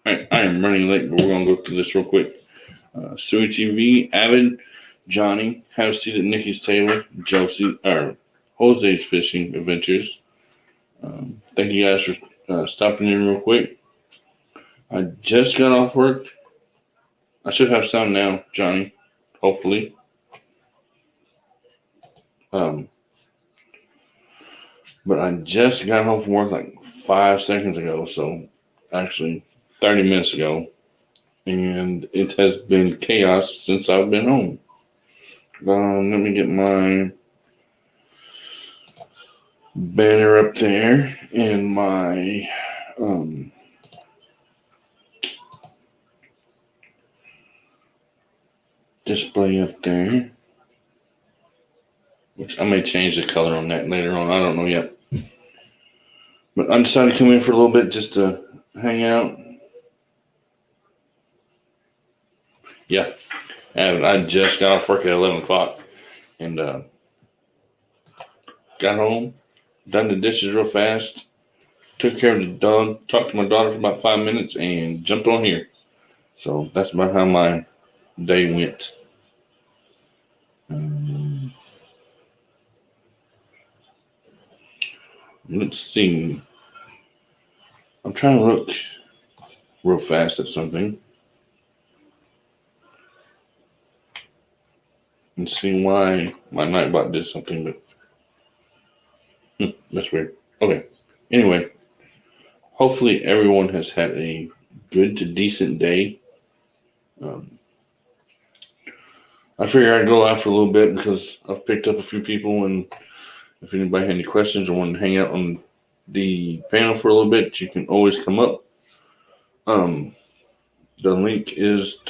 I am running late, but we're going to go through this real quick. Suey TV, Avid, Johnny, Have a Seat at Nikki's Table, Josie, or Jose's Fishing Adventures. Thank you guys for stopping in real quick. I just got off work. I should have sound now, Johnny. Hopefully. But I just got home from work like 5 seconds ago, so actually 30 minutes ago. And it has been chaos since I've been home. Let me get my banner up there and my display up there. Which I may change the color on that later on. I don't know yet. But I decided to come in for a little bit just to hang out. Yeah. And I just got off work at 11 o'clock and got home, done the dishes real fast, took care of the dog, talked to my daughter for about 5 minutes, and jumped on here. So that's about how my day went. Let's see. I'm trying to look real fast at something and see why my Nightbot did something, but that's weird. Okay. Anyway, hopefully everyone has had a good to decent day. I figured I'd go out for a little bit because I've picked up a few people, and if anybody had any questions or wanted to hang out on the panel for a little bit, you can always come up. The link is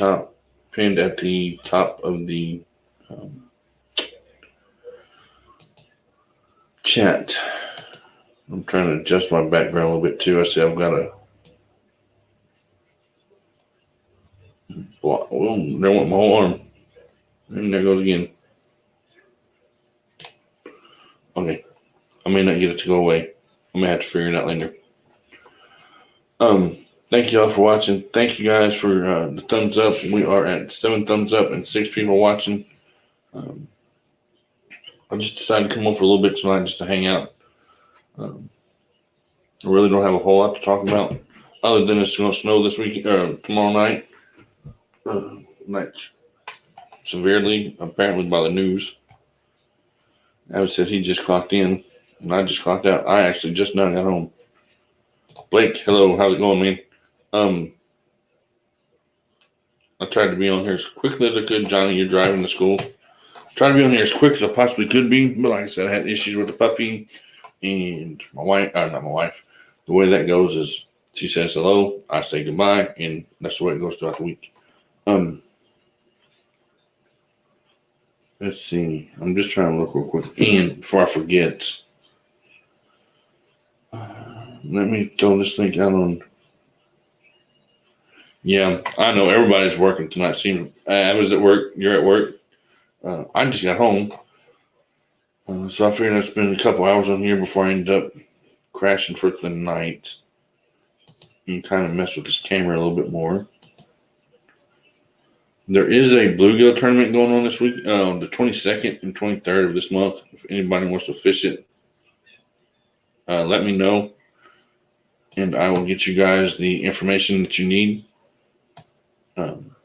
pinned at the top of the chat. I'm trying to adjust my background a little bit too. I see I've got a block. Oh, there went my whole arm. And there goes again. Okay. I may not get it to go away. I may have to figure it out later. Thank you all for watching. Thank you guys for the thumbs up. We are at 7 thumbs up and 6 people watching. I just decided to come on for a little bit tonight just to hang out. I really don't have a whole lot to talk about other than it's going to snow this week or tomorrow night. Like severely, apparently by the news. Abbott said he just clocked in, and I just clocked out. I actually just now got home. Blake, hello, how's it going, man? I tried to be on here as quickly as I could. Johnny, you're driving to school. Tried to be on here as quick as I possibly could be, but like I said, I had issues with the puppy, and my wife, not my wife. The way that goes is she says hello, I say goodbye, and that's the way it goes throughout the week. Let's see. I'm just trying to look real quick. And before I forget, let me throw this link out on. Yeah, I know everybody's working tonight. I was at work. You're at work. I just got home. So I figured I'd spend a couple hours on here before I end up crashing for the night and kind of mess with this camera a little bit more. There is a bluegill tournament going on this week, the 22nd and 23rd of this month. If anybody wants to fish it, let me know, and I will get you guys the information that you need. I'm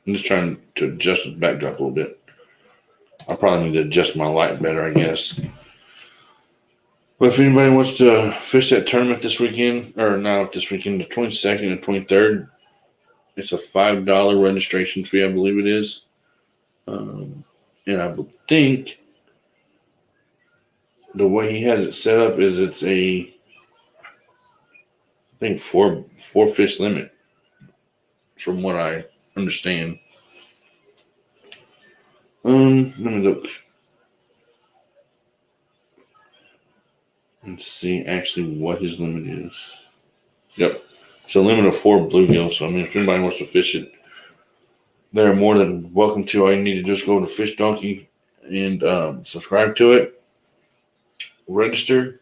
just trying to adjust the backdrop a little bit. I probably need to adjust my light better, I guess. But if anybody wants to fish that tournament this weekend, or not this weekend, the 22nd and 23rd, it's a $5 registration fee, I believe it is. And I think the way he has it set up is it's I think four fish limit, from what I understand. Let me look. Let's see actually what his limit is. Yep. It's a limit of 4 bluegills. So, I mean, if anybody wants to fish it, they're more than welcome to. All you need to do is go to Fish Donkey and subscribe to it, register,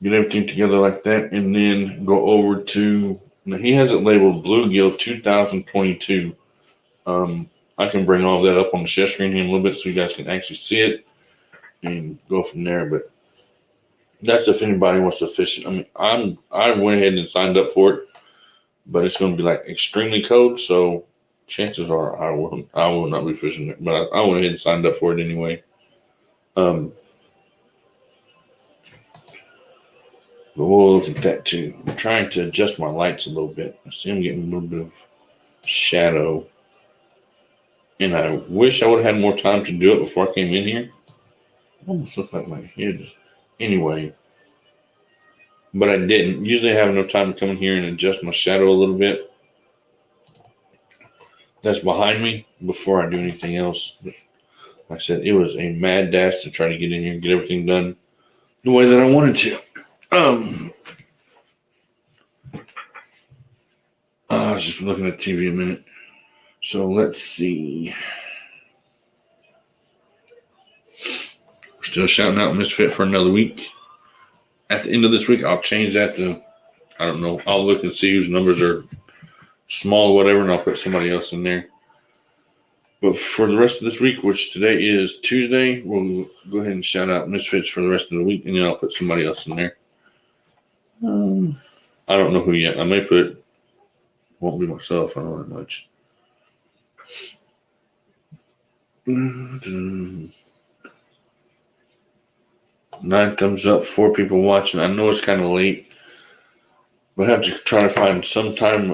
get everything together like that, and then go over to Now, he has it labeled Bluegill 2022. I can bring all that up on the share screen here in a little bit so you guys can actually see it and go from there. But that's if anybody wants to fish it. I mean, I went ahead and signed up for it, but it's going to be like extremely cold, so chances are I will not be fishing it. But I went ahead and signed up for it anyway. But we'll look at that too. I'm trying to adjust my lights a little bit. I see I'm getting a little bit of shadow. And I wish I would have had more time to do it before I came in here. It almost looks like my head. Anyway. But I didn't. Usually I have enough time to come in here and adjust my shadow a little bit. That's behind me before I do anything else. But like I said, it was a mad dash to try to get in here and get everything done the way that I wanted to. I was just looking at TV a minute. So let's see. We're still shouting out Misfit for another week. At the end of this week, I'll change that to, I don't know, I'll look and see whose numbers are small or whatever, and I'll put somebody else in there. But for the rest of this week, which today is Tuesday, we'll go ahead and shout out Misfits for the rest of the week, and then I'll put somebody else in there. I don't know who yet. I may put, won't be myself, I know that much. 9 thumbs up, 4 people watching. I know it's kind of late, but I have to try to find some kind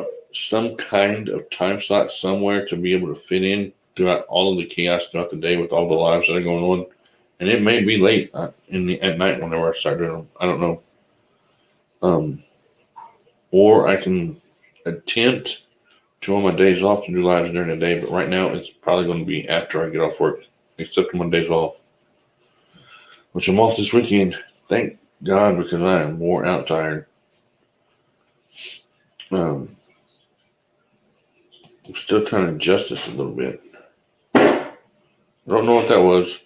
of time slot somewhere to be able to fit in throughout all of the chaos throughout the day with all the lives that are going on. And it may be late at night whenever I start doing them. I don't know. Or I can attempt to on my days off to do lives during the day, but right now it's probably going to be after I get off work, except on my days off, which I'm off this weekend. Thank God, because I am wore out tired. I'm still trying to adjust this a little bit. I don't know what that was,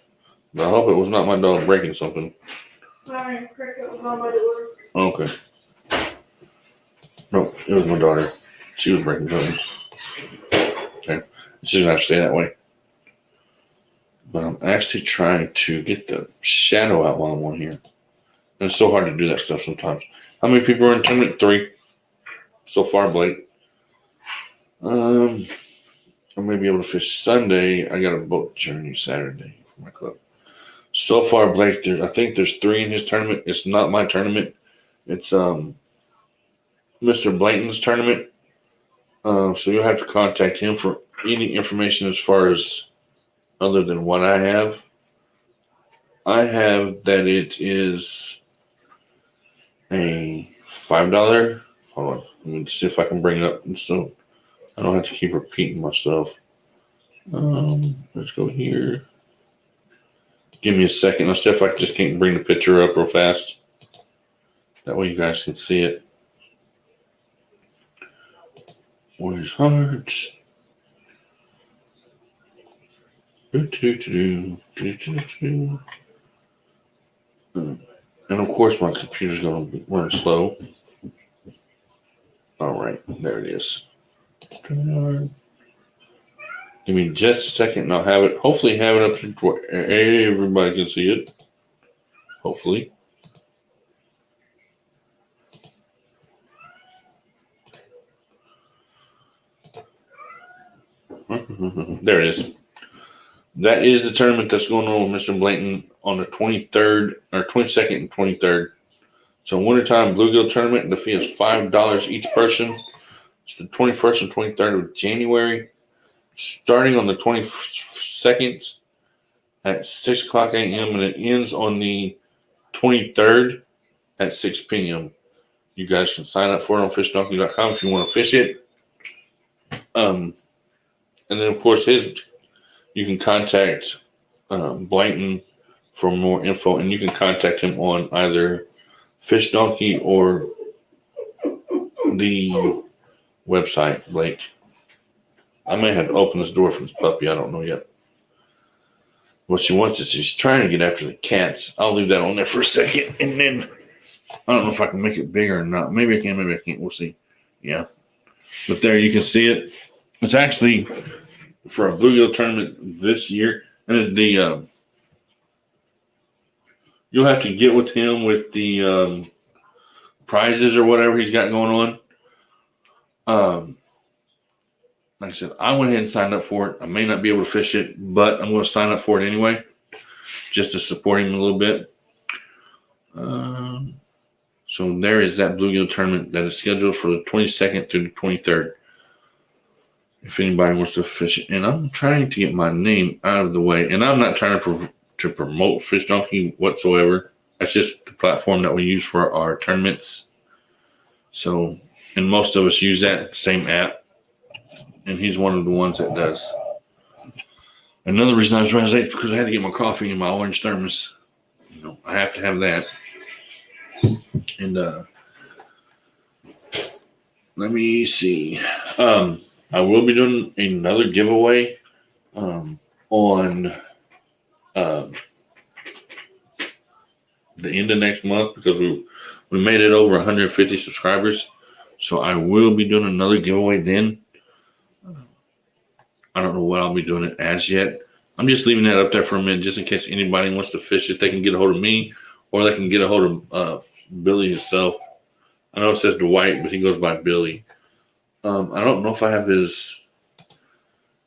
but I hope it was not my dog breaking something. Sorry, Cricket was on my door. Okay. No, it was my daughter. She was breaking something. Okay. She's going to have to stay that way. But I'm actually trying to get the shadow out while I'm on here. And it's so hard to do that stuff sometimes. How many people are in tournament 3 so far, Blake? I may be able to fish Sunday. I got a boat journey Saturday for my club. So far, Blake, I think there's 3 in his tournament. It's not my tournament. It's Mr. Blanton's tournament. So you'll have to contact him for any information as far as other than what I have. I have that it is a $5. Hold on. Let me see if I can bring it up so I don't have to keep repeating myself. Let's go here. Give me a second. Let's see if I just can't bring the picture up real fast. That way you guys can see it. Warriors Hearts. And of course my computer's going to be running slow. All right, there it is. Give me just a second and I'll have it, hopefully have it up to where everybody can see it. Hopefully. There it is. That is the tournament that's going on with Mr. Blanton on the 23rd or 22nd and 23rd. So wintertime bluegill tournament, the fee is $5 each person. It's the 21st and 23rd of January, starting on the 22nd at 6 o'clock a.m. and it ends on the 23rd at 6 p.m. You guys can sign up for it on fishdonkey.com if you want to fish it. And then, of course, you can contact Blanton for more info, and you can contact him on either Fish Donkey or the website, Blake. I may have to open this door for this puppy. I don't know yet. What she wants is she's trying to get after the cats. I'll leave that on there for a second, and then I don't know if I can make it bigger or not. Maybe I can, maybe I can't. We'll see. Yeah. But there you can see it. It's actually for a bluegill tournament this year. And you'll have to get with him with the prizes or whatever he's got going on. Like I said, I went ahead and signed up for it. I may not be able to fish it, but I'm going to sign up for it anyway, just to support him a little bit. So there is that bluegill tournament that is scheduled for the 22nd to the 23rd. If anybody wants to fish it. And I'm trying to get my name out of the way. And I'm not trying to promote Fish Donkey whatsoever. That's just the platform that we use for our tournaments. So, and most of us use that same app. And he's one of the ones that does. Another reason I was running late is because I had to get my coffee in my orange thermos. I have to have that. And let me see. I will be doing another giveaway on the end of next month because we made it over 150 subscribers. So I will be doing another giveaway then. I don't know what I'll be doing it as yet. I'm just leaving that up there for a minute just in case anybody wants to fish it. They can get a hold of me or they can get a hold of Billy himself. I know it says Dwight, but he goes by Billy. I don't know if I have his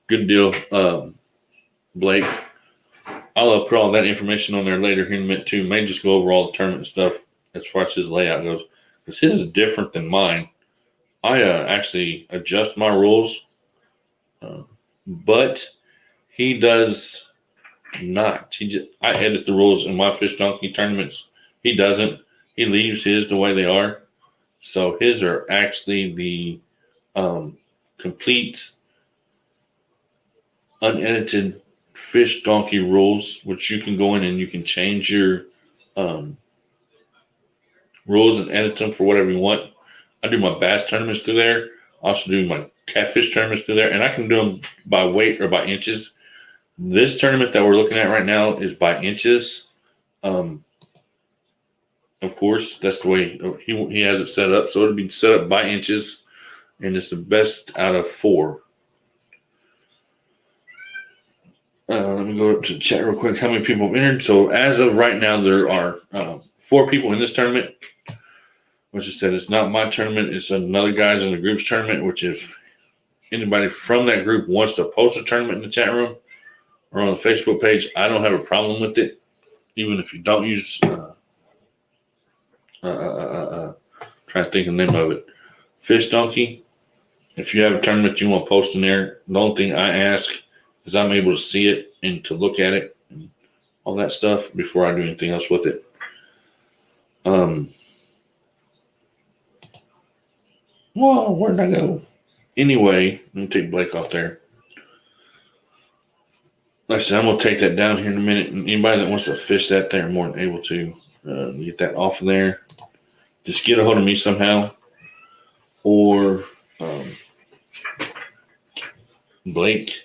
good deal, Blake. I'll put all that information on there later here in a minute too. May just go over all the tournament stuff as far as his layout goes. Because his is different than mine. I actually adjust my rules. But he does not. I edit the rules in my Fish Donkey tournaments. He doesn't. He leaves his the way they are. So his are actually the complete, unedited Fish Donkey rules, which you can go in and you can change your rules and edit them for whatever you want. I do my bass tournaments through there. I also do my catfish tournaments through there, and I can do them by weight or by inches. This tournament that we're looking at right now is by inches. Of course, that's the way he has it set up. So it'll be set up by inches, and it's the best out of 4. Let me go up to the chat real quick. How many people have entered? So as of right now, there are 4 people in this tournament. Which I said, it's not my tournament. It's another guy's in the group's tournament, which if anybody from that group wants to post a tournament in the chat room or on the Facebook page, I don't have a problem with it. Even if you don't use, trying to think of the name of it, Fish Donkey. If you have a tournament you want to post in there, the only thing I ask is I'm able to see it and to look at it and all that stuff before I do anything else with it. Whoa, where'd I go? Anyway, let me take Blake off there. Like I said, I'm going to take that down here in a minute. And anybody that wants to fish that, they're more than able to get that off of there. Just get a hold of me somehow. Or Blake.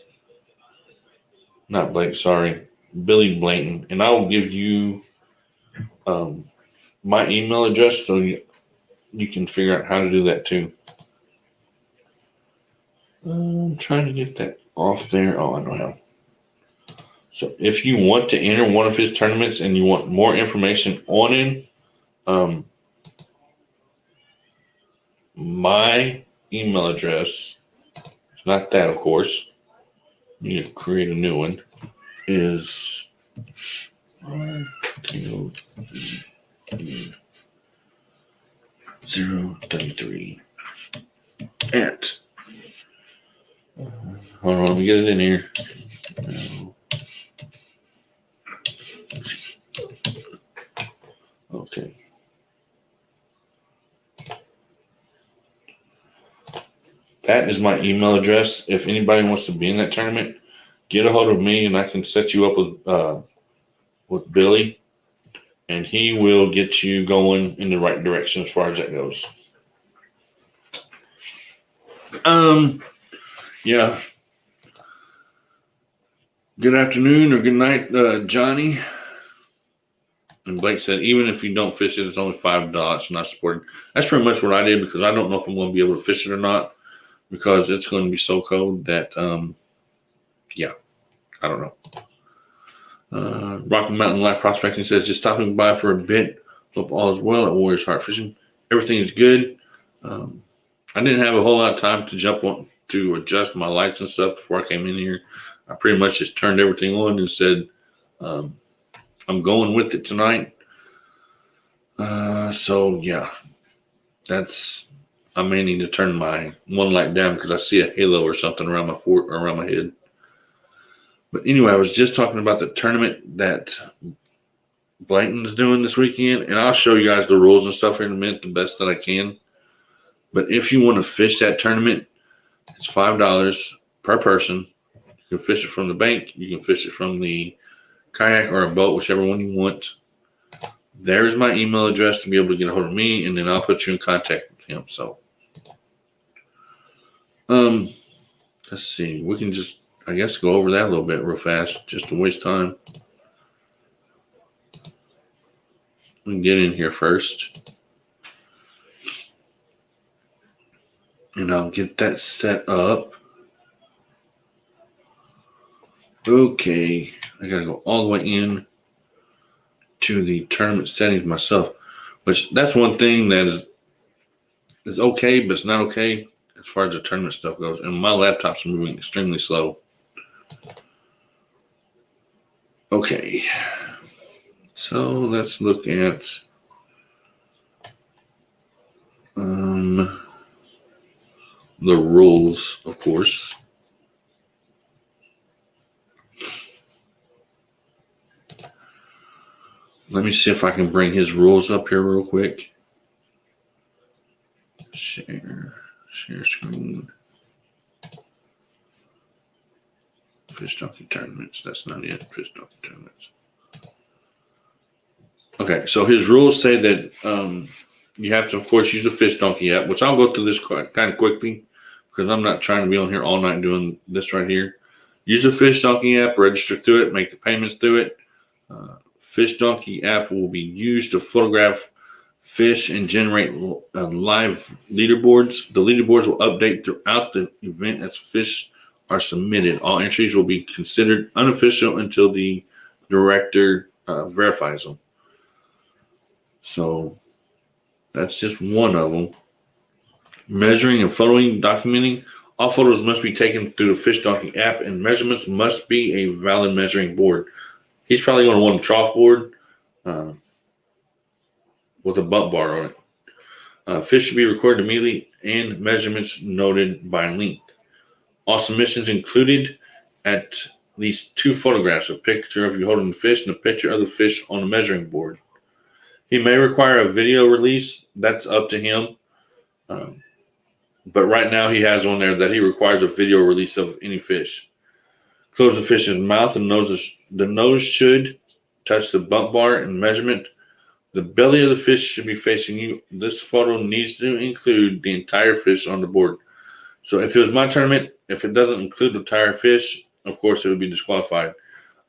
Not Blake, sorry. Billy Blanton. And I will give you my email address so you can figure out how to do that too. I'm trying to get that off there. Oh, I know how. So if you want to enter one of his tournaments and you want more information on him, my email address, it's not that, of course. You need to create a new one. Is 033 at. Hold on, let me get it in here. Okay. That is my email address. If anybody wants to be in that tournament, get a hold of me and I can set you up with Billy, and he will get you going in the right direction as far as that goes. Yeah. Good afternoon or good night, Johnny. And Blake said, even if you don't fish it, it's only $5, not supported. That's pretty much what I did because I don't know if I'm going to be able to fish it or not because it's going to be so cold that, yeah, I don't know. Rocky Mountain Life Prospecting says, just stopping by for a bit. Hope all is well at Warriors Heart Fishing. Everything is good. I didn't have a whole lot of time to jump on to adjust my lights and stuff before I came in here. I pretty much just turned everything on and said, I'm going with it tonight. So yeah, I may need to turn my one light down because I see a halo or something around my head. But anyway, I was just talking about the tournament that Blanton's doing this weekend, and I'll show you guys the rules and stuff here in a minute, the best that I can. But if you want to fish that tournament, it's $5 per person. You can fish it from the bank. You can fish it from the kayak or a boat, whichever one you want. There's my email address to be able to get a hold of me, and then I'll put you in contact with him. So, let's see. We can just, I guess, go over that a little bit real fast, just to waste time. We can get in here first. And I'll get that set up. Okay. I got to go all the way in to the tournament settings myself, which that's one thing that is okay, but it's not okay as far as the tournament stuff goes. And my laptop's moving extremely slow. Okay. So let's look at the rules, of course. Let me see if I can bring his rules up here real quick. Share screen. Fish Donkey Tournaments. That's not it. Fish Donkey Tournaments. Okay, so his rules say that you have to, of course, use the Fish Donkey app, which I'll go through this kind of quickly because I'm not trying to be on here all night doing this right here. Use the Fish Donkey app, register through it, make the payments through it. Fish Donkey app will be used to photograph fish and generate live leaderboards. The leaderboards will update throughout the event as fish are submitted. All entries will be considered unofficial until the director verifies them. So that's just one of them. Measuring and photoing, documenting. All photos must be taken through the Fish Donkey app, and measurements must be a valid measuring board. He's probably going to want a trough board with a bump bar on it. Fish should be recorded immediately and measurements noted by length. All submissions included at least 2 photographs, a picture of you holding the fish and a picture of the fish on the measuring board. He may require a video release. That's up to him. But right now he has on there that he requires a video release of any fish. Close the fish's mouth and nose. The nose should touch the bump bar and measurement. The belly of the fish should be facing you. This photo needs to include the entire fish on the board. So if it was my tournament, if it doesn't include the entire fish, of course it would be disqualified.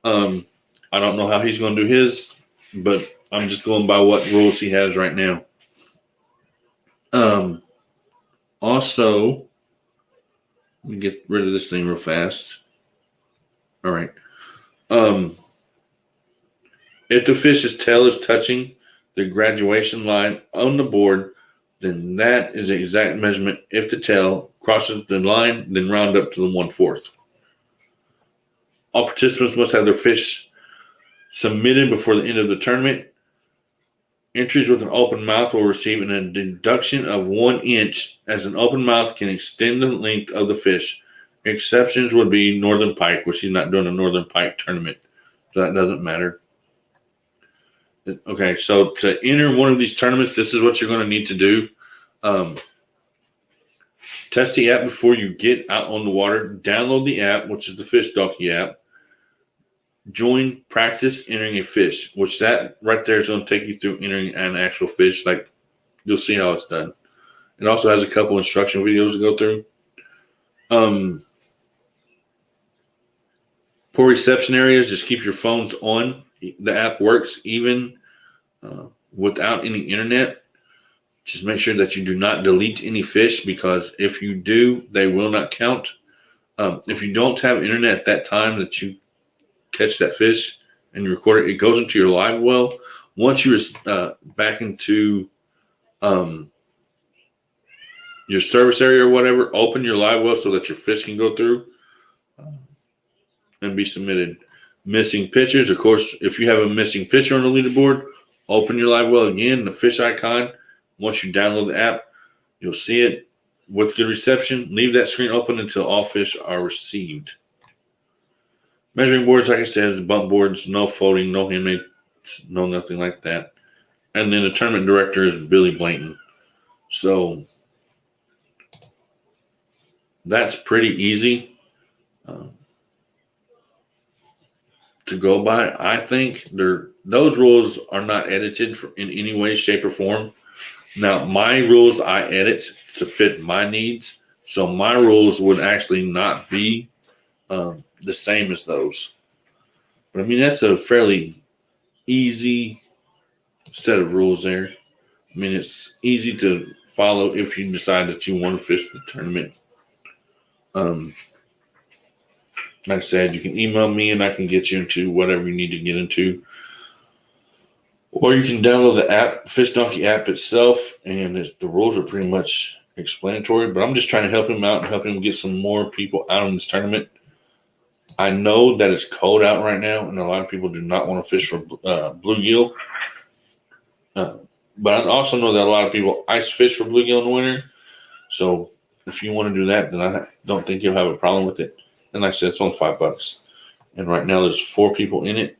I don't know how he's going to do his, but I'm just going by what rules he has right now. Also, let me get rid of this thing real fast. All right. If the fish's tail is touching the graduation line on the board, then that is the exact measurement. If the tail crosses the line, then round up to the 1/4. All participants must have their fish submitted before the end of the tournament. Entries with an open mouth will receive a deduction of 1 inch, as an open mouth can extend the length of the fish. Exceptions would be Northern Pike, which he's not doing a Northern Pike tournament, so that doesn't matter. Okay, so to enter one of these tournaments, this is what you're going to need to do. Test the app before you get out on the water. Download the app, which is the Fish Donkey app. Join practice entering a fish, which that right there is going to take you through entering an actual fish. Like, you'll see how it's done. It also has a couple instruction videos to go through. Poor reception areas, just keep your phones on. The app works even without any internet, just make sure that you do not delete any fish, because if you do, they will not count. If you don't have internet at that time that you catch that fish and you record it, it goes into your live well. Once you're back into your service area or whatever, open your live well so that your fish can go through and be submitted. Missing pictures, of course, if you have a missing picture on the leaderboard, open your live well again, the fish icon. Once you download the app, you'll see it with good reception. Leave that screen open until all fish are received. Measuring boards, like I said, bump boards, no folding, no handmade, no nothing like that. And then the tournament director is Billy Blanton. So that's pretty easy to go by. I think those rules are not edited in any way, shape, or form. Now, my rules I edit to fit my needs, so my rules would actually not be the same as those. But I mean, that's a fairly easy set of rules there. I mean, it's easy to follow if you decide that you want to fish the tournament. Like I said, you can email me and I can get you into whatever you need to get into. Or you can download the app, Fish Donkey app itself, and the rules are pretty much explanatory. But I'm just trying to help him out and help him get some more people out in this tournament. I know that it's cold out right now, and a lot of people do not want to fish for bluegill. But I also know that a lot of people ice fish for bluegill in the winter. So if you want to do that, then I don't think you'll have a problem with it. And like I said, it's only $5. And right now there's 4 people in it.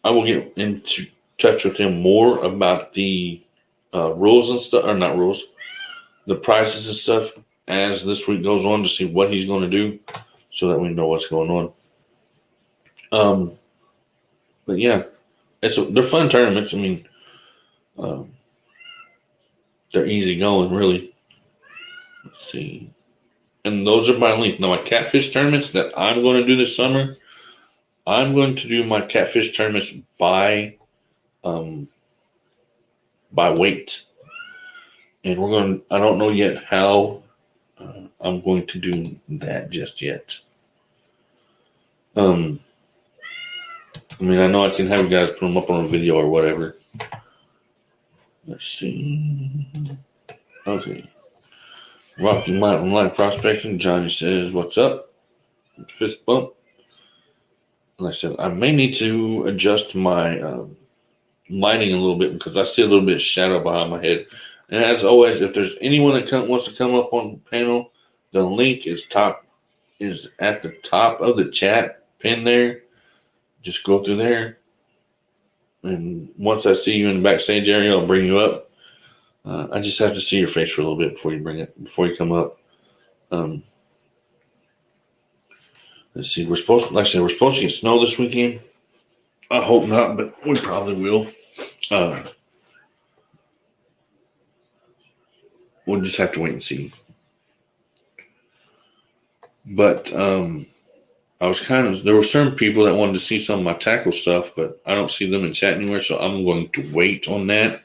I will get into touch with him more about the rules and stuff, or not rules, the prices and stuff as this week goes on, to see what he's going to do so that we know what's going on. But yeah, they're fun tournaments. I mean, they're easy going, really. Let's see. And those are by length. Now, my catfish tournaments that I'm going to do this summer, I'm going to do my catfish tournaments by weight. And I don't know yet how I'm going to do that just yet. I mean, I know I can have you guys put them up on a video or whatever. Let's see. Okay. Rocky Mountain Light Prospecting. Johnny says, "What's up?" Fist bump. And I said, I may need to adjust my lighting a little bit because I see a little bit of shadow behind my head. And as always, if there's anyone that wants to come up on the panel, the link is at the top of the chat pin there. Just go through there. And once I see you in the backstage area, I'll bring you up. I just have to see your face for a little bit before you come up. Let's see. We're supposed to get snow this weekend. I hope not, but we probably will. We'll just have to wait and see. But there were certain people that wanted to see some of my tackle stuff, but I don't see them in chat anywhere, so I'm going to wait on that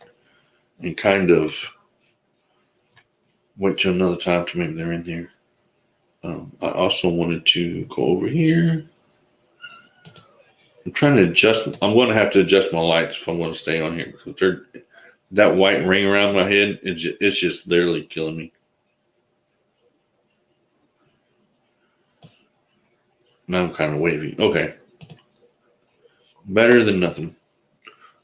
and kind of wait till another time to maybe they're in there. I also wanted to go over here. I'm trying to adjust. I'm going to have to adjust my lights if I'm going to stay on here, because that white ring around my head, it's just literally killing me. Now I'm kind of wavy. Okay. Better than nothing.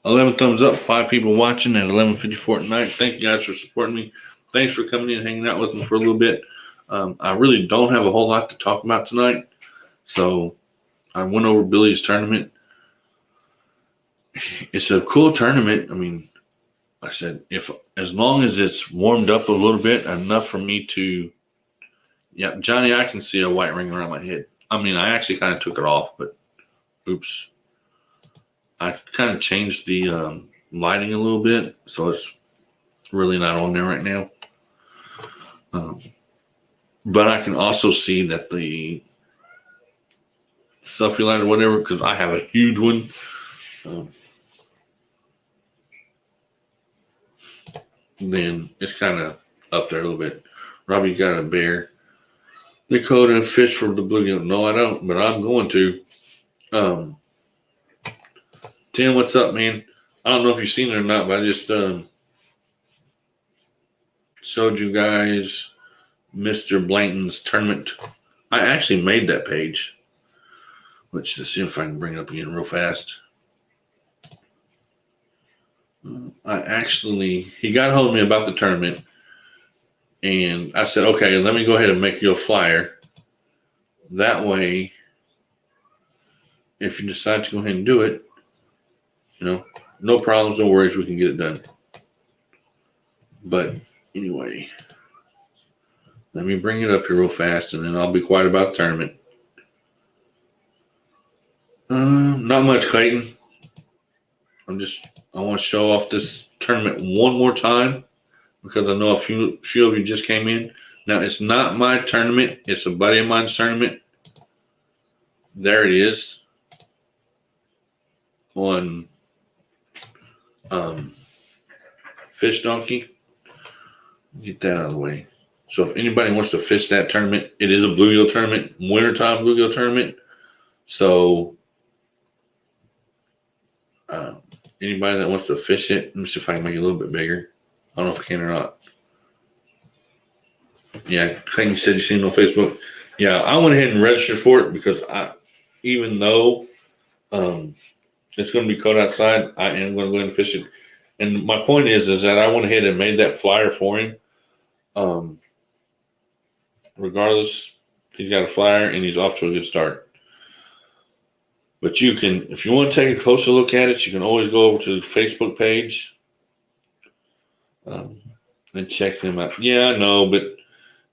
11 thumbs up, 5 people watching at 11:54 at night. Thank you guys for supporting me. Thanks for coming in and hanging out with me for a little bit. I really don't have a whole lot to talk about tonight. So I went over Billy's tournament. It's a cool tournament. I mean, I said, as long as it's warmed up a little bit, enough for me to, yeah, Johnny, I can see a white ring around my head. I mean, I actually kind of took it off, but oops. I kind of changed the lighting a little bit, so it's really not on there right now. But I can also see that the selfie light or whatever, because I have a huge one. then it's kind of up there a little bit. Robbie got a bear. Dakota fish for the bluegill. No, I don't, but I'm going to. Tim, what's up, man? I don't know if you've seen it or not, but I just showed you guys Mr. Blanton's tournament. I actually made that page, which let's see if I can bring it up again real fast. He got a hold of me about the tournament, and I said, okay, let me go ahead and make you a flyer. That way, if you decide to go ahead and do it, no problems, no worries, we can get it done. But anyway, let me bring it up here real fast, and then I'll be quiet about the tournament. Not much, Clayton. I want to show off this tournament one more time because I know a few of you just came in. Now, it's not my tournament. It's a buddy of mine's tournament. There it is on Fish Donkey. Get that out of the way. So if anybody wants to fish that tournament, it is a bluegill tournament, wintertime bluegill tournament. So anybody that wants to fish it, let me see if I can make it a little bit bigger. I don't know if I can or not. Yeah, Clayton said you seen it on Facebook. Yeah, I went ahead and registered for it because even though it's going to be cold outside, I am going to go ahead and fish it. And my point is that I went ahead and made that flyer for him. Regardless, he's got a flyer and he's off to a good start. But you can, if you want to take a closer look at it, you can always go over to the Facebook page and check him out. Yeah, I know, but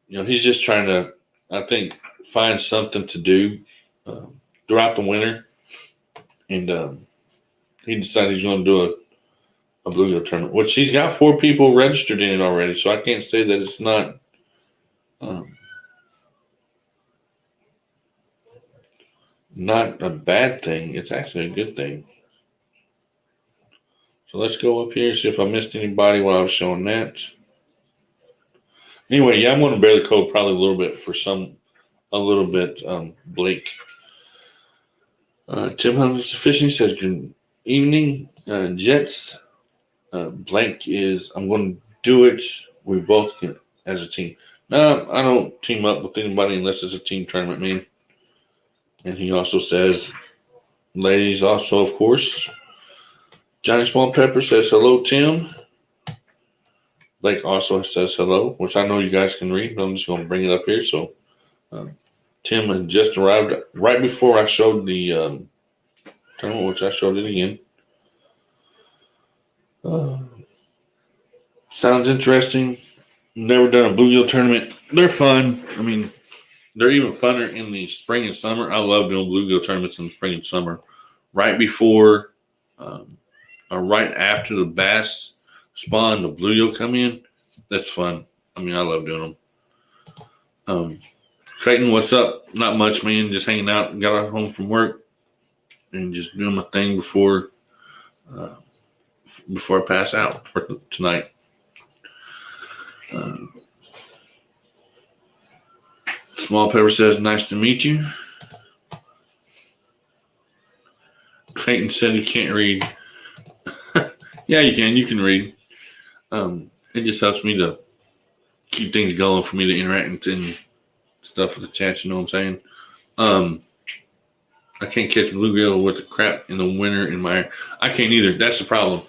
he's just trying to, I think, find something to do throughout the winter, and he decided he's going to do a bluegill tournament, which he's got 4 people registered in it already. So I can't say that it's not. Not a bad thing. It's actually a good thing. So let's go up here, see if I missed anybody while I was showing that. Anyway, yeah, I'm going to bear the code probably a little bit, Blake. Tim Hunter's Fishing says, good evening, Jets. Blank is, I'm going to do it. We both can as a team. No, I don't team up with anybody unless it's a team tournament, man. And he also says, ladies also, of course. Johnny Small Pepper says, hello, Tim. Blake also says hello, which I know you guys can read, but I'm just going to bring it up here. So Tim had just arrived right before I showed the tournament, which I showed it again. Sounds interesting. Never done a bluegill tournament. They're fun. I mean, they're even funner in the spring and summer. I love doing bluegill tournaments in the spring and summer. Right before or right after the bass spawn, the bluegill come in. That's fun. I mean, I love doing them. Clayton, what's up? Not much, man. Just hanging out. Got home from work and just doing my thing before I pass out for tonight. Small Pepper says, nice to meet you. Clayton said he can't read. Yeah, you can. You can read. It just helps me to keep things going for me to interact and stuff with the chat, you know what I'm saying? I can't catch bluegill with the crap in the winter in my... I can't either. That's the problem.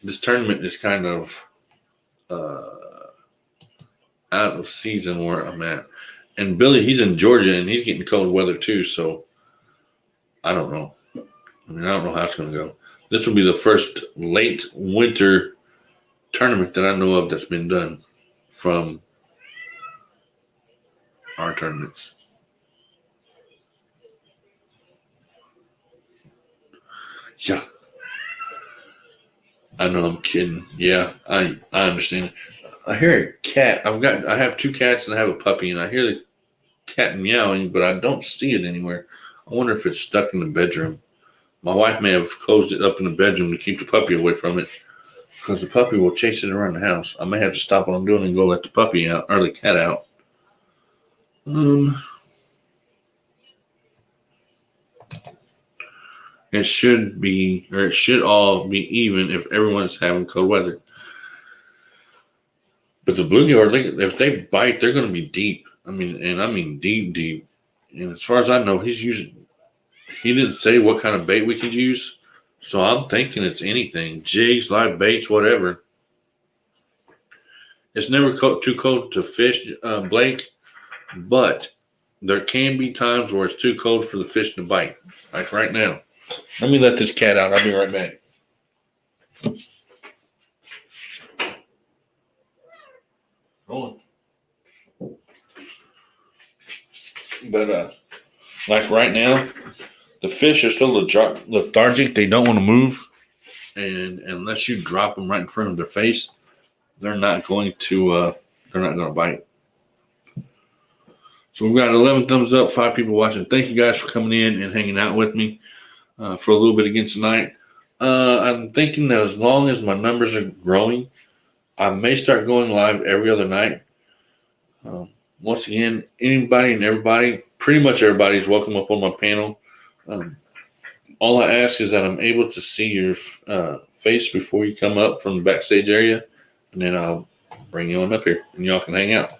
This tournament is kind of out of season where I'm at. And Billy, he's in Georgia, and he's getting cold weather too, so I don't know. I mean, I don't know how it's going to go. This will be the first late winter tournament that I know of that's been done from our tournaments. Yeah. I know, I'm kidding. Yeah, I understand. I hear a cat. I have 2 cats and I have a puppy, and I hear the cat meowing, but I don't see it anywhere. I wonder if it's stuck in the bedroom. My wife may have closed it up in the bedroom to keep the puppy away from it, because the puppy will chase it around the house. I may have to stop what I'm doing and go let the puppy out or the cat out. It should be, or it should all be even if everyone's having cold weather. But the bluegill, if they bite, they're going to be deep. I mean deep, deep. And as far as I know, he didn't say what kind of bait we could use. So I'm thinking it's anything, jigs, live baits, whatever. It's never too cold to fish, Blake, but there can be times where it's too cold for the fish to bite. Like right now. Let me let this cat out. I'll be right back. Hold on. But like right now, the fish are so lethargic, they don't want to move. And unless you drop them right in front of their face, they're not going to bite. So we've got 11 thumbs up, 5 people watching. Thank you guys for coming in and hanging out with me for a little bit again tonight. I'm thinking that as long as my numbers are growing, I may start going live every other night. Once again, anybody and everybody, pretty much everybody is welcome up on my panel. All I ask is that I'm able to see your face before you come up from the backstage area, and then I'll bring you on up here, and y'all can hang out.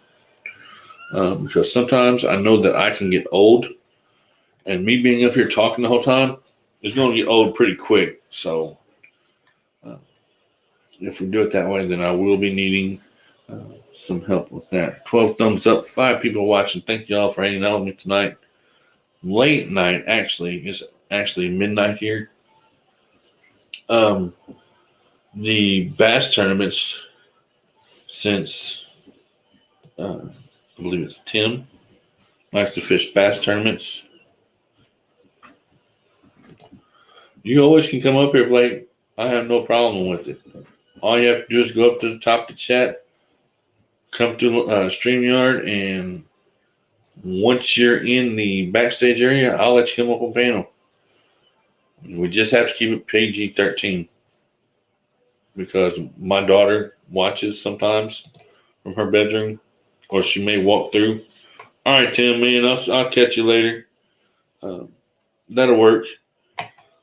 Because sometimes I know that I can get old, and me being up here talking the whole time is going to get old pretty quick. So if we do it that way, then I will be needing some help with that. 12 thumbs up, 5 people watching. Thank you all for hanging out with me tonight. Late night, actually, it's actually midnight here. The bass tournaments, since I believe it's Tim, likes to fish bass tournaments. You always can come up here, Blake. I have no problem with it. All you have to do is go up to the top of the chat, come to StreamYard, and once you're in the backstage area, I'll let you come up on panel. We just have to keep it PG-13 because my daughter watches sometimes from her bedroom, or she may walk through. All right, Tim, man, I'll catch you later. That'll work.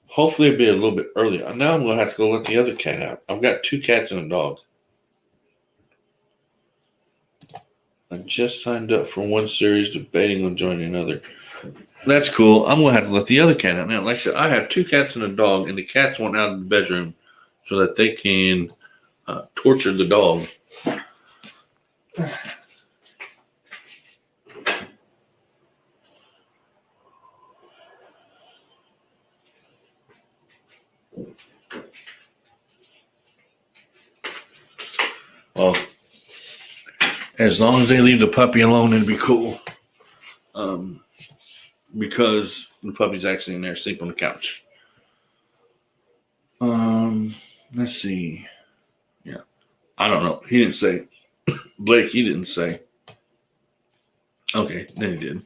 Hopefully it'll be a little bit earlier. Now I'm going to have to go let the other cat out. I've got 2 cats and a dog. I just signed up for one series, debating on joining another. That's cool. I'm going to have to let the other cat out. Now, like I said, I have 2 cats and a dog, and the cats want out of the bedroom so that they can torture the dog. Well, as long as they leave the puppy alone, it'd be cool. Because the puppy's actually in there asleep on the couch. Let's see. Yeah. I don't know. He didn't say. Blake, he didn't say. Okay, then he did.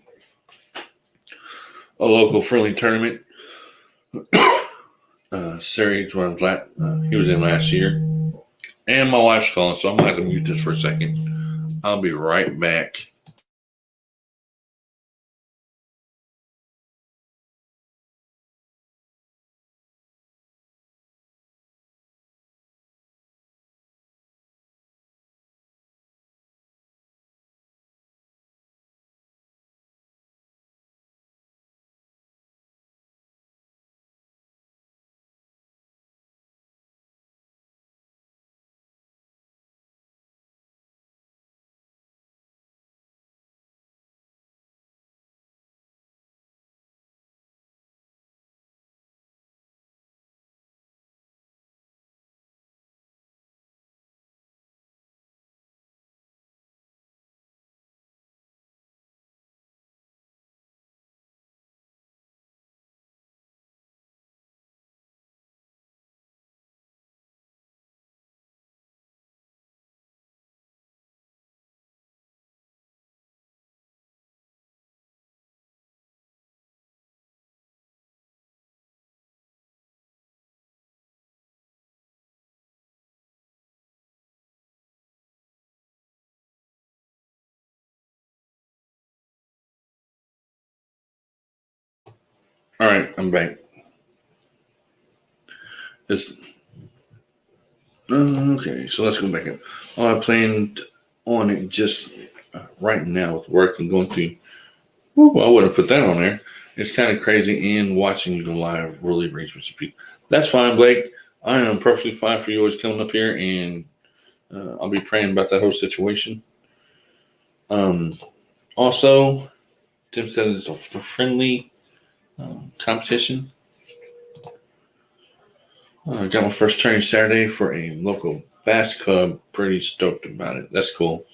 A local friendly tournament. Series where he was in last year. And my wife's calling, so I'm going to have to mute this for a second. I'll be right back. All right, I'm back. Okay, so let's go back up. I planned on it just right now with work and going through. I wouldn't put that on there. It's kind of crazy, and watching you go live really brings me to people. That's fine, Blake. I am perfectly fine for you always coming up here, and I'll be praying about that whole situation. Also, Tim said it's a friendly competition. I got my first training Saturday for a local bass club. Pretty stoked about it. That's cool.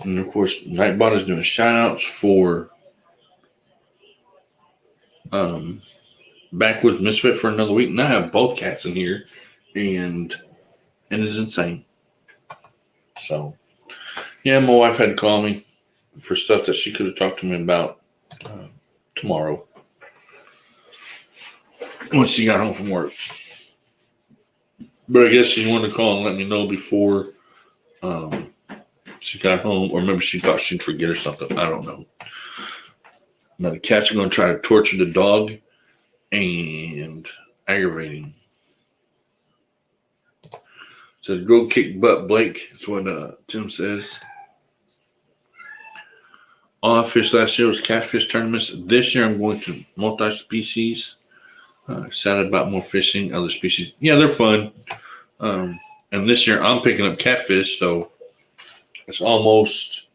And of course, Nightbot is doing shout outs for Backwoods Misfit for another week. And I have both cats in here, and it is insane. So, yeah, my wife had to call me for stuff that she could have talked to me about tomorrow once she got home from work. But I guess she wanted to call and let me know before she got home, or maybe she thought she'd forget or something. I don't know. Now the cats are going to try to torture the dog and aggravating. Says go kick butt, Blake. That's what Jim says. All I fished last year was catfish tournaments. This year I'm going to multi-species. Excited about more fishing, other species. Yeah, they're fun. And this year I'm picking up catfish, so it's almost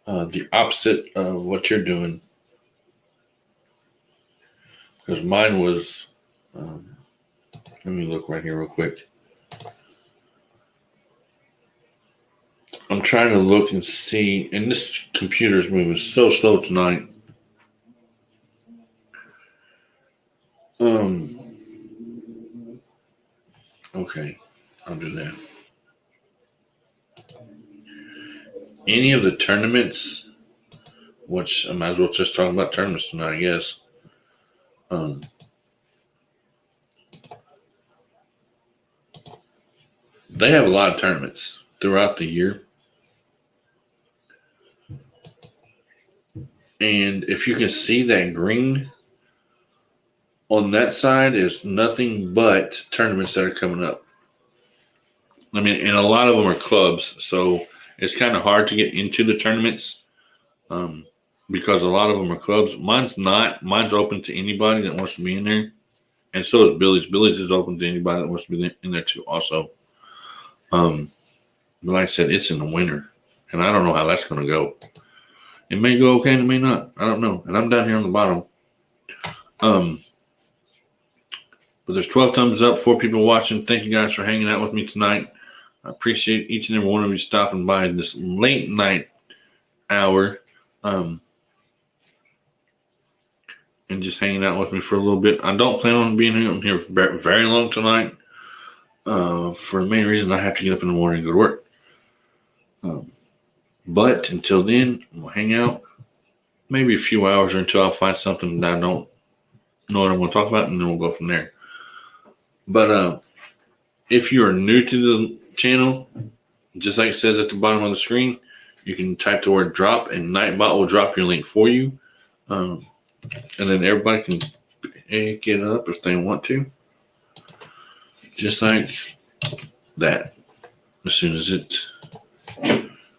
the opposite of what you're doing. Because mine was, let me look right here real quick. I'm trying to look and see, and this computer's moving so slow tonight. Okay, I'll do that. Any of the tournaments, which I might as well just talk about tournaments tonight, I guess. They have a lot of tournaments throughout the year. And if you can see that green on that side is nothing but tournaments that are coming up. I mean, and a lot of them are clubs, so it's kind of hard to get into the tournaments because a lot of them are clubs. Mine's not. Mine's open to anybody that wants to be in there, and so is Billy's. Billy's is open to anybody that wants to be in there too also. But like I said, it's in the winter, and I don't know how that's going to go. It may go okay and it may not. I don't know. And I'm down here on the bottom. But there's 12 thumbs up, 4 people watching. Thank you guys for hanging out with me tonight. I appreciate each and every one of you stopping by this late night hour and just hanging out with me for a little bit. I don't plan on being here for very long tonight for the main reason I have to get up in the morning and go to work. But until then, we'll hang out maybe a few hours until I find something that I don't know what I'm going to talk about, and then we'll go from there. But if you are new to the channel, just like it says at the bottom of the screen, you can type the word drop, and Nightbot will drop your link for you. And then everybody can pick it up if they want to. Just like that. As soon as it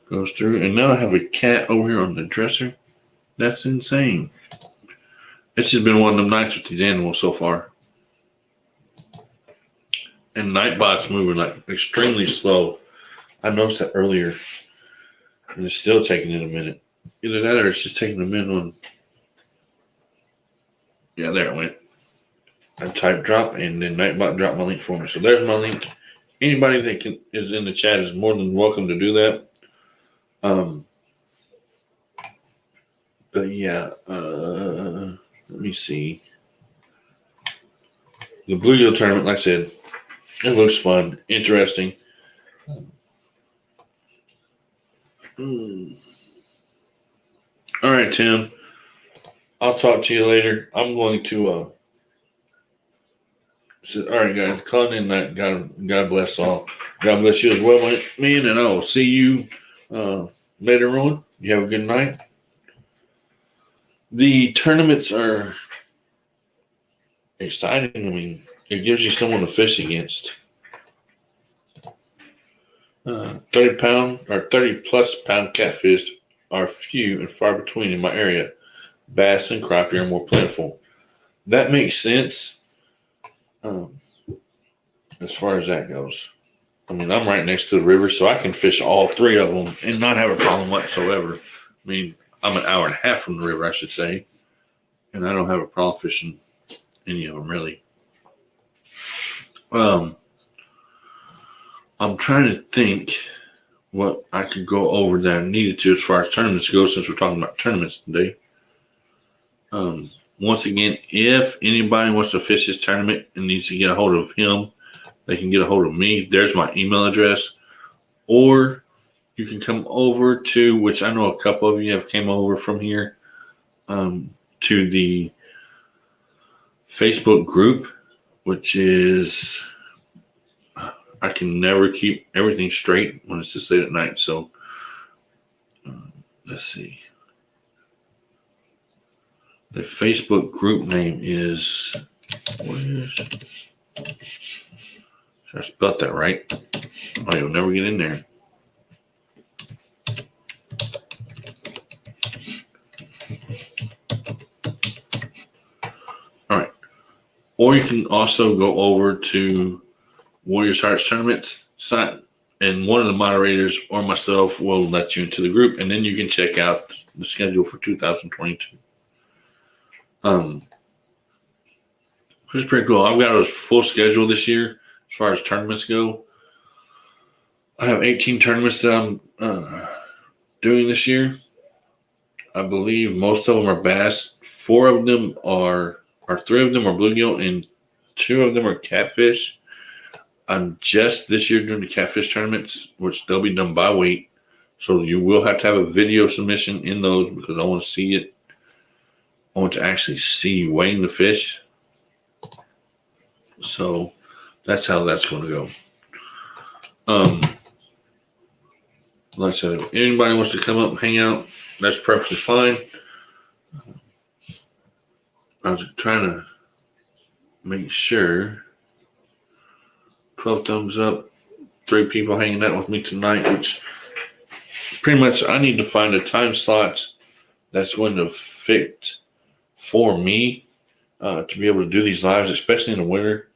goes through. And now I have a cat over here on the dresser. That's insane. It's just been one of them nights with these animals so far. And Nightbot's moving like extremely slow. I noticed that earlier. And it's still taking it a minute. Either that or it's just taking a minute on. Yeah, there it went. I typed drop and then Nightbot dropped my link for me. So there's my link. Anybody that is in the chat is more than welcome to do that. But yeah, let me see. The Bluegill tournament, like I said, it looks fun, interesting. All right, Tim. I'll talk to you later. I'm going to. All right, guys. Call in that. God bless all. God bless you as well, man. And I will see you later on. You have a good night. The tournaments are exciting. I mean, it gives you someone to fish against. 30-pound or 30-plus pound catfish are few and far between in my area. Bass and crappie are more plentiful. That makes sense as far as that goes. I mean, I'm right next to the river, so I can fish all three of them and not have a problem whatsoever. I mean, I'm an hour and a half from the river, I should say, and I don't have a problem fishing any of them, really. I'm trying to think what I could go over that I needed to as far as tournaments go, since we're talking about tournaments today. Once again, if anybody wants to fish this tournament and needs to get a hold of him, they can get a hold of me. There's my email address. Or you can come over to, which I know a couple of you have came over from here, to the Facebook group, which is, I can never keep everything straight when it's just late at night. So let's see. The Facebook group name is, should I spell that right? Oh, you'll never get in there. All right. Or you can also go over to Warriors Hearts Tournaments site, and one of the moderators or myself will let you into the group, and then you can check out the schedule for 2022. Which is pretty cool. I've got a full schedule this year as far as tournaments go. I have 18 tournaments that I'm doing this year. I believe most of them are bass. 3 of them are bluegill, and 2 of them are catfish. I'm just this year doing the catfish tournaments, which they'll be done by weight. So you will have to have a video submission in those because I want to see it. I want to actually see you weighing the fish. So that's how that's going to go. Like I said, if anybody wants to come up and hang out, that's perfectly fine. I was trying to make sure. 12 thumbs up. 3 people hanging out with me tonight, which pretty much I need to find a time slot that's going to fit for me to be able to do these lives, especially in the winter,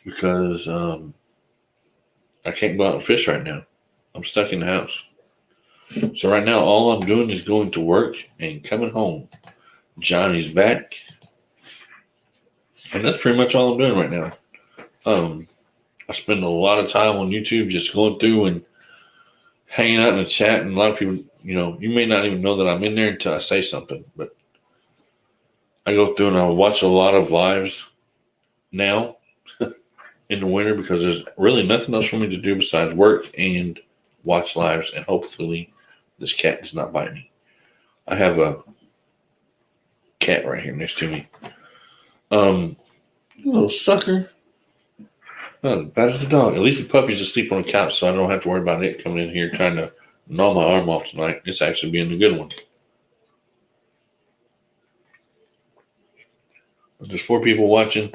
because I can't go out and fish right now. I'm stuck in the house. So right now, all I'm doing is going to work and coming home. Johnny's back. And that's pretty much all I'm doing right now. I spend a lot of time on YouTube just going through and hanging out in the chat. And a lot of people, you may not even know that I'm in there until I say something. But I go through and I watch a lot of lives now in the winter because there's really nothing else for me to do besides work and watch lives. And hopefully this cat does not bite me. I have a cat right here next to me. Little sucker. Not as bad as the dog. At least the puppy's asleep on the couch, so I don't have to worry about it coming in here trying to gnaw my arm off tonight. It's actually being the good one. There's 4 people watching.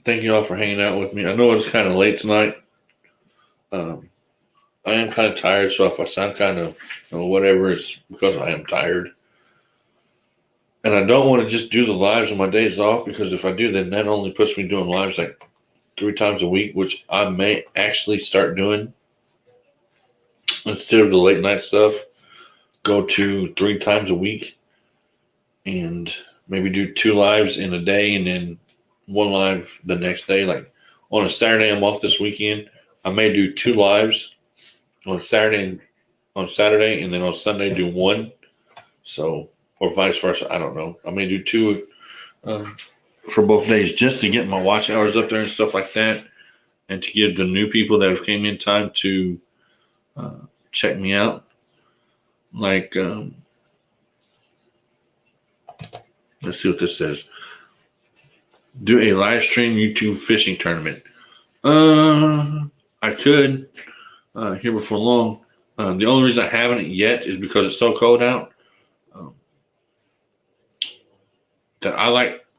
Thank you all for hanging out with me. I know it's kind of late tonight. I am kind of tired, so if I sound kind of whatever, it's because I am tired. And I don't want to just do the lives on my days off, because if I do, then that only puts me doing lives like 3 times a week, which I may actually start doing. Instead of the late night stuff, go to 3 times a week and maybe do 2 lives in a day and then 1 live the next day. Like on a Saturday, I'm off this weekend. I may do 2 lives on Saturday, and then on Sunday do 1. So, or vice versa. I don't know. I may do 2 for both days just to get my watch hours up there and stuff like that, and to give the new people that have came in time to check me out. Like, let's see what this says. Do a live stream YouTube fishing tournament. I could here before long. The only reason I haven't yet is because it's so cold out. that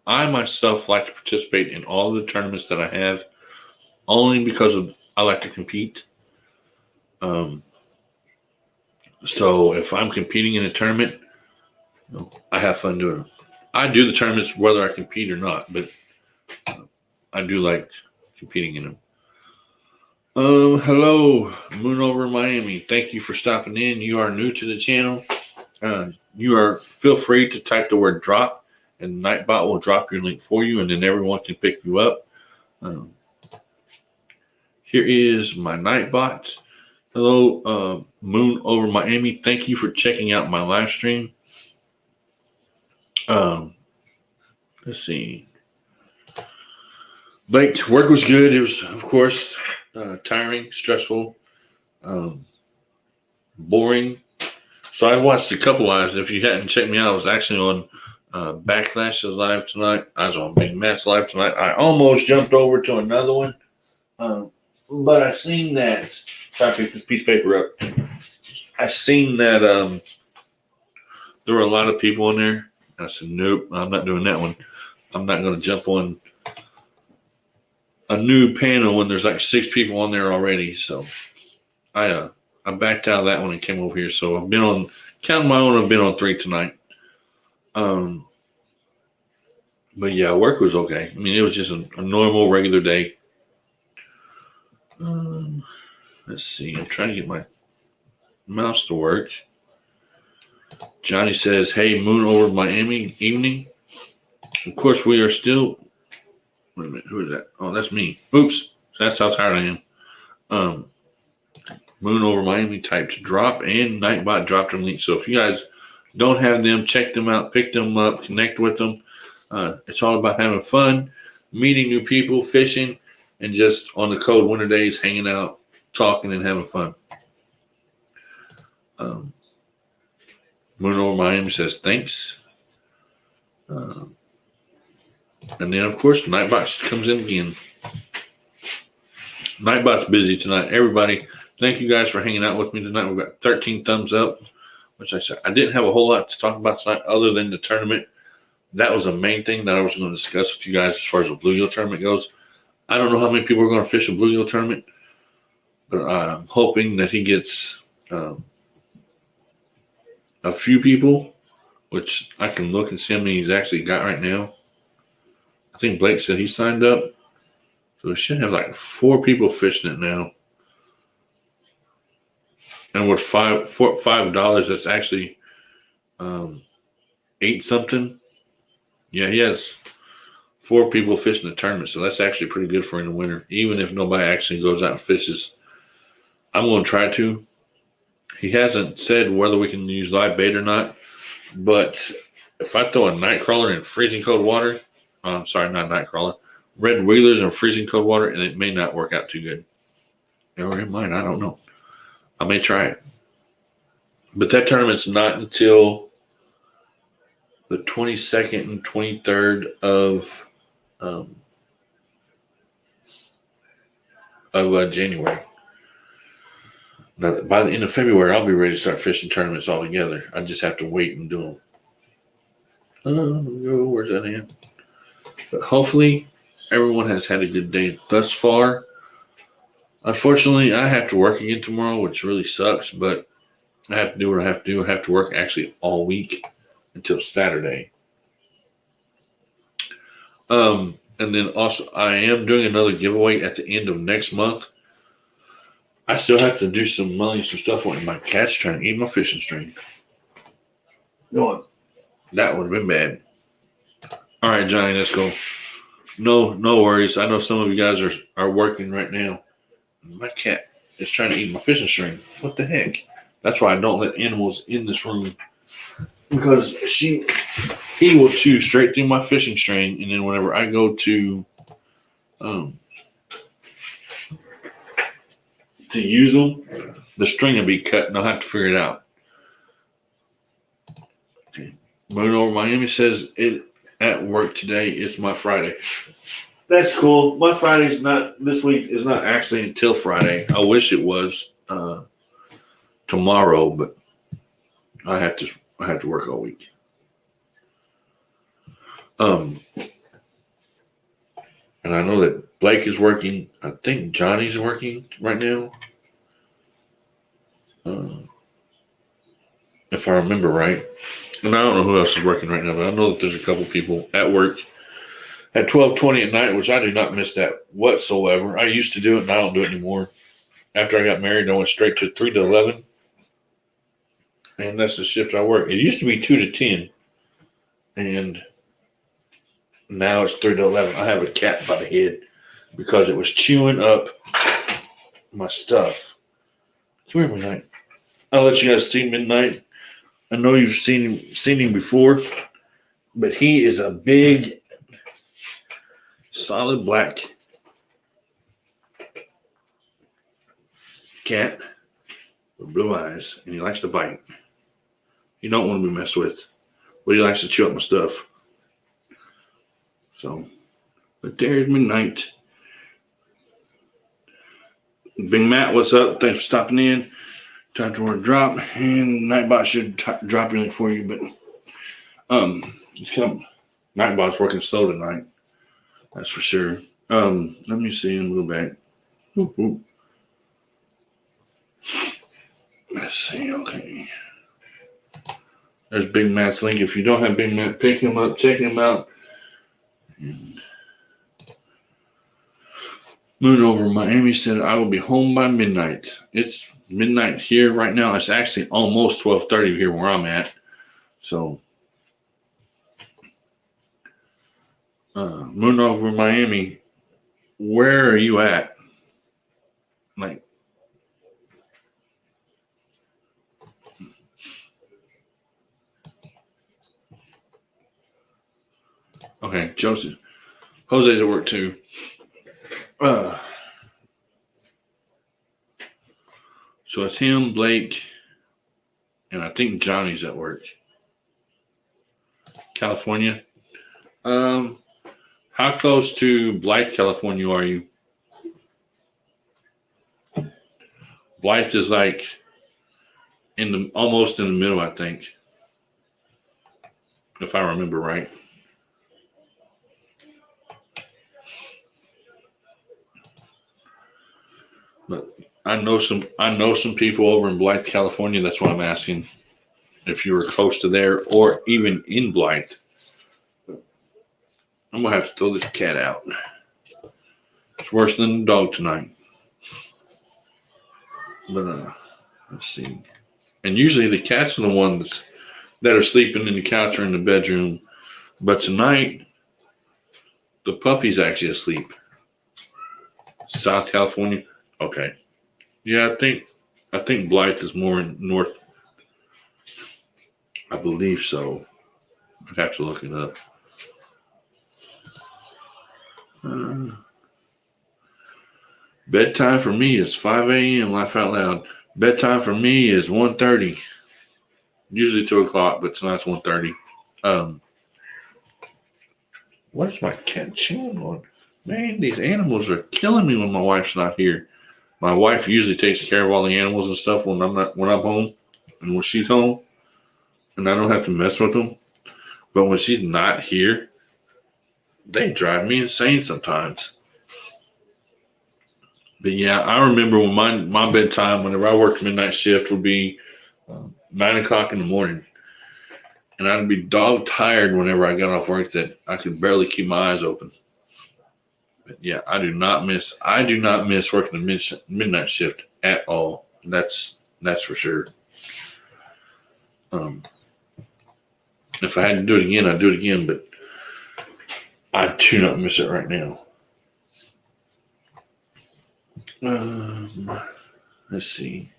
I myself like to participate in all of the tournaments that I have, only because I like to compete. So if I'm competing in a tournament, I have fun doing it. I do the tournaments whether I compete or not, but I do like competing in them. Hello, Moon over Miami. Thank you for stopping in. You are new to the channel. Feel free to type the word drop, and Nightbot will drop your link for you, and then everyone can pick you up. Here is my Nightbot. Hello, Moon over Miami. Thank you for checking out my live stream. Let's see. Blake, work was good. It was, of course, tiring, stressful, boring. So I watched a couple lives. If you hadn't checked me out, I was actually on Backlash's live tonight. I was on Big Matt's live tonight. I almost jumped over to another one, but I seen that. Try to pick this piece of paper up. I seen that there were a lot of people in there. I said, nope, I'm not doing that one. I'm not going to jump on a new panel when there's like 6 people on there already. So I backed out of that one and came over here. So I've been on, counting my own, I've been on 3 tonight. But yeah, work was okay. I mean, it was just a normal, regular day. Let's see. I'm trying to get my mouse to work. Johnny says, hey, Moon over Miami evening. Of course, we are still. Wait a minute. Who is that? Oh, that's me. Oops. That's how tired I am. Moon over Miami typed drop, and Nightbot dropped them links. So if you guys don't have them, check them out, pick them up, connect with them. It's all about having fun, meeting new people, fishing, and just on the cold winter days, hanging out, talking, and having fun. Moon over Miami says thanks. And then, of course, Nightbot comes in again. Nightbot's busy tonight. Everybody, thank you guys for hanging out with me tonight. We've got 13 thumbs up, which I said I didn't have a whole lot to talk about tonight other than the tournament. That was the main thing that I was going to discuss with you guys as far as the bluegill tournament goes. I don't know how many people are going to fish a bluegill tournament, but I'm hoping that he gets a few people, which I can look and see how many he's actually got right now. I think Blake said he signed up. So we should have like 4 people fishing it now. And with $5, that's actually 8 something. Yeah, he has 4 people fishing the tournament. So that's actually pretty good for in the winter. Even if nobody actually goes out and fishes. I'm going to try to. He hasn't said whether we can use live bait or not. But if I throw a night crawler in freezing cold water, I'm sorry, not night crawler, red wheelers in freezing cold water, and it may not work out too good. Or it might, I don't know. I may try it. But that tournament's not until the 22nd and 23rd of January. Now, by the end of February, I'll be ready to start fishing tournaments altogether. I just have to wait and do them. Where's that at? But hopefully, everyone has had a good day thus far. Unfortunately, I have to work again tomorrow, which really sucks, but I have to do what I have to do. I have to work actually all week until Saturday. And then also, I am doing another giveaway at the end of next month. I still have to do some stuff with my cat's trying to eat my fishing string. No, that would have been bad. All right, Johnny, let's go. No worries. I know some of you guys are working right now. My cat is trying to eat my fishing string. What the heck? That's why I don't let animals in this room. Because he will chew straight through my fishing string, and then whenever I go to use them, the string will be cut, and I'll have to figure it out. Okay. Moon over Miami says it at work today. It's my Friday. That's cool. My Friday's not this week. Is not actually until Friday. I wish it was tomorrow, but I have to work all week. And I know that Blake is working. I think Johnny's working right now. If I remember right. And I don't know who else is working right now, but I know that there's a couple people at work at 12:20 at night, which I do not miss that whatsoever. I used to do it, and I don't do it anymore. After I got married, I went straight to 3 to 11, and that's the shift I work. It used to be 2 to 10, and now it's 3 to 11. I have a cat by the head because it was chewing up my stuff. Come here, Midnight. I'll let you guys see Midnight. I know you've seen him before, but he is a big, solid black cat with blue eyes, and he likes to bite. He don't want to be messed with, but he likes to chew up my stuff. So, but there's Midnight. Big Matt, what's up? Thanks for stopping in. Time to order drop, and Nightbot should drop your link for you, but Nightbot's working slow tonight. That's for sure. Let me see him go back. Let's see, okay. There's Big Matt's link. If you don't have Big Matt, pick him up, check him out. And Moon over Miami said, I will be home by midnight. It's midnight here right now. It's actually almost 12:30 here where I'm at. So, Moon over Miami, where are you at? Like, okay, Joseph. Jose's at work too. So it's him, Blake, and I think Johnny's at work. California. How close to Blythe, California are you? Blythe is like almost in the middle, I think, if I remember right. But I know some people over in Blythe, California. That's why I'm asking if you were close to there or even in Blythe. I'm gonna have to throw this cat out. It's worse than the dog tonight. But let's see. And usually the cats are the ones that are sleeping in the couch or in the bedroom. But tonight, the puppy's actually asleep. South California. Okay. Yeah, I think Blythe is more in north. I believe so. I'd have to look it up. Bedtime for me is 5 a.m. Laugh out loud. Bedtime for me is 1:30. Usually 2 o'clock, but tonight's 1:30. What is my cat chewing on? Man, these animals are killing me when my wife's not here. My wife usually takes care of all the animals and stuff when I'm home and when she's home, and I don't have to mess with them. But when she's not here, they drive me insane sometimes. But yeah, I remember when my bedtime, whenever I worked midnight shift, would be 9 o'clock in the morning. And I'd be dog tired whenever I got off work that I could barely keep my eyes open. But yeah, I do not miss working the midnight shift at all. That's for sure. If I had to do it again, I'd do it again, but I do not miss it right now. Let's see.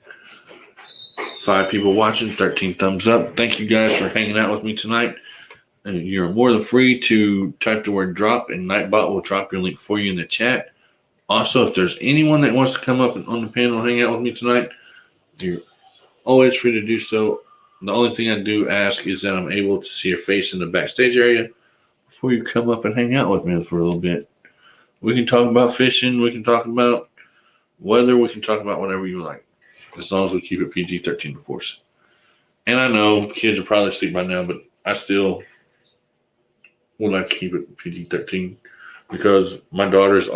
5 people watching, 13 thumbs up. Thank you guys for hanging out with me tonight. You're more than free to type the word drop, and Nightbot will drop your link for you in the chat. Also, if there's anyone that wants to come up on the panel and hang out with me tonight, you're always free to do so. The only thing I do ask is that I'm able to see your face in the backstage area before you come up and hang out with me for a little bit. We can talk about fishing. We can talk about weather. We can talk about whatever you like, as long as we keep it PG-13, of course. And I know kids are probably asleep by now, but I still would like to keep it PG-13 because my daughter is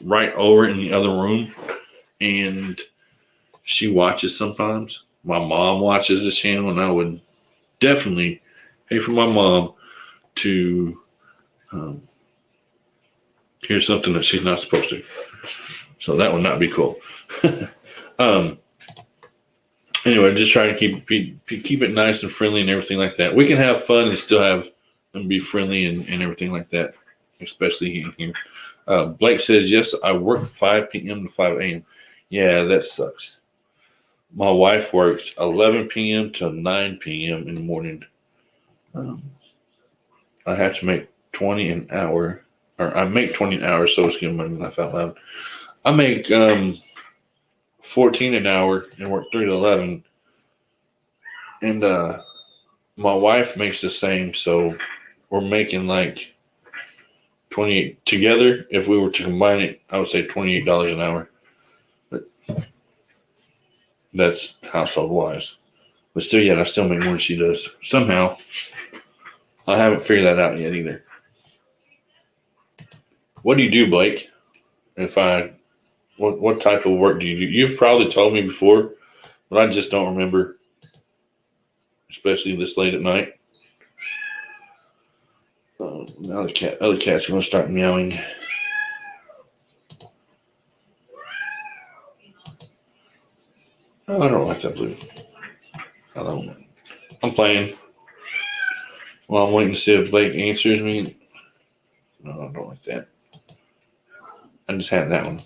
right over in the other room, and she watches sometimes. My mom watches the channel, and I would definitely hate for my mom to hear something that she's not supposed to. So that would not be cool. Anyway, just try to keep it nice and friendly and everything like that. We can have fun and still have and be friendly and everything like that, especially in here. Blake says, yes, I work 5 p.m. to 5 a.m. Yeah, that sucks. My wife works 11 p.m. to 9 p.m. in the morning. I have to make 20 an hour, or I make 20 an hour, so it's giving my laugh out loud. I make 14 an hour and work 3 to 11. And my wife makes the same, so we're making like 28 together. If we were to combine it, I would say $28 an hour. But that's household wise. But still, yet I still make more than she does. Somehow, I haven't figured that out yet either. What do you do, Blake? What type of work do you do? You've probably told me before, but I just don't remember, especially this late at night. The other cats are going to start meowing. Oh, I don't like that blue. I don't. I'm playing. Well, I'm waiting to see if Blake answers me. No, I don't like that. I just had that one.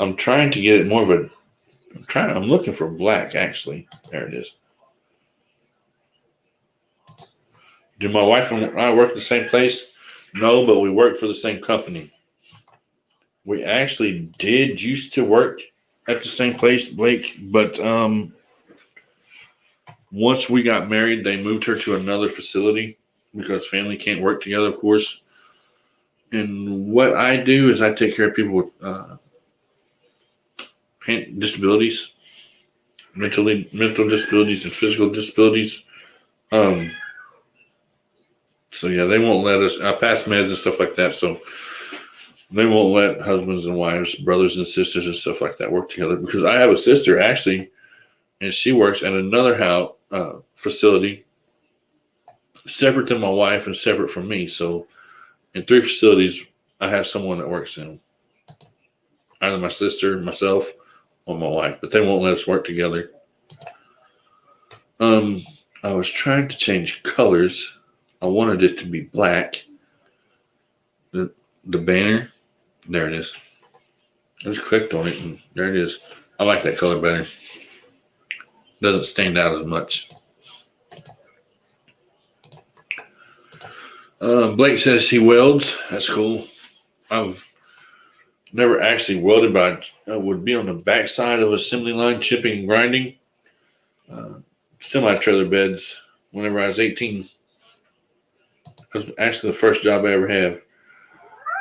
I'm trying to get it more of a. I'm looking for black, actually. There it is. Do my wife and I work at the same place? No, but we work for the same company. We actually did used to work at the same place, Blake, but once we got married, they moved her to another facility because family can't work together, of course. And what I do is I take care of people with disabilities, mental disabilities and physical disabilities. So yeah, they won't let us. I pass meds and stuff like that, so they won't let husbands and wives, brothers and sisters and stuff like that work together. Because I have a sister actually, and she works at another facility, separate than my wife and separate from me. So in 3 facilities, I have someone that works in them. Either my sister, myself, or my wife, but they won't let us work together. I was trying to change colors. I wanted it to be black. The banner, there it is. I just clicked on it and there it is. I like that color better. Doesn't stand out as much. Blake says he welds. That's cool. I've never actually welded, but I would be on the backside of assembly line, chipping and grinding. Semi-trailer beds whenever I was 18. That was actually the first job I ever had.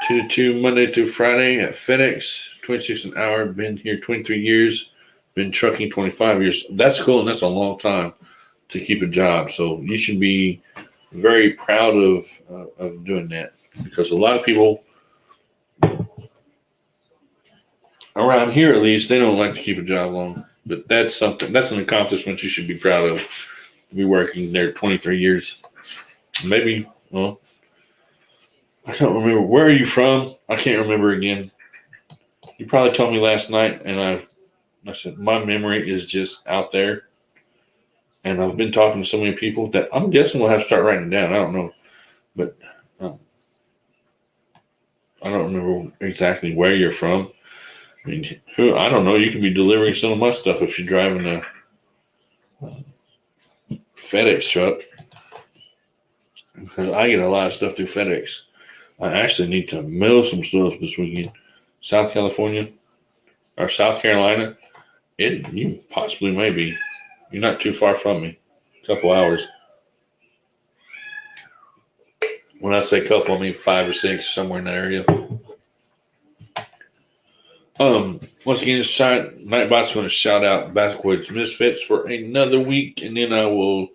2 to 2, Monday through Friday at FedEx, 26 an hour. Been here 23 years. Been trucking 25 years. That's cool, and that's a long time to keep a job. So you should be very proud of doing that, because a lot of people around here, at least, they don't like to keep a job long. But that's an accomplishment you should be proud of, to be working there 23 years. Maybe, well, I can't remember. Where are you from? I can't remember again. You probably told me last night, and I said my memory is just out there. And I've been talking to so many people that I'm guessing we'll have to start writing down. I don't know. But I don't remember exactly where you're from. I mean, I don't know. You could be delivering some of my stuff if you're driving a FedEx truck. Because I get a lot of stuff through FedEx. I actually need to mail some stuff this weekend. South California or South Carolina. You possibly may be. You're not too far from me. A couple hours. When I say couple, I mean 5 or 6, somewhere in that area. Once again, Nightbot's going to shout out Backwoods Misfits for another week, and then I will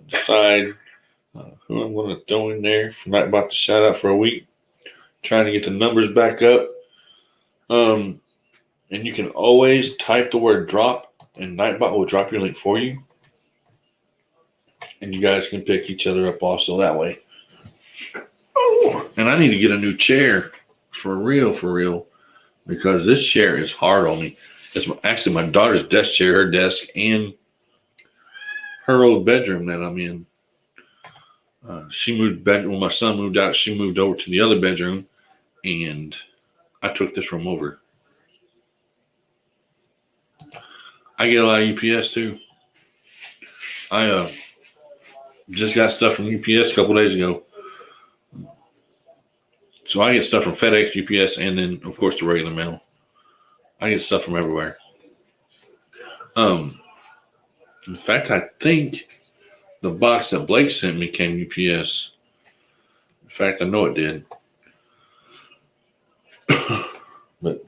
decide Who I'm going to throw in there for Nightbot to shout out for a week. Trying to get the numbers back up. And you can always type the word drop, and Nightbot will drop your link for you. And you guys can pick each other up also that way. Oh, and I need to get a new chair for real, because this chair is hard on me. It's actually my daughter's desk chair, her desk, and her old bedroom that I'm in. She moved back when my son moved out. She moved over to the other bedroom, and I took this room over. I get a lot of UPS too. I just got stuff from UPS a couple days ago. So I get stuff from FedEx, UPS, and then of course the regular mail. I get stuff from everywhere. In fact, I think the box that Blake sent me came UPS. In fact, I know it did. But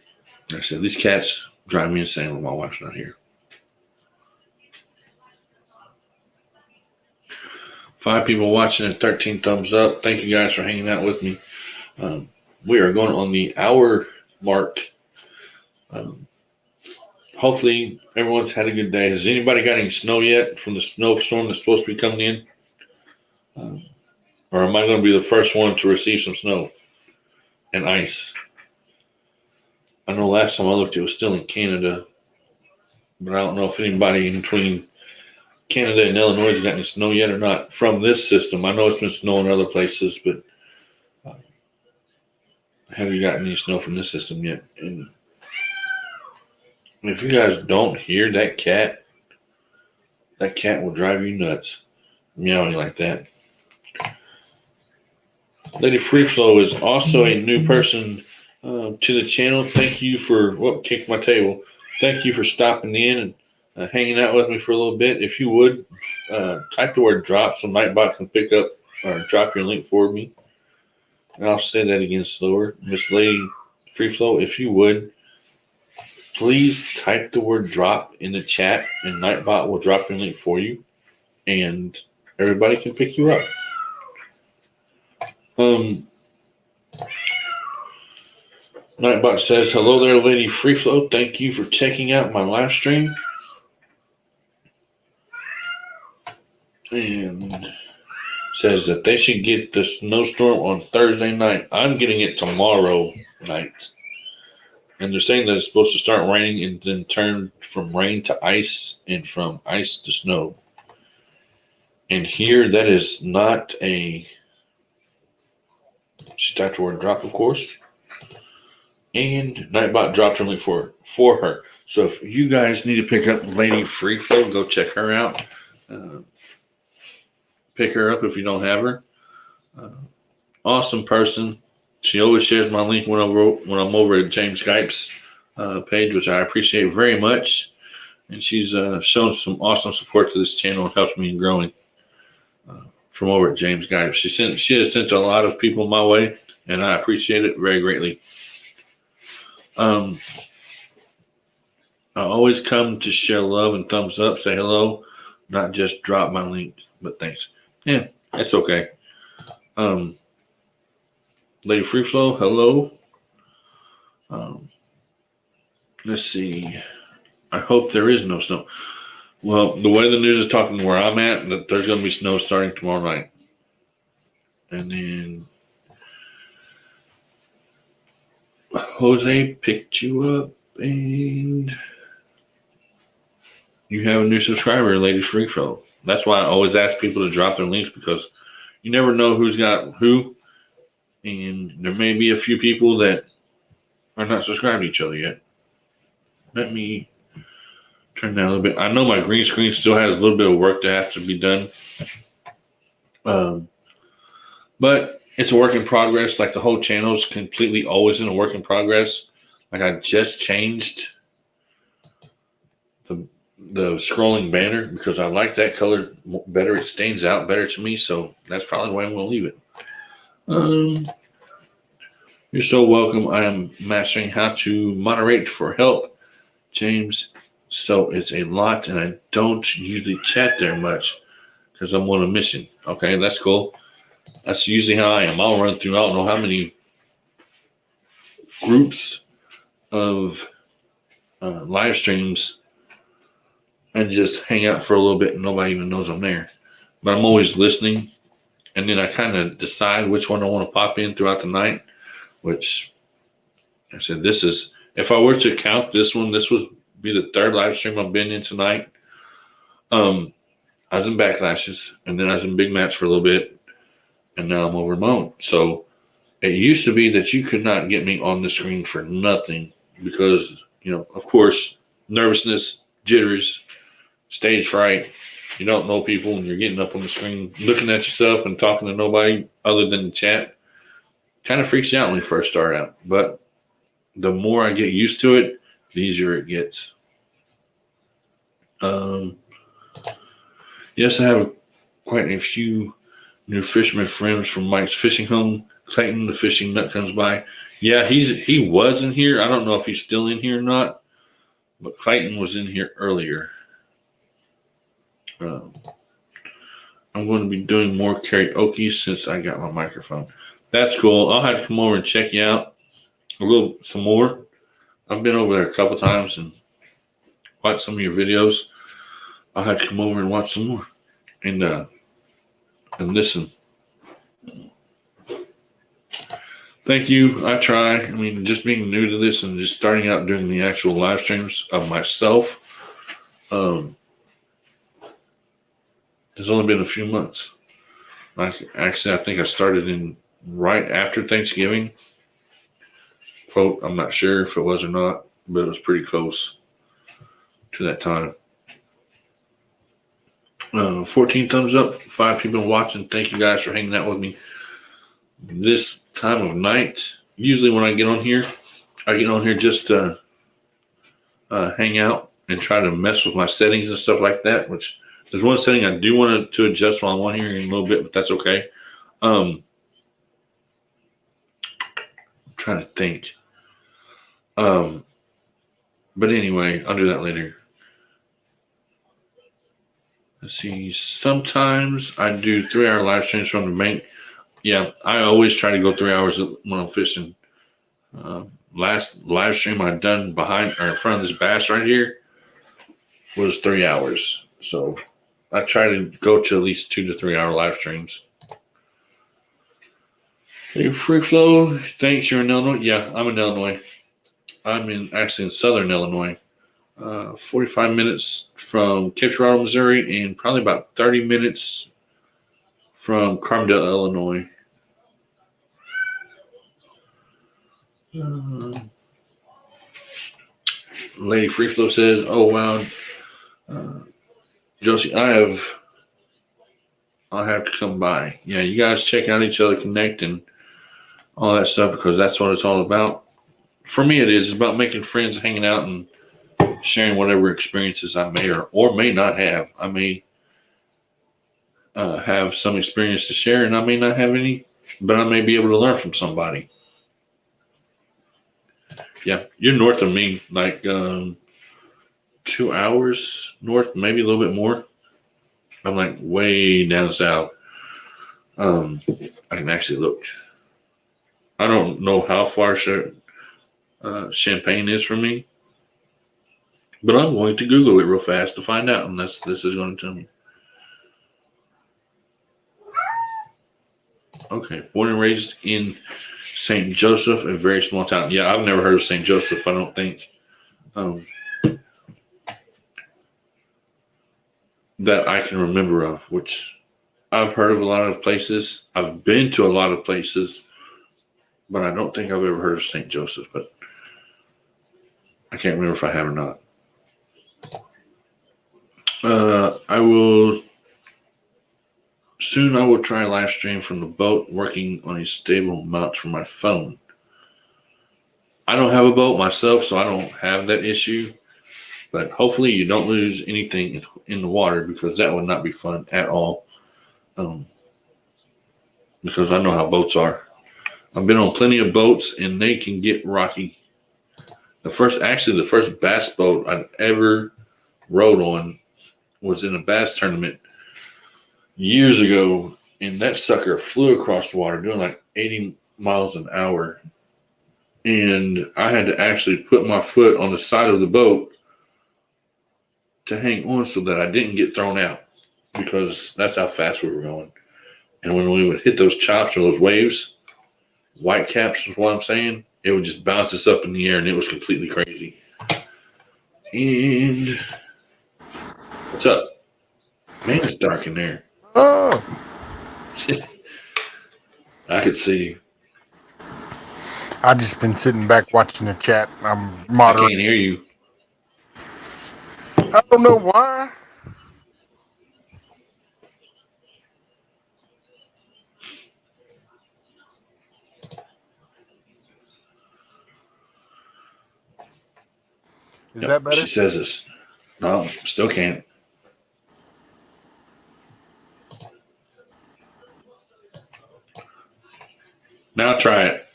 like I said, these cats drive me insane when my wife's not here. 5 people watching and 13 thumbs up. Thank you guys for hanging out with me. We are going on the hour mark. Hopefully everyone's had a good day. Has anybody got any snow yet from the snowstorm that's supposed to be coming in? Or am I going to be the first one to receive some snow and ice? I know last time I looked, it was still in Canada, but I don't know if anybody in between Canada and Illinois has got any snow yet or not from this system. I know it's been snowing other places, but have you gotten any snow from this system yet? And if you guys don't hear that cat will drive you nuts, meowing like that. Lady Free Flow is also a new person to the channel. Thank you for kicked my table. Thank you for stopping in and hanging out with me for a little bit. If you would type the word drop so Nightbot can pick up or drop your link for me. And I'll say that again slower. Miss Lady Free Flow, if you would, please type the word drop in the chat and Nightbot will drop your link for you and everybody can pick you up. Nightbot says, hello there, Lady Free Flow. Thank you for checking out my live stream. And says that they should get the snowstorm on Thursday night. I'm getting it tomorrow night. And they're saying that it's supposed to start raining and then turn from rain to ice and from ice to snow. And here, that is not a... She typed the word drop, of course. And Nightbot dropped her link for her. So if you guys need to pick up Lady Free Flow, go check her out. Pick her up if you don't have her. Awesome person. She always shares my link when I'm over at James Skype's page, which I appreciate very much. And she's shown some awesome support to this channel and helps me in growing from over at James Skype. She has sent a lot of people my way, and I appreciate it very greatly. I always come to share love and thumbs up, say hello, not just drop my link, but thanks. Yeah, that's okay. Lady Free Flow, hello. Let's see. I hope there is no snow. Well, the way the news is talking where I'm at, that there's going to be snow starting tomorrow night. And then Jose picked you up, and you have a new subscriber, Lady Free Flow. That's why I always ask people to drop their links, because you never know who's got who. And there may be a few people that are not subscribed to each other yet. Let me turn that a little bit. I know my green screen still has a little bit of work that has to be done. But it's a work in progress. Like the whole channel is completely always in a work in progress. Like I just changed the scrolling banner because I like that color better. It stands out better to me. So that's probably the way I'm going to leave it. You're so welcome. I am mastering how to moderate for help, James. So it's a lot, and I don't usually chat there much because I'm on a mission. Okay, that's cool. That's usually how I am. I'll run through, I don't know how many groups of live streams and just hang out for a little bit and nobody even knows I'm there. But I'm always listening. And then I kind of decide which one I want to pop in throughout the night, which I said, this is, if I were to count this one, this would be the third live stream I've been in tonight. I was in Backlashes, and then I was in Big Match for a little bit, and now I'm over my own. So it used to be that you could not get me on the screen for nothing because, of course, nervousness, jitters, stage fright. You don't know people, and you're getting up on the screen, looking at yourself and talking to nobody other than the chat. Kind of freaks you out when you first start out. But the more I get used to it, the easier it gets. Yes, I have quite a few new fisherman friends from Mike's Fishing Home. Clayton, the fishing nut, comes by. Yeah, he was in here. I don't know if he's still in here or not, but Clayton was in here earlier. I'm going to be doing more karaoke since I got my microphone. That's cool. I'll have to come over and check you out some more. I've been over there a couple times and watched some of your videos. I'll have to come over and watch some more and listen. Thank you. I try. I mean, just being new to this and just starting out doing the actual live streams of myself. It's only been a few months. Actually, I think I started in right after Thanksgiving. Quote, I'm not sure if it was or not, but it was pretty close to that time. 14 thumbs up, 5 people watching. Thank you guys for hanging out with me this time of night. Usually when I get on here just to hang out and try to mess with my settings and stuff like that, which there's one setting I do want to adjust while I'm on here in a little bit, but that's okay. I'm trying to think. But anyway, I'll do that later. Let's see. Sometimes I do 3-hour live streams from the bank. Yeah, I always try to go 3 hours when I'm fishing. Last live stream I done in front of this bass right here was 3 hours. So I try to go to at least 2 to 3 hour live streams. Hey, Free Flow, thanks. You're in Illinois? Yeah, I'm in Illinois. I'm actually in southern Illinois. 45 minutes from Cape Girardeau, Missouri, and probably about 30 minutes from Carmel, Illinois. Lady Free Flow says, oh, wow. Josie, I'll have to come by. Yeah, you guys check out each other, connect, and all that stuff because that's what it's all about. For me, it is. It's about making friends, hanging out, and sharing whatever experiences I may or may not have. I may have some experience to share, and I may not have any, but I may be able to learn from somebody. Yeah, you're north of me, like 2 hours north, maybe a little bit more. I'm like way down south. I can actually look. I don't know how far Champaign is from me, but I'm going to Google it real fast to find out, and this is going to tell me. Okay, born and raised in St. Joseph, a very small town. Yeah, I've never heard of St. Joseph, I don't think. That I can remember of, which I've heard of a lot of places. I've been to a lot of places, but I don't think I've ever heard of St. Joseph, but I can't remember if I have or not. I will try a live stream from the boat working on a stable mount for my phone. I don't have a boat myself, so I don't have that issue. But hopefully you don't lose anything in the water because that would not be fun at all. Because I know how boats are. I've been on plenty of boats and they can get rocky. The first bass boat I've ever rode on was in a bass tournament years ago, and that sucker flew across the water doing like 80 miles an hour. And I had to actually put my foot on the side of the boat to hang on so that I didn't get thrown out, because that's how fast we were going. And when we would hit those chops or those waves, white caps is what I'm saying, it would just bounce us up in the air, and it was completely crazy. And what's up? Man, it's dark in there. Oh, I could see. I just been sitting back watching the chat. I'm I moderating. can't hear you. I don't know why. Is that better? She says this. No, still can't. Now try it.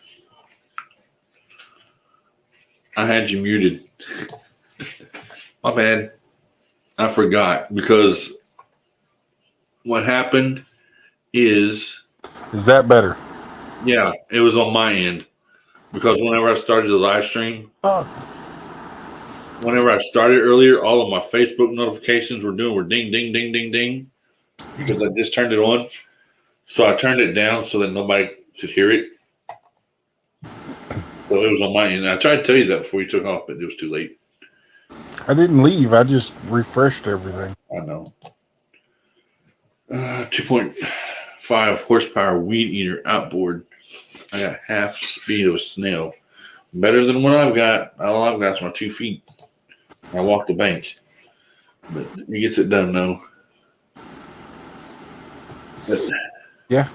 I had you muted. My bad. I forgot, because what happened is, Is that better? yeah, it was on my end, because whenever I started the live stream, Oh, whenever I started earlier, all of my Facebook notifications were ding, ding, ding, ding, ding, because I just turned it on. So I turned it down so that nobody could hear it. So it was on my end. I tried to tell you that before you took off, but it was too late. I didn't leave. I just refreshed everything. I know. 2.5 horsepower weed eater outboard. I got half speed of a snail. Better than what I've got. All I've got is my 2 feet. I walk the bank. But it gets it done, though. But, Yeah.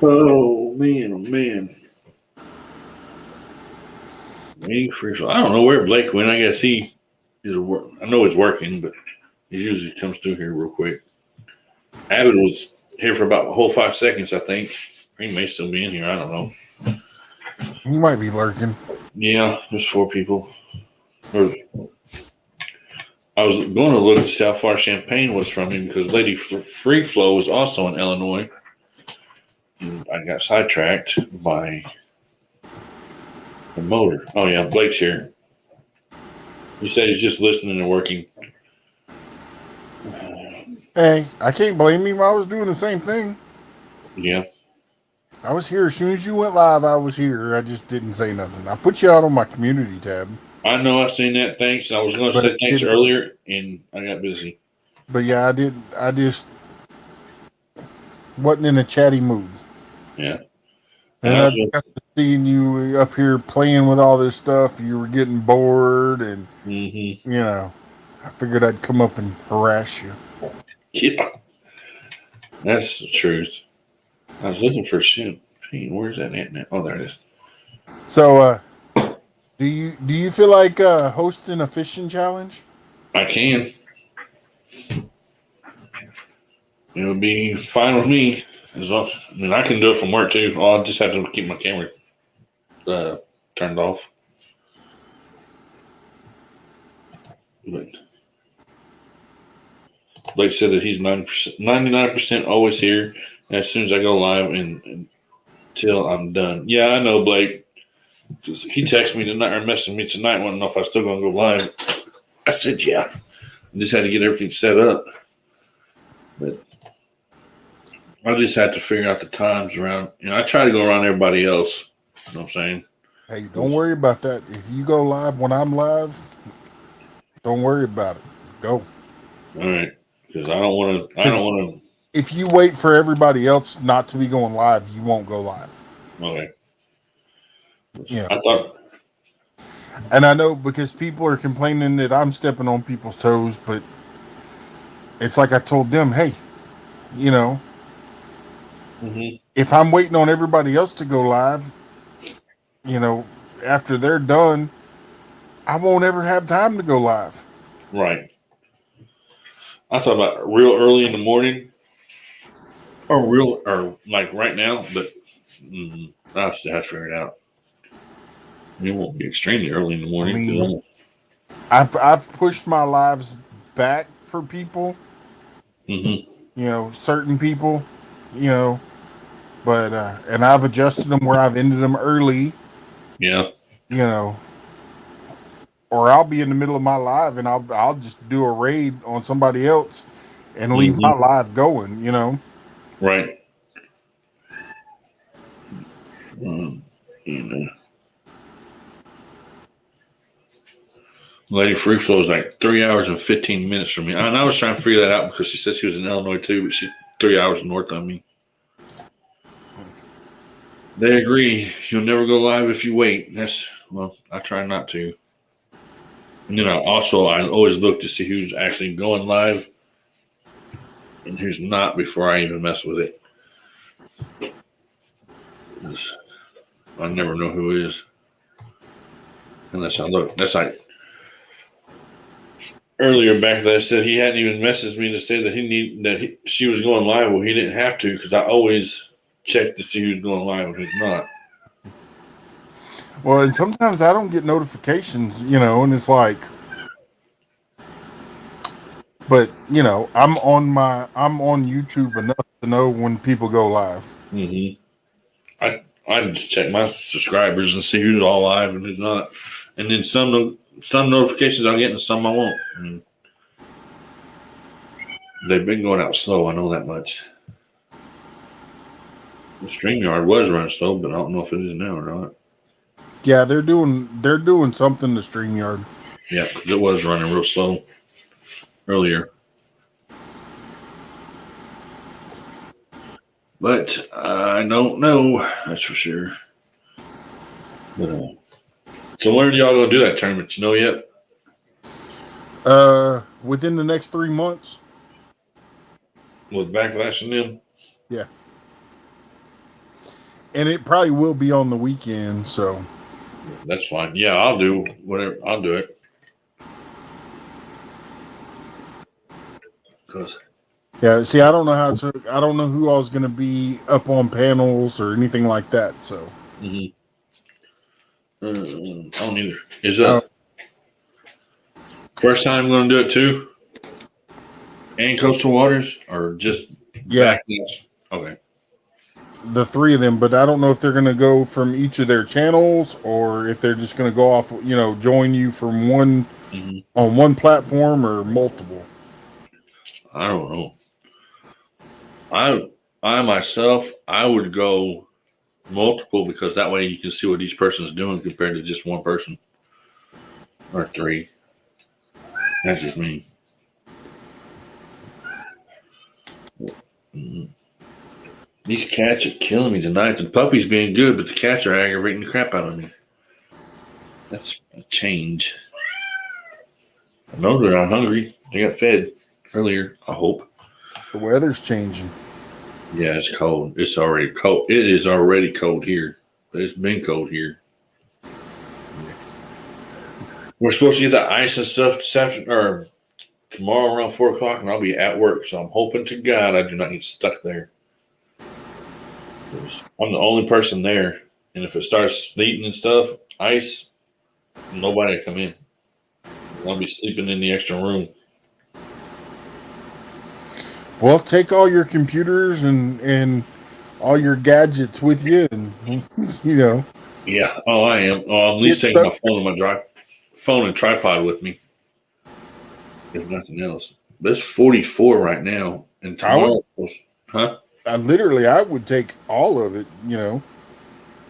oh, man, oh, man. Waiting for, I don't know where Blake went. I guess he is. I know he's working, but he usually comes through here real quick. Abbott was here for about a whole 5 seconds, I think. He may still be in here. I don't know. He might be lurking. Yeah, there's 4 people. I was going to look to see how far Champaign was from him, because Lady Free Flow was also in Illinois. And I got sidetracked by the motor. Oh, yeah, Blake's here. He said he's just listening and working. Hey, I can't blame him. I was doing the same thing. Yeah. I was here as soon as you went live. I was here. I just didn't say nothing. I put you out on my community tab. I know. I seen that. Thanks. I was going to say thanks earlier, and I got busy. But yeah, I did. I just wasn't in a chatty mood. Yeah. And I got to seeing you up here playing with all this stuff. You were getting bored, and you know, I figured I'd come up and harass you. Yeah, that's the truth. I was looking for Champagne. Where's that at now? Oh, there it is. So, do you feel like hosting a fishing challenge? I can. It would be fine with me. As well. I mean, I can do it from work too. I'll just have to keep my camera turned off. But Blake said that he's 99% always here as soon as I go live and until I'm done. Yeah, I know, Blake. Because he texted me tonight or messaged me tonight, wanting to know if I was still going to go live. I said, yeah. I just had to get everything set up. But I just had to figure out the times around. You know, I try to go around everybody else. You know what I'm saying? Hey, don't worry about that. If you go live when I'm live, don't worry about it. Go. All right. Because I don't want to. If you wait for everybody else not to be going live, you won't go live. Okay. Yeah. I thought. And I know because people are complaining that I'm stepping on people's toes, but it's like I told them, hey, you know, if I'm waiting on everybody else to go live, you know, after they're done, I won't ever have time to go live. Right. I thought about real early in the morning, or like right now, but I still have to figure it out. It won't be extremely early in the morning. I mean, I've pushed my lives back for people certain people, you know, but and I've adjusted them where I've ended them early, Yeah. you know, or I'll be in the middle of my live and I'll just do a raid on somebody else and leave my Hmm. live going. Right. You know. Lady Free Flow is like 3 hours and 15 minutes from me. And I was trying to figure that out because she said she was in Illinois too, but she's 3 hours north of me. They agree. You'll never go live if you wait. I try not to. And then I always look to see who's actually going live and who's not before I even mess with it. 'Cause I never know who is. Unless I look. That's like earlier back that I said he hadn't even messaged me to say that she was going live. Well, he didn't have to because I always check to see who's going live and who's not. Well, and sometimes I don't get notifications, and it's like, but I'm on YouTube enough to know when people go live. Mm-hmm. I just check my subscribers and see who's all live and who's not, and then some notifications I'll get and some I won't. I mean, they've been going out slow. I know that much. The StreamYard was running slow, but I don't know if it is now or not. Yeah, they're doing something to StreamYard. Yeah, because it was running real slow earlier. But I don't know. That's for sure. But, so when are y'all gonna do that tournament? You know yet? Within the next 3 months. With Backlash and them? Yeah. And it probably will be on the weekend, so That's fine. Yeah, I'll do whatever. I'll do it. yeah. See, I don't know I don't know who I was going to be up on panels or anything like that. So I don't either. Is first time going to do it too? And Coastal Waters or just Backlash? Okay. The 3 of them, but I don't know if they're going to go from each of their channels or if they're just going to go off, join you from one on one platform or multiple. I don't know. I myself, I would go multiple because that way you can see what each person is doing compared to just one person or 3. That's just me. These cats are killing me tonight. The puppy's being good, but the cats are aggravating the crap out of me. That's a change. I know they're not hungry. They got fed earlier, I hope. The weather's changing. Yeah, it's cold. It's already cold. It is already cold here. But it's been cold here. We're supposed to get the ice and stuff tomorrow around 4 o'clock, and I'll be at work. So I'm hoping to God I do not get stuck there. I'm the only person there. And if it starts sleeting and stuff, ice, nobody will come in. I'll be sleeping in the extra room. Well, take all your computers and all your gadgets with you, and Yeah. Oh, I am. Oh, I'm at least taking my phone and tripod with me, if nothing else. But it's 44 right now, and tomorrow, I would take all of it,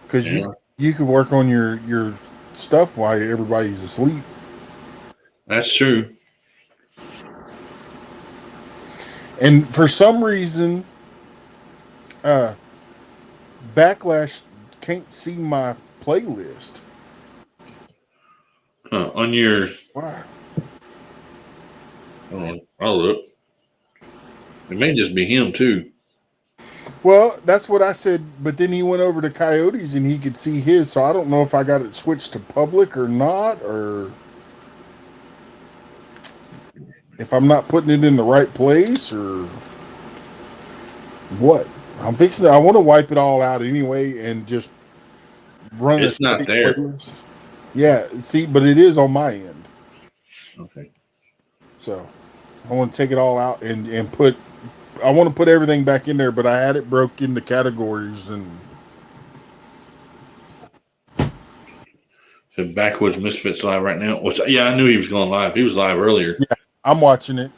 because you could work on your stuff while everybody's asleep. That's true. And for some reason, Backlash can't see my playlist. On your... Why? I'll look. It may just be him, too. Well, that's what I said, but then he went over to Coyotes and he could see his, so I don't know if I got it switched to public or not, or if I'm not putting it in the right place, or what. I want to wipe it all out anyway and just run It's not there. Playlist. Yeah, see, but it is on my end. Okay. So I want to take it all out and put I want to put everything back in there, but I had it broke into categories and. So Backwoods Misfits live right now. Which, yeah, I knew he was going live. He was live earlier. Yeah, I'm watching it.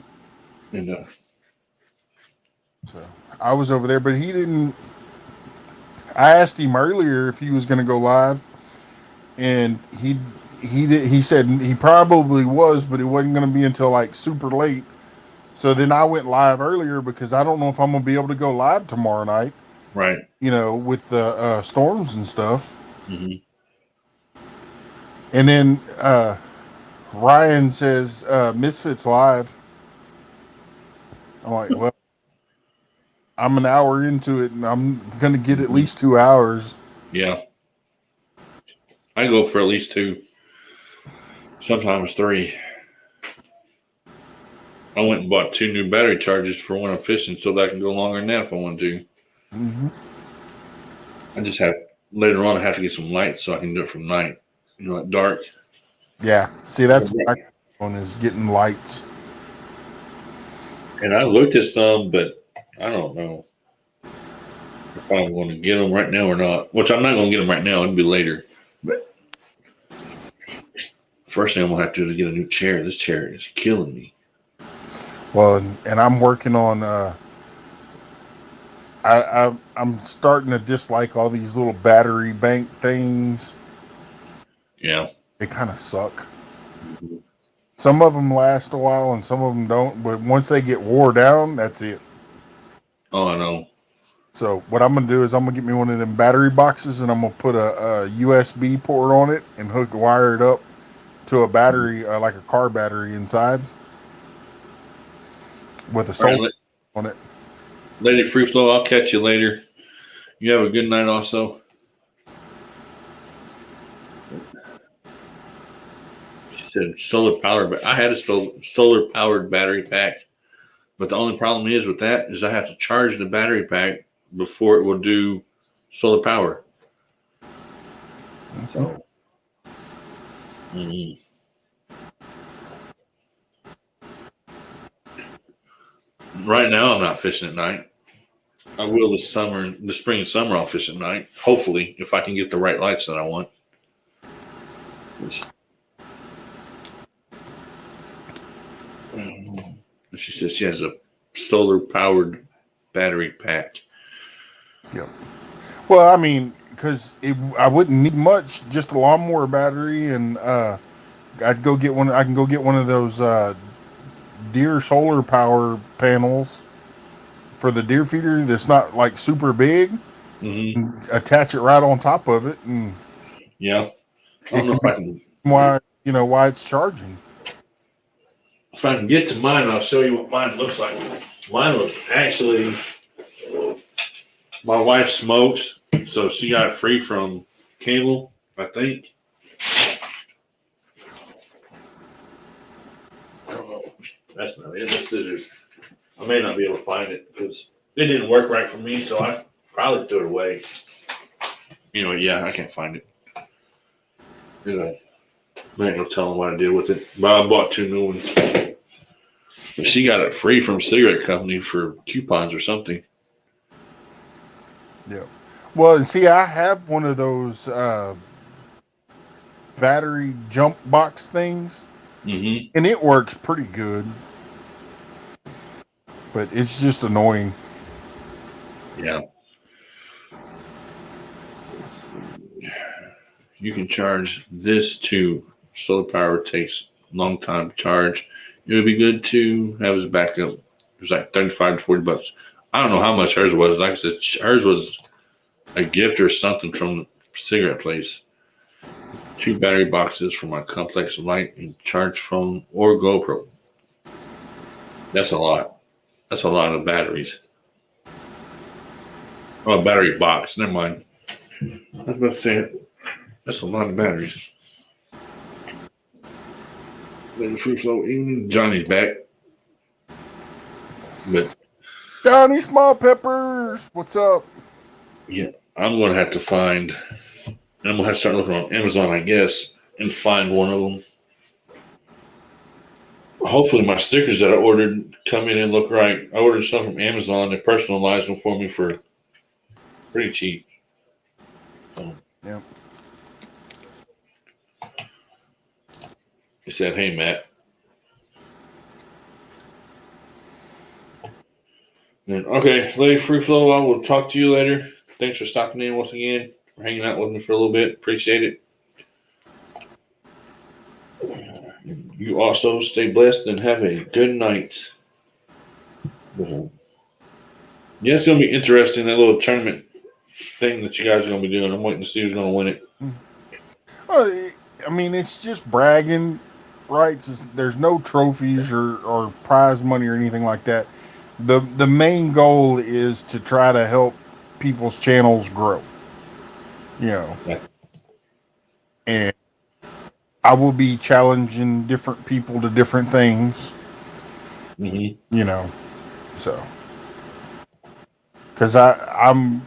And So I was over there, but he didn't. I asked him earlier if he was going to go live, and he said he probably was, but it wasn't going to be until like super late. So then I went live earlier because I don't know if I'm going to be able to go live tomorrow night. right. You know, with the storms and stuff. Mm-hmm. And then Ryan says Misfits live. I'm like, well, I'm an hour into it, and I'm going to get at least 2 hours. Yeah. I go for at least 2, sometimes 3. I went and bought 2 new battery chargers for when I'm fishing so that I can go longer than that if I want to. Mm-hmm. I just have, later on, I have to get some lights so I can do it from night, at dark. Yeah. See, that's what I on is getting lights. And I looked at some, but I don't know if I'm going to get them right now or not. Which I'm not going to get them right now. It'll be later. But first thing I'm going to have to do is get a new chair. This chair is killing me. Well, and I'm working on. I'm starting to dislike all these little battery bank things. Yeah. They kind of suck. Some of them last a while, and some of them don't. But once they get wore down, that's it. Oh, I know. So what I'm gonna do is I'm gonna get me one of them battery boxes, and I'm gonna put a USB port on it and wire it up to a battery, like a car battery inside, with a solar on it. Lady Free Flow, I'll catch you later. You have a good night also. She said solar power, but I had a solar powered battery pack. But the only problem is with that is I have to charge the battery pack before it will do solar power. So, right now I'm not fishing at night. I will this summer, the spring and summer I'll fish at night. Hopefully, if I can get the right lights that I want. She says she has a solar powered battery pack. Yep. Well, I mean, because I wouldn't need much, just a lawnmower battery, and I'd go get one. I can go get one of those deer solar power panels for the deer feeder. That's not like super big. Mm-hmm. And attach it right on top of it, and yeah, I don't know if I can. Why it's charging. If I can get to mine, I'll show you what mine looks like. Mine was actually, my wife smokes, so she got it free from cable, I think. That's not it. The scissors. I may not be able to find it because it didn't work right for me, so I probably threw it away. Yeah, I can't find it. I ain't no telling what I did with it, but I bought 2 new ones. But she got it free from a cigarette company for coupons or something. Yeah. Well, and see, I have one of those battery jump box things, and it works pretty good. But it's just annoying. Yeah. You can charge this too. Solar power takes a long time to charge. It would be good to have as a backup. It was like $35 to $40. I don't know how much hers was. Like I said, hers was a gift or something from the cigarette place. 2 battery boxes for my complex light and charge phone or GoPro. That's a lot. That's a lot of batteries. Oh, a battery box. Never mind. I was about to say it. That's a lot of batteries. Then Free Flow evening. Johnny's back. But Johnny Small Peppers, what's up? yeah, I'm going to have to find, and I'm going to have to start looking on Amazon, I guess, and find one of them. hopefully my stickers that I ordered come in and look right. I ordered some from Amazon. They personalized them for me for pretty cheap. So Yep. he said, "Hey Matt." And, okay, Lady Free Flow, I will talk to you later. Thanks for stopping in once again, for hanging out with me for a little bit. Appreciate it. You also stay blessed and have a good night. Yeah, it's going to be interesting, that little tournament thing that you guys are going to be doing. I'm waiting to see who's going to win it. Well, I mean, it's just bragging rights. There's no trophies or prize money or anything like that. The main goal is to try to help people's channels grow. You know, Yeah. and I will be challenging different people to different things. Mm-hmm. You know, so because I'm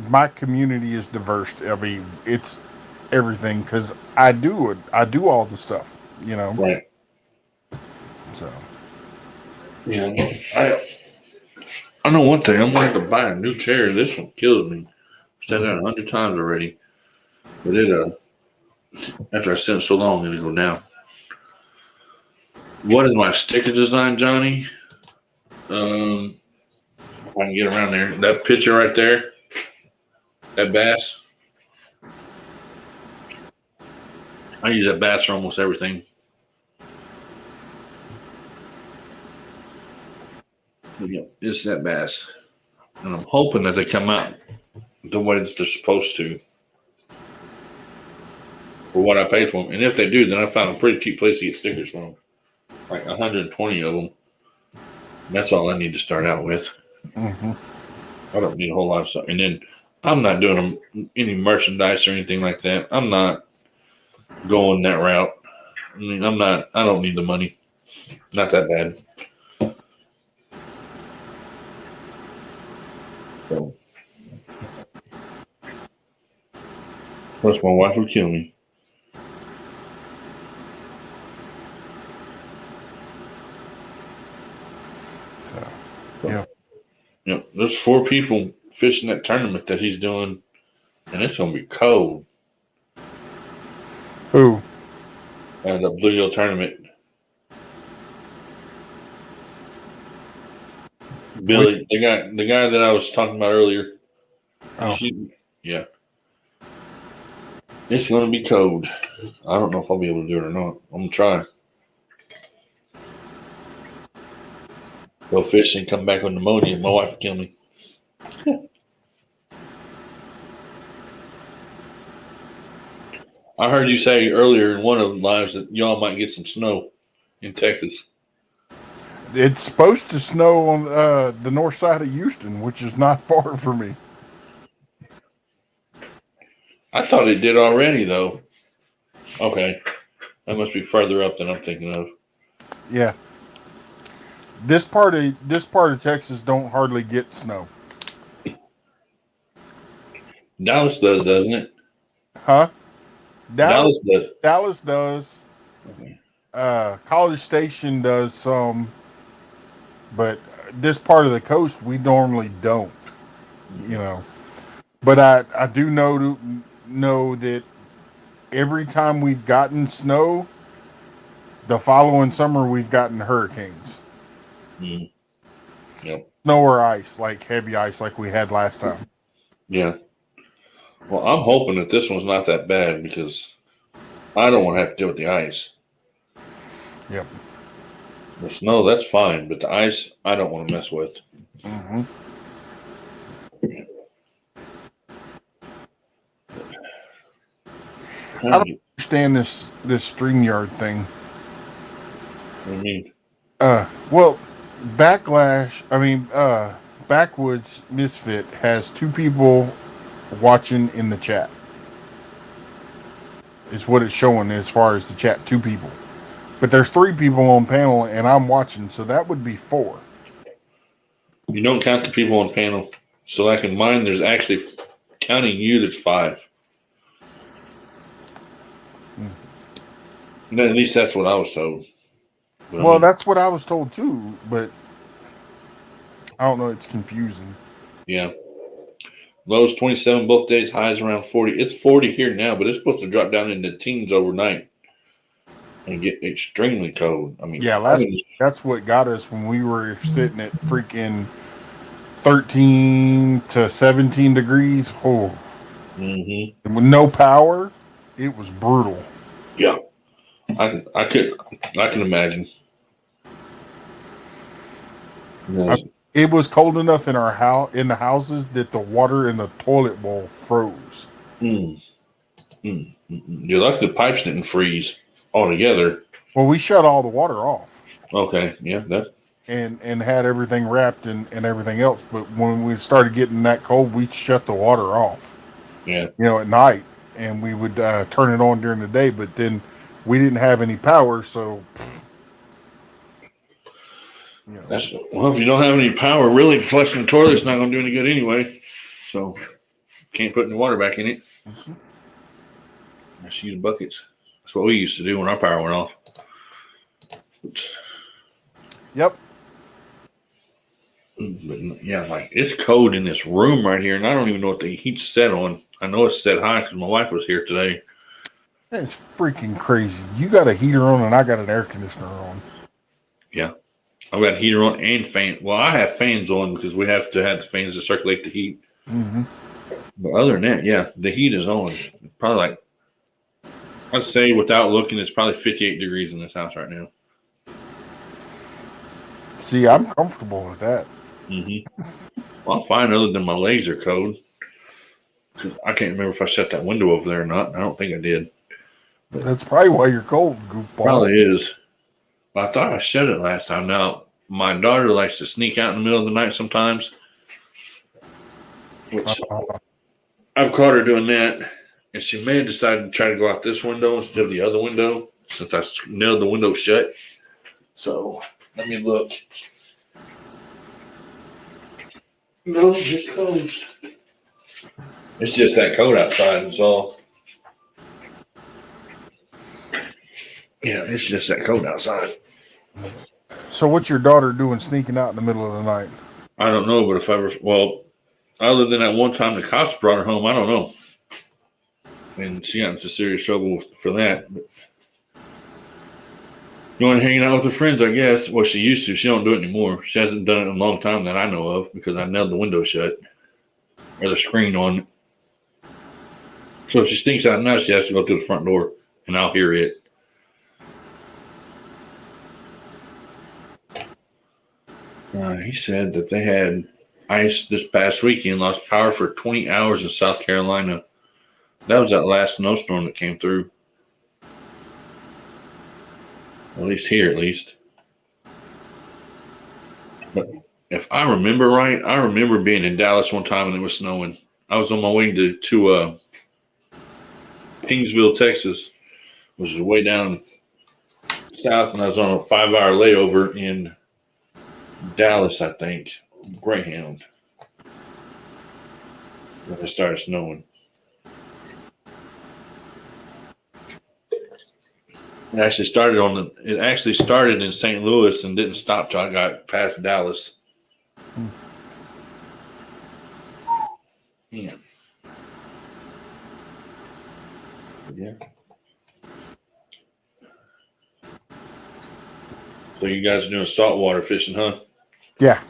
my community is diverse. I mean, it's everything because I do it. I do all the stuff. You know, Right. so. Yeah. I know one thing. I'm going to buy a new chair. This one kills me. I've said that 100 times already. But after I sit so long, it'll go down. What is my sticker design, Johnny? If I can get around there. That picture right there, that bass. I use that bass for almost everything. Yeah, it's that bass. And I'm hoping that they come out the way that they're supposed to for what I paid for them. And if they do, then I found a pretty cheap place to get stickers from. Like 120 of them. That's all I need to start out with. Mm-hmm. I don't need a whole lot of stuff. And then I'm not doing any merchandise or anything like that. I'm not going that route. I mean, I don't need the money. Not that bad. So, plus my wife would kill me. So, yeah. Yep, there's 4 people fishing that tournament that he's doing, and it's gonna be cold. Who? The Bluegill tournament. Billy, the guy that I was talking about earlier. Oh. Yeah. It's gonna be cold. I don't know if I'll be able to do it or not. I'm gonna try. Go fish and come back with pneumonia. My wife will kill me. I heard you say earlier in one of the lives that y'all might get some snow in Texas. It's supposed to snow on the north side of Houston, which is not far from me. I thought it did already, though. Okay. That must be further up than I'm thinking of. Yeah. This part of Texas don't hardly get snow. Dallas does, doesn't it? Huh? Dallas does. Dallas does. Okay. College Station does some, but this part of the coast we normally don't. You know. But I do know that every time we've gotten snow, the following summer we've gotten hurricanes. Mm. Yep. Snow or ice, like heavy ice like we had last time. Yeah. Well, I'm hoping that this one's not that bad because I don't want to have to deal with the ice. Yep. The snow, that's fine, but the ice, I don't want to mess with. Mm-hmm. I don't understand this StreamYard thing. What do you mean? Well, Backwoods Misfit has 2 people watching in the chat. Is what it's showing as far as the chat, 2 people. But there's 3 people on panel and I'm watching, so that would be 4. You don't count the people on panel. So like in mine, there's actually counting you, that's 5. No, at least that's what I was told. But Well, that's what I was told too, but I don't know. It's confusing. yeah. Lows 27 both days, highs around 40. It's 40 here now, but it's supposed to drop down into teens overnight and get extremely cold. I mean, Yeah, that's what got us when we were sitting at freaking 13 to 17 degrees. Oh, hmm and with no power, it was brutal. yeah, I can imagine. Yeah. It was cold enough in our house, in the houses, that the water in the toilet bowl froze. Mm, You're lucky the pipes didn't freeze altogether. Well, we shut all the water off Okay, yeah, that's and had everything wrapped and everything else. But when we started getting that cold, we shut the water off, yeah. at night, and we would turn it on during the day. But then we didn't have any power, so That's well, if you don't have any power, really flushing the toilet's not going to do any good anyway. So can't put any water back in it. Just use buckets. That's what we used to do when our power went off. Yep. But yeah, like it's cold in this room right here, and I don't even know what the heat's set on. I know it's set high because my wife was here today. It's freaking crazy. You got a heater on and I got an air conditioner on. Yeah, I've got a heater on and fan. Well, I have fans on because we have to have the fans to circulate the heat. Mm-hmm. But other than that, yeah, the heat is on. Probably like I'd say without looking, it's probably 58 degrees in this house right now. See, I'm comfortable with that. Mm-hmm. Well, I'm fine other than my legs are cold. I can't remember if I shut that window over there or not. I don't think I did. That's probably why you're cold, goofball. Probably is. But I thought I shut it last time. Now, my daughter likes to sneak out in the middle of the night sometimes. Which I've caught her doing that. And she may have decided to try to go out this window instead of the other window since I nailed the window shut. So, let me look. No, just closed. It's just that cold outside, is all. Yeah, it's just that cold outside. So what's your daughter doing sneaking out in the middle of the night? I don't know, but if I ever, well, other than that one time the cops brought her home, I don't know. And she got into serious trouble for that. But going hanging out with her friends, I guess. Well, she used to. She don't do it anymore. She hasn't done it in a long time that I know of because I nailed the window shut or the screen on. So if she sneaks out now, she has to go through the front door, and I'll hear it. He said that they had ice this past weekend, lost power for 20 hours in South Carolina. That was that last snowstorm that came through. At least here, at least. But if I remember right, I remember being in Dallas one time and it was snowing. I was on my way to Kingsville, Texas, which is way down south, and I was on a 5-hour layover in Dallas, I think, Greyhound. When it started snowing. It actually started in St. Louis and didn't stop till I got past Dallas. Yeah. Yeah. So you guys are doing saltwater fishing, huh? Yeah.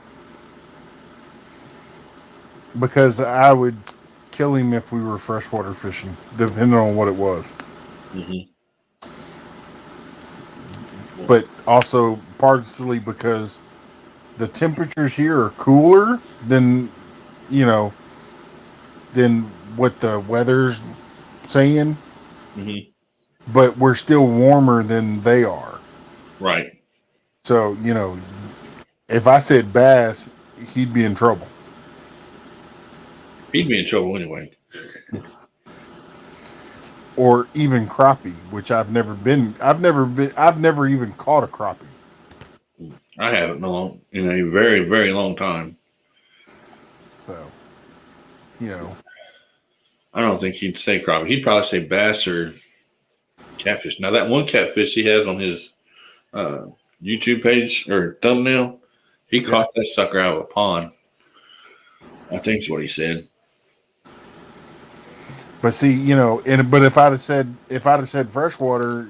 Because I would kill him if we were freshwater fishing, depending on what it was. Mm-hmm. But also partially because the temperatures here are cooler than, than what the weather's saying. Mm-hmm. But we're still warmer than they are. Right. So, if I said bass, he'd be in trouble. He'd be in trouble anyway. Or even crappie, which I've never even caught a crappie. I haven't in a very, very long time. So, I don't think he'd say crappie. He'd probably say bass or catfish. Now that one catfish he has on his YouTube page or thumbnail, he caught that sucker out of a pond. I think is what he said. But see, but if I'd have said freshwater,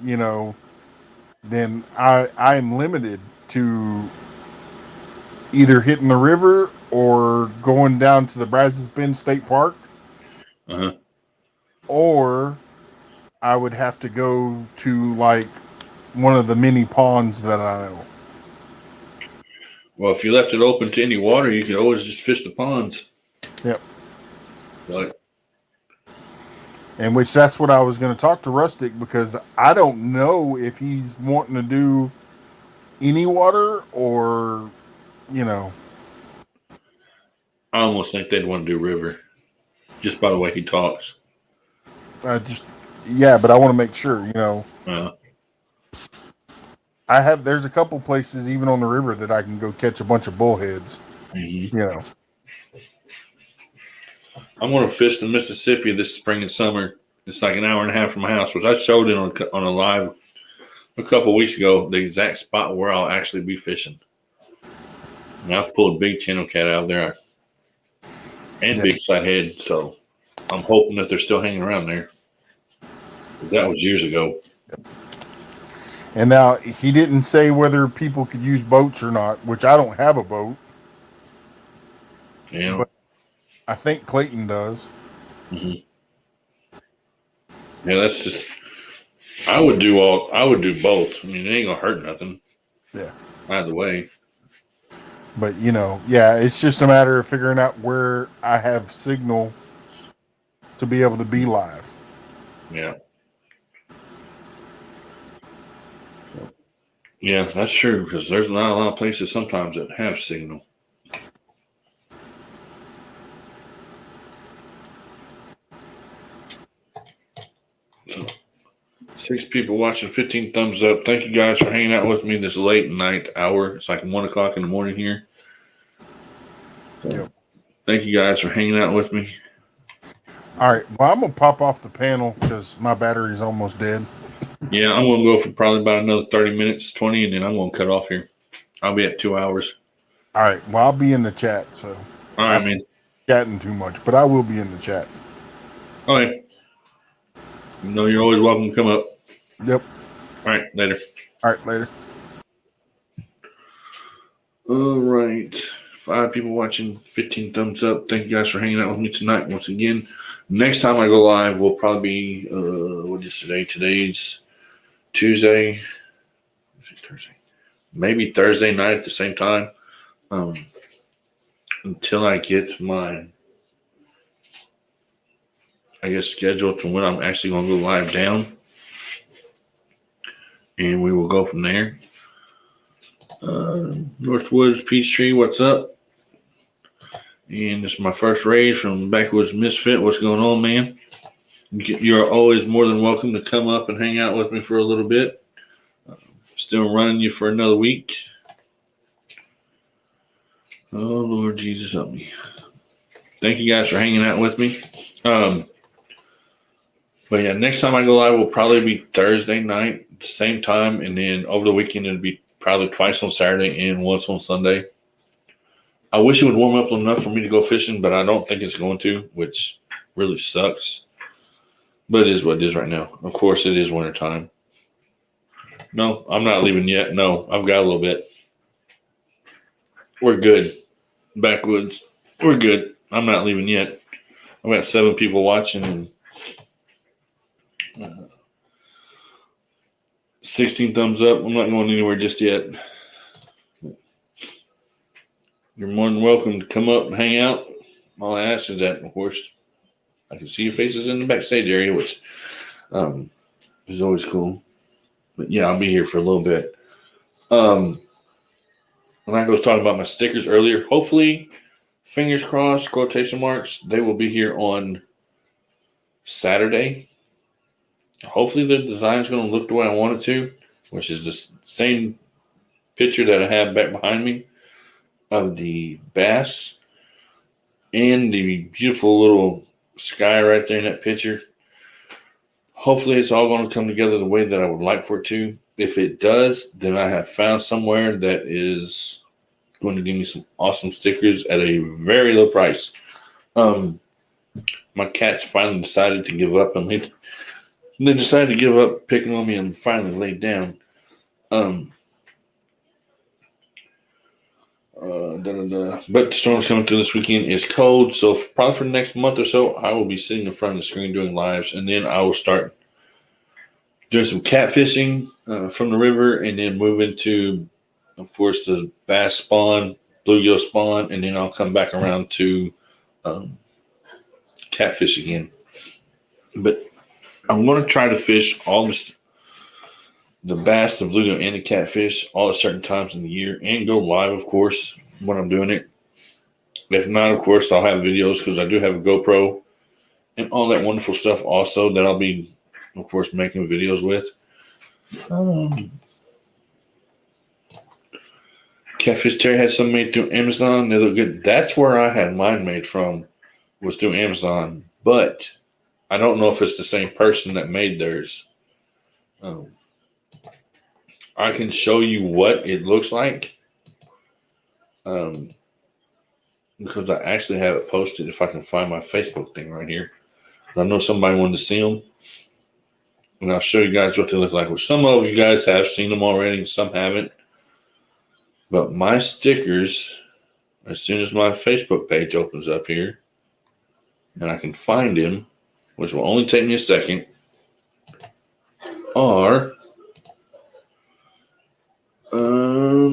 then I'm limited to either hitting the river or going down to the Brazos Bend State Park, Uh-huh. or I would have to go to like one of the mini ponds that I know. Well, if you left it open to any water, you could always just fish the ponds. Yep. But And which that's what I was going to talk to Rustic, because I don't know if he's wanting to do any water or, I almost think they'd want to do river, just by the way he talks. but I want to make sure, there's a couple places even on the river that I can go catch a bunch of bullheads, I'm going to fish the Mississippi this spring and summer. It's like an hour and a half from my house, which I showed it on a live a couple of weeks ago, the exact spot where I'll actually be fishing. And I've pulled a big channel cat out of there and big flathead, so I'm hoping that they're still hanging around there. That was years ago. And now he didn't say whether people could use boats or not, which I don't have a boat. Yeah. But I think Clayton does. Mm-hmm. Yeah, that's just. I would do both. I mean, it ain't gonna hurt nothing. Yeah. Either way. But it's just a matter of figuring out where I have signal to be able to be live. Yeah. Yeah, that's true, because there's not a lot of places sometimes that have signal. So, 6 people watching, 15 thumbs up. Thank you guys for hanging out with me this late night hour. It's like 1 o'clock in the morning here. So, yep. Thank you guys for hanging out with me. All right. Well, I'm going to pop off the panel because my battery is almost dead. Yeah, I'm going to go for probably about another 30 minutes, 20, and then I'm going to cut off here. I'll be at 2 hours. All right. Well, I'll be in the chat. So, all right, man. Chatting too much, but I will be in the chat. Okay. You know you're always welcome to come up. Yep. All right. Later. All right. Later. All right. 5 people watching, 15 thumbs up. Thank you guys for hanging out with me tonight once again. Next time I go live will probably be, what is today? Today's Tuesday. Thursday. Maybe Thursday night at the same time. Until I get my, schedule to when I'm actually going to go live down. And we will go from there. Northwoods Peachtree, what's up? And this is my first raid from Backwoods Misfit. What's going on, man? You're always more than welcome to come up and hang out with me for a little bit. Still running you for another week. Oh, Lord Jesus, help me. Thank you guys for hanging out with me. But yeah, next time I go live will probably be Thursday night, same time. And then over the weekend, it'll be probably twice on Saturday and once on Sunday. I wish it would warm up enough for me to go fishing, but I don't think it's going to, which really sucks. But it is what it is right now. Of course, it is winter time. No, I'm not leaving yet. No, I've got a little bit. We're good. Backwoods. We're good. I'm not leaving yet. I've got 7 people watching and 16 thumbs up. I'm not going anywhere just yet. You're more than welcome to come up and hang out. All I ask is that, of course, I can see your faces in the backstage area, which is always cool. But yeah, I'll be here for a little bit. When I was talking about my stickers earlier, hopefully, fingers crossed, quotation marks, they will be here on Saturday. Hopefully the design is going to look the way I want it to, which is the same picture that I have back behind me of the bass and the beautiful little sky right there in that picture. hopefully it's all going to come together the way that I would like for it to. If it does, then I have found somewhere that is going to give me some awesome stickers at a very low price. My cats finally decided to give up on me. They decided to give up picking on me and finally laid down. But the storm's coming through this weekend. It's cold, so probably for the next month or so, I will be sitting in front of the screen doing lives, and then I will start doing some catfishing from the river, and then move into, of course, the bass spawn, bluegill spawn, and then I'll come back around to catfish again. But I'm going to try to fish all the bass, the bluegill, and the catfish all at certain times in the year, and go live, of course, when I'm doing it. If not, of course, I'll have videos because I do have a GoPro and all that wonderful stuff also that I'll be, of course, making videos with. Catfish Terry had some made through Amazon. They look good. That's where I had mine made from, was through Amazon. But I don't know if it's the same person that made theirs. I can show you what it looks like. Because I actually have it posted if I can find my Facebook thing right here. I know somebody wanted to see them. And I'll show you guys what they look like. Well, some of you guys have seen them already, some haven't. But my stickers, as soon as my Facebook page opens up here, and I can find them, which will only take me a second, are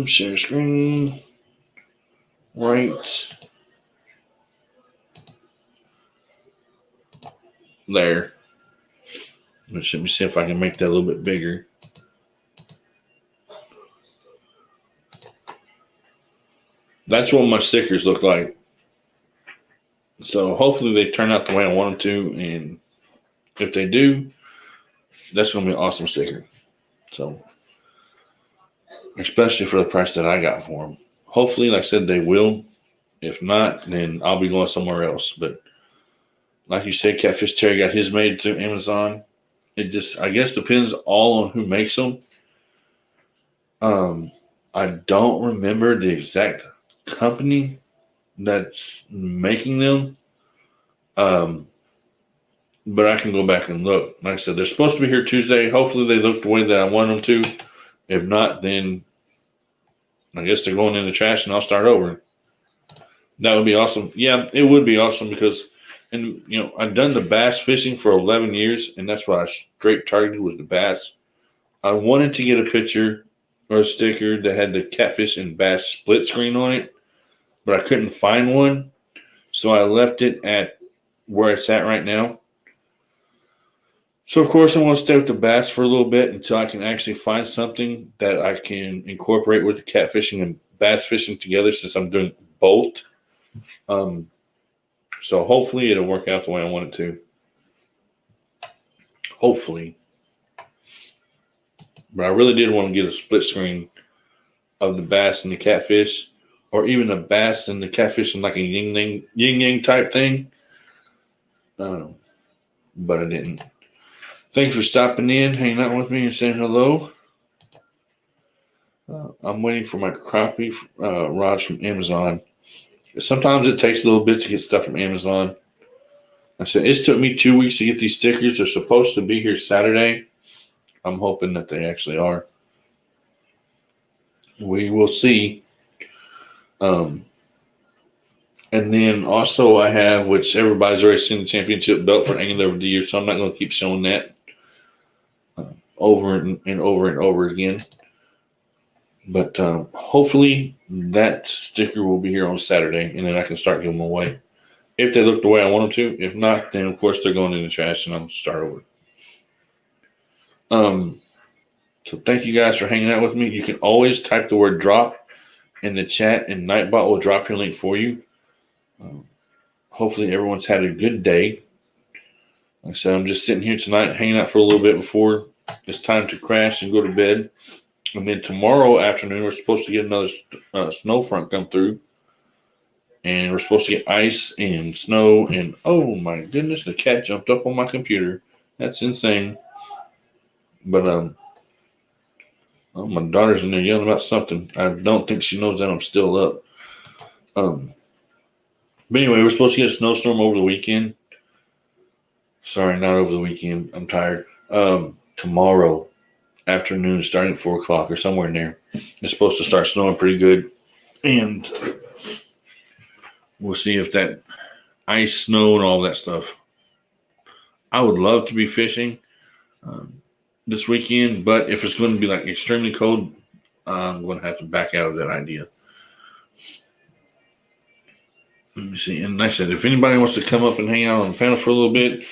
share screen right there. Let me see if I can make that a little bit bigger. That's what my stickers look like. So hopefully they turn out the way I want them to, and if they do, that's going to be an awesome sticker. So, especially for the price that I got for them. Hopefully, like I said, they will. If not, then I'll be going somewhere else. But like you said, Catfish Terry got his made through Amazon. It just, I guess, depends all on who makes them. I don't remember the exact company that's making them. But I can go back and look. Like I said, they're supposed to be here Tuesday. Hopefully they look the way that I want them to. If not, then I guess they're going in the trash and I'll start over. That would be awesome. Yeah, it would be awesome because, and I've done the bass fishing for 11 years, and that's what I straight targeted was the bass. I wanted to get a picture or a sticker that had the catfish and bass split screen on it, but I couldn't find one. So I left it at where it's at right now. So, of course, I'm going to stay with the bass for a little bit until I can actually find something that I can incorporate with the catfishing and bass fishing together, since I'm doing both. So hopefully it'll work out the way I want it to. Hopefully. But I really did want to get a split screen of the bass and the catfish, or even the bass and the catfish in like a yin-yang type thing. But I didn't. Thanks for stopping in, hanging out with me, and saying hello. I'm waiting for my crappie rods from Amazon. Sometimes it takes a little bit to get stuff from Amazon. I said it took me 2 weeks to get these stickers. They're supposed to be here Saturday. I'm hoping that they actually are. We will see. And then also I have, which everybody's already seen, the championship belt for Angler of the Year, so I'm not going to keep showing that over and over and over again. But hopefully that sticker will be here on Saturday, and then I can start giving them away. If they look the way I want them to. If not, then of course they're going in the trash, and I'm going to start over. So thank you guys for hanging out with me. You can always type the word drop in the chat, and Nightbot will drop your link for you. Hopefully everyone's had a good day. Like I said, I'm just sitting here tonight, hanging out for a little bit before it's time to crash and go to bed. And then tomorrow afternoon, we're supposed to get another snow front come through. And we're supposed to get ice and snow. And oh my goodness, the cat jumped up on my computer That's insane. But oh, my daughter's in there yelling about something. I don't think she knows that I'm still up. But anyway, we're supposed to get a snowstorm over the weekend. Sorry, not over the weekend. I'm tired. Tomorrow afternoon, starting at 4 o'clock or somewhere in there, it's supposed to start snowing pretty good. And we'll see if that ice, snow, and all that stuff. I would love to be fishing this weekend, but if it's going to be like extremely cold, I'm going to have to back out of that idea. Let me see. And like I said, if anybody wants to come up and hang out on the panel for a little bit,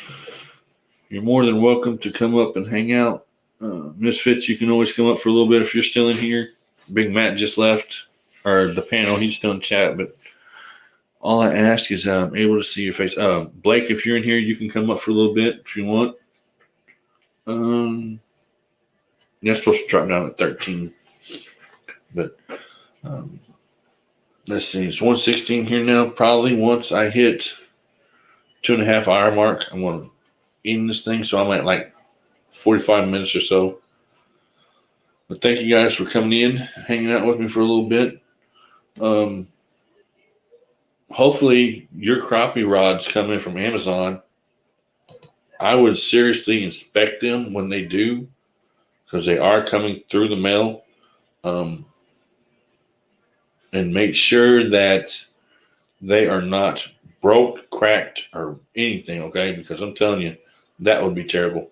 you're more than welcome to come up and hang out. Misfits, you can always come up for a little bit if you're still in here. Big Matt just left, or the panel. He's still in chat, but all I ask is I'm able to see your face. Blake, if you're in here, you can come up for a little bit if you want. You're supposed to drop down at 13. But let's see. It's 1:16 here now. Probably once I hit 2.5 hour mark, I'm going to end this thing. So I'm at like 45 minutes or so. But thank you guys for coming in, hanging out with me for a little bit. Hopefully your crappie rods come in from Amazon. I would seriously inspect them when they do, because they are coming through the mail. And make sure that they are not broke, cracked, or anything, okay? Because I'm telling you, that would be terrible.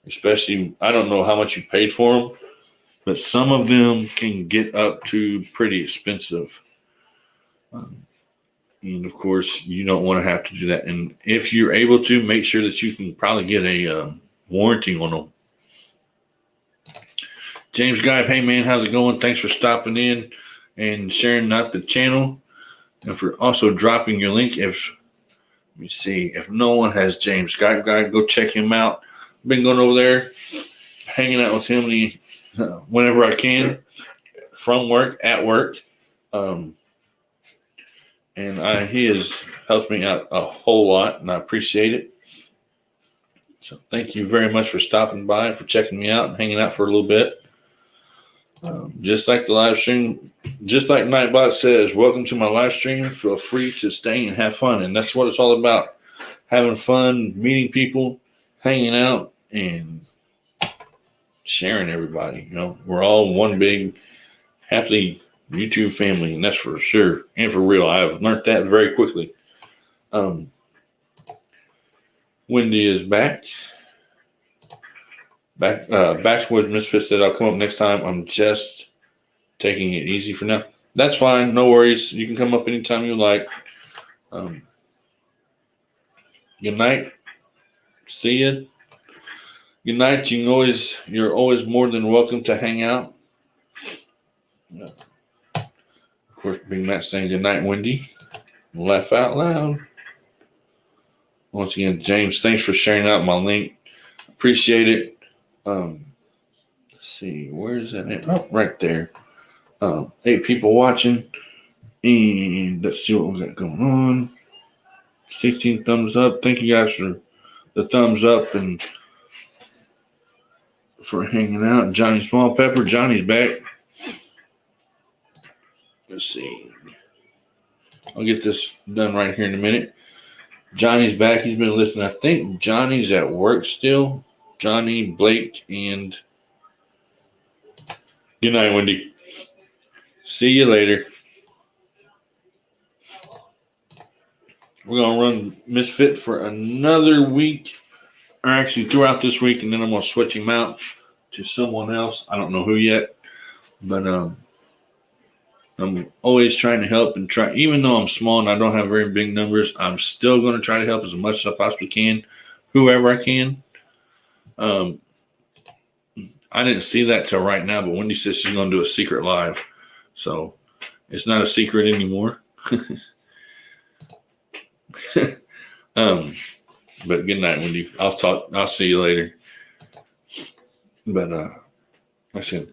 Especially, I don't know how much you paid for them, but some of them can get up to pretty expensive. And of course, you don't want to have to do that. And if you're able to, make sure that you can probably get a warranty on them. James Guy, hey man, how's it going? Thanks for stopping in and sharing out the channel, and for also dropping your link. Let me see, if no one has James Guy, go check him out. Been going over there, hanging out with him whenever I can, from work, at work. And he has helped me out a whole lot, and I appreciate it. So thank you very much for stopping by, for checking me out and hanging out for a little bit. Just like the live stream, just like Nightbot says, welcome to my live stream. Feel free to stay and have fun. And that's what it's all about. Having fun, meeting people, hanging out, and sharing everybody. You know, we're all one big, happy YouTube family, and that's for sure and for real. I've learned that very quickly. Wendy is back. Backwoods Misfit said, I'll come up next time. I'm just taking it easy for now. That's fine. No worries. You can come up anytime you like. Good night. See you. Good night. You're always more than welcome to hang out. Of course, Big Matt saying good night, Wendy. Laugh out loud. Once again, James, thanks for sharing out my link. Appreciate it. Let's see, where is that at? Oh, right there. 8 people watching. And let's see what we got going on. 16 thumbs up. Thank you guys for the thumbs up and for hanging out. Johnny Small Pepper. Johnny's back. Let's see. I'll get this done right here in a minute. Johnny's back. He's been listening. I think Johnny's at work still. Johnny, Blake, and good night, Wendy. See you later. We're going to run Misfit for another week, or actually throughout this week, and then I'm going to switch him out to someone else. I don't know who yet, but I'm always trying to help and try. Even though I'm small and I don't have very big numbers, I'm still going to try to help as much as I possibly can, whoever I can. I didn't see that till right now, but Wendy says she's going to do a secret live. So it's not a secret anymore. But good night, Wendy. I'll see you later. But like I said,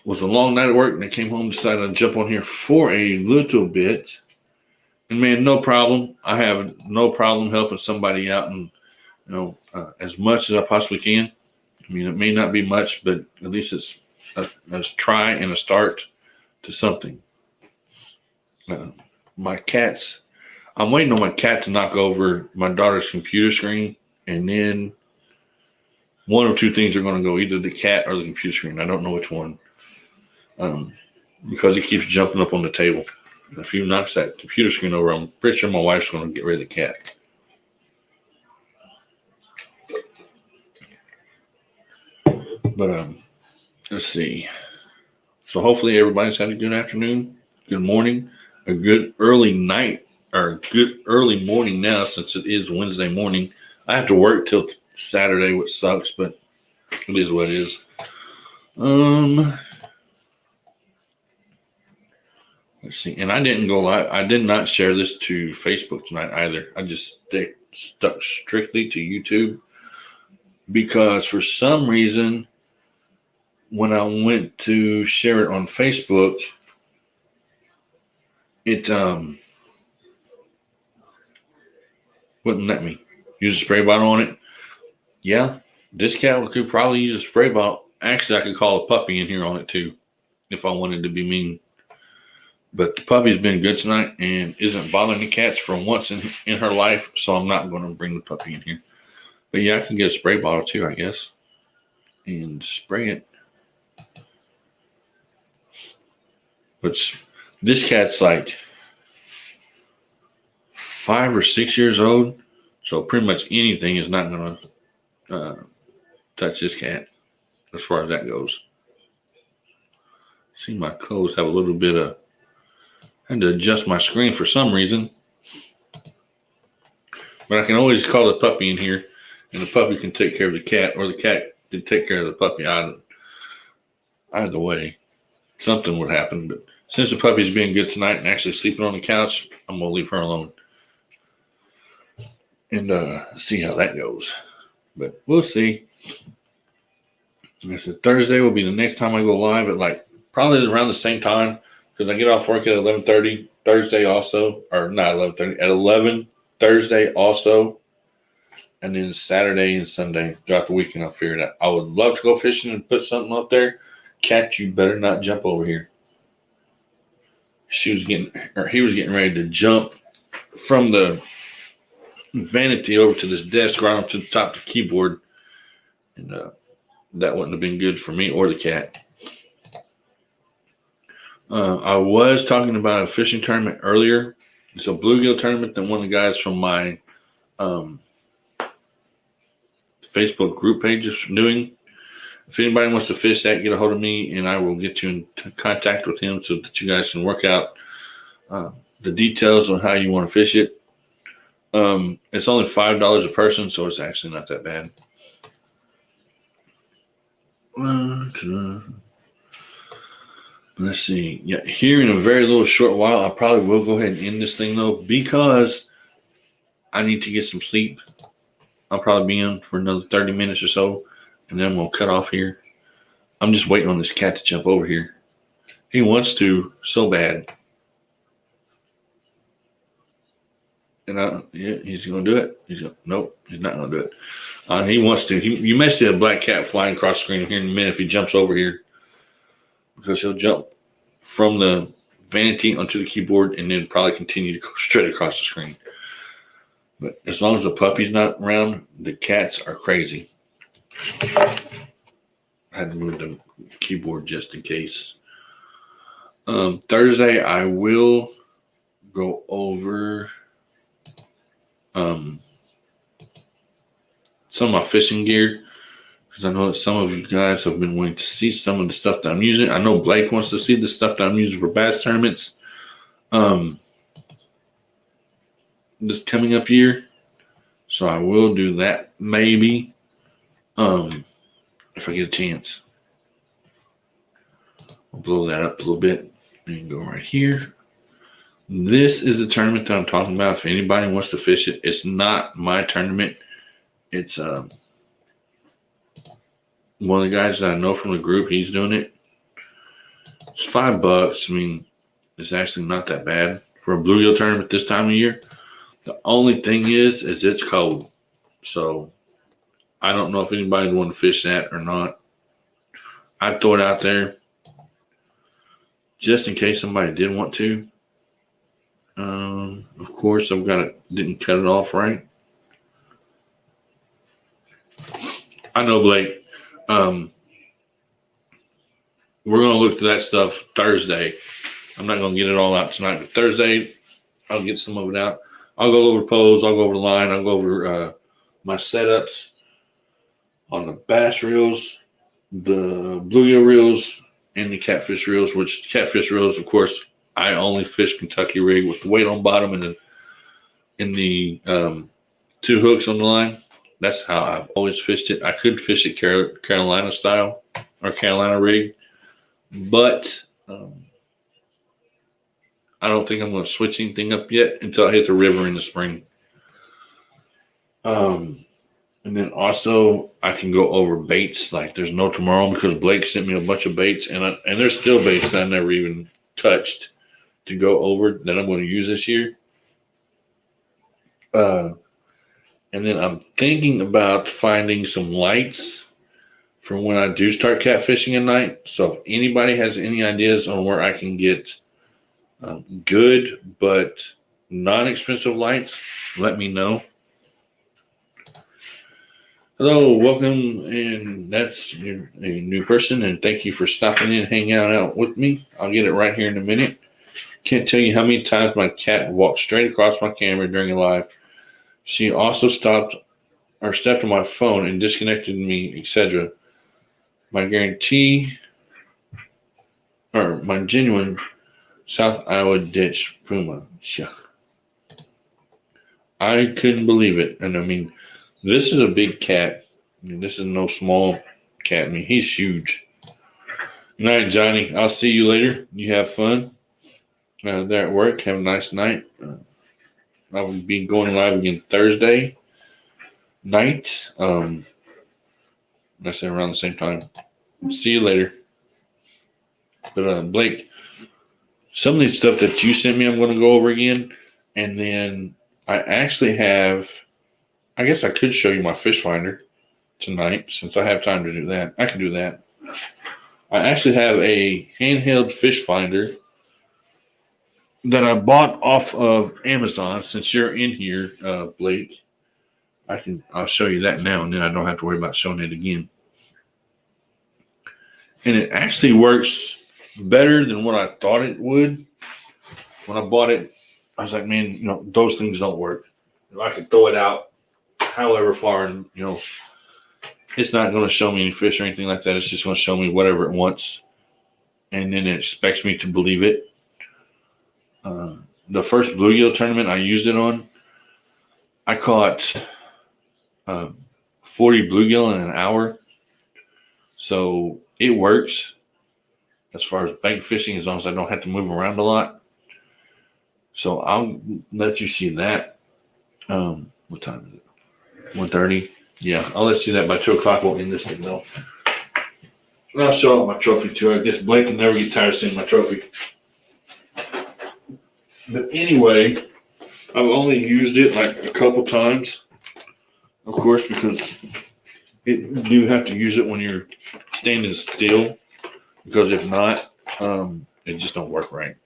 was a long night at work, and I came home, decided to jump on here for a little bit. And man, no problem. I have no problem helping somebody out and as much as I possibly can. I mean, it may not be much, but at least it's a try and a start to something. My cats, I'm waiting on my cat to knock over my daughter's computer screen, and then one or two things are going to go, either the cat or the computer screen. I don't know which one, because he keeps jumping up on the table. If he knocks that computer screen over, I'm pretty sure my wife's going to get rid of the cat. But let's see. So hopefully everybody's had a good afternoon, good morning, a good early night, or good early morning now, since it is Wednesday morning. I have to work till Saturday, which sucks, but it is what it is. Let's see. And I didn't go live. I did not share this to Facebook tonight either. I just stuck strictly to YouTube, because for some reason, when I went to share it on Facebook, it wouldn't let me use a spray bottle on it. Yeah, this cat could probably use a spray bottle. Actually, I could call a puppy in here on it too, if I wanted to be mean. But the puppy's been good tonight and isn't bothering the cats for once in her life, so I'm not going to bring the puppy in here. But yeah, I can get a spray bottle too, I guess, and spray it. But this cat's like 5 or 6 years old, so pretty much anything is not going to touch this cat as far as that goes. See, my clothes have a little bit of, I had to adjust my screen for some reason. But I can always call the puppy in here, and the puppy can take care of the cat, or the cat can take care of the puppy. Either way, something would happen. But since the puppy's being good tonight and actually sleeping on the couch, I'm going to leave her alone and see how that goes. But we'll see. Like I said, Thursday will be the next time I go live at probably around the same time, because I get off work at 11:30 Thursday also, or not 11:30, at 11 Thursday also, and then Saturday and Sunday throughout the weekend I'll figure it out. I would love to go fishing and put something up there. Cat, you better not jump over here. He was getting ready to jump from the vanity over to this desk right up to the top of the keyboard, and that wouldn't have been good for me or the cat. I was talking about a fishing tournament earlier. It's a bluegill tournament that one of the guys from my Facebook group page is doing. If anybody wants to fish that, get a hold of me, and I will get you in contact with him so that you guys can work out the details on how you want to fish it. It's only $5 a person, so it's actually not that bad. Let's see. Yeah, here in a very little short while, I probably will go ahead and end this thing though, because I need to get some sleep. I'll probably be in for another 30 minutes or so, and then we'll cut off here. I'm just waiting on this cat to jump over here. He wants to so bad. And he's going to do it. Nope, he's not going to do it. He wants to. You may see a black cat flying across the screen here in a minute if he jumps over here, because he'll jump from the vanity onto the keyboard and then probably continue to go straight across the screen. But as long as the puppy's not around, the cats are crazy. I had to move the keyboard just in case. Thursday, I will go over some of my fishing gear, because I know that some of you guys have been wanting to see some of the stuff that I'm using. I know Blake wants to see the stuff that I'm using for bass tournaments this coming up year. So I will do that maybe if I get a chance. I'll blow that up a little bit and go right here. This is the tournament that I'm talking about. If anybody wants to fish it, it's not my tournament. It's one of the guys that I know from the group. He's doing it. It's $5. I mean, it's actually not that bad for a bluegill tournament this time of year. The only thing is it's cold. So I don't know if anybody would want to fish that or not. I'd throw it out there just in case somebody did want to. Of course, didn't cut it off right. I know, Blake. We're going to look to that stuff Thursday. I'm not going to get it all out tonight, but Thursday, I'll get some of it out. I'll go over poles. I'll go over the line. I'll go over my setups on the bass reels, the bluegill reels, and the catfish reels, which catfish reels, of course, I only fish Kentucky rig with the weight on bottom and the 2 hooks on the line. That's how I've always fished it. I could fish it Carolina style or Carolina rig, but I don't think I'm going to switch anything up yet until I hit the river in the spring. And then also I can go over baits like there's no tomorrow, because Blake sent me a bunch of baits, and there's still baits that I never even touched to go over that I'm going to use this year. And then I'm thinking about finding some lights for when I do start catfishing at night. So if anybody has any ideas on where I can get good but non-expensive lights, let me know. Hello, welcome, and that's a new person, and thank you for stopping in and hanging out with me. I'll get it right here in a minute. Can't tell you how many times my cat walked straight across my camera during a live. She also stepped on my phone and disconnected me, etc. My genuine South Iowa ditch puma. Yeah. I couldn't believe it. And I mean, this is a big cat. I mean, this is no small cat. I mean, he's huge. Good night, Johnny. I'll see you later. You have fun there at work. Have a nice night. I will be going live again Thursday night. I say around the same time. See you later. But Blake, some of these stuff that you sent me, I'm going to go over again. And then I actually have, I guess I could show you my fish finder tonight since I have time to do that. I can do that. I actually have a handheld fish finder that I bought off of Amazon. Since you're in here, Blake, I'll show you that now, and then I don't have to worry about showing it again. And it actually works better than what I thought it would. When I bought it, I was like, man, those things don't work. I could throw it out however far, and it's not going to show me any fish or anything like that. It's just going to show me whatever it wants, and then it expects me to believe it. The first bluegill tournament I used it on, I caught 40 bluegill in an hour. So it works as far as bank fishing, as long as I don't have to move around a lot. So I'll let you see that. What time is it? 1:30. Yeah, I'll let you see that by 2 o'clock. We'll end this thing though. And I'll show off my trophy too. I guess Blake can never get tired of seeing my trophy. But anyway, I've only used it like a couple times, of course, because you do have to use it when you're standing still, because if not, it just don't work right.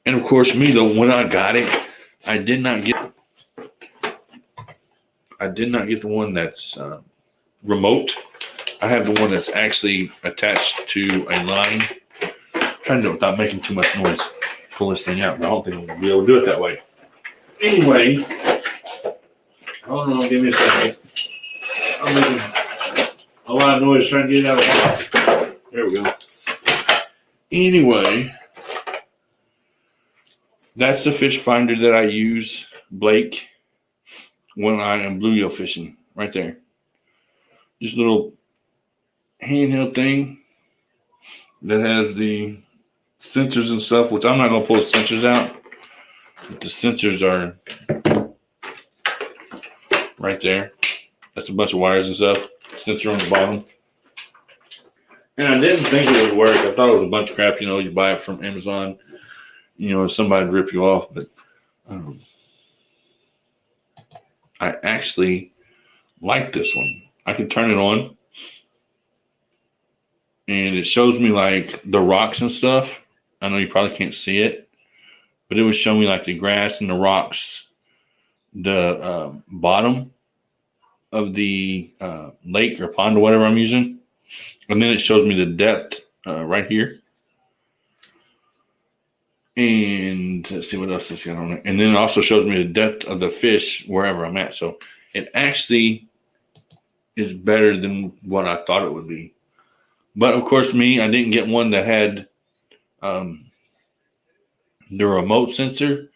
And of course, me though, when I got it, I did not get the one that's remote. I have the one that's actually attached to a line. I'm trying to do it without making too much noise. Pull this thing out, but I don't think we'll be able to do it that way. Anyway, hold on, give me a second. I'm making a lot of noise trying to get it out of the box. There we go. Anyway, that's the fish finder that I use, Blake, when I am bluegill fishing. Right there. This little handheld thing that has the sensors and stuff, which I'm not going to pull the sensors out. But the sensors are right there. That's a bunch of wires and stuff. Sensor on the bottom. And I didn't think it would work. I thought it was a bunch of crap. You buy it from Amazon. Somebody would rip you off. But I actually like this one. I can turn it on and it shows me like the rocks and stuff. I know you probably can't see it, but it would show me like the grass and the rocks, the bottom of the lake or pond or whatever I'm using. And then it shows me the depth right here. And let's see what else it's got on it. And then it also shows me the depth of the fish wherever I'm at. So it actually is better than what I thought it would be. But of course, I didn't get one that had the remote sensor.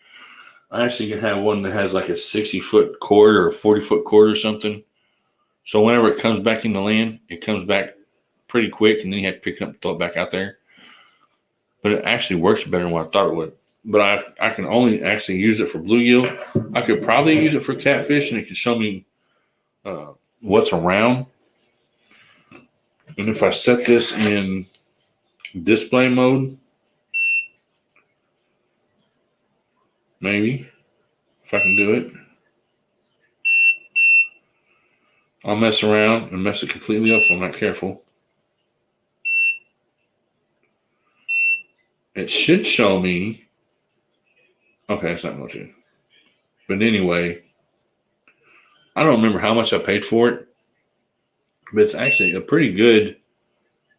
I actually have one that has like a 60-foot cord or a 40-foot cord or something. So whenever it comes back in the land, it comes back pretty quick, and then you have to pick it up and throw it back out there. But it actually works better than what I thought it would. But I can only actually use it for bluegill. I could probably use it for catfish, and it can show me what's around. And if I set this in display mode, maybe, if I can do it, I'll mess around and mess it completely up if I'm not careful. It should show me. Okay, it's not going to. But anyway, I don't remember how much I paid for it, but it's actually a pretty good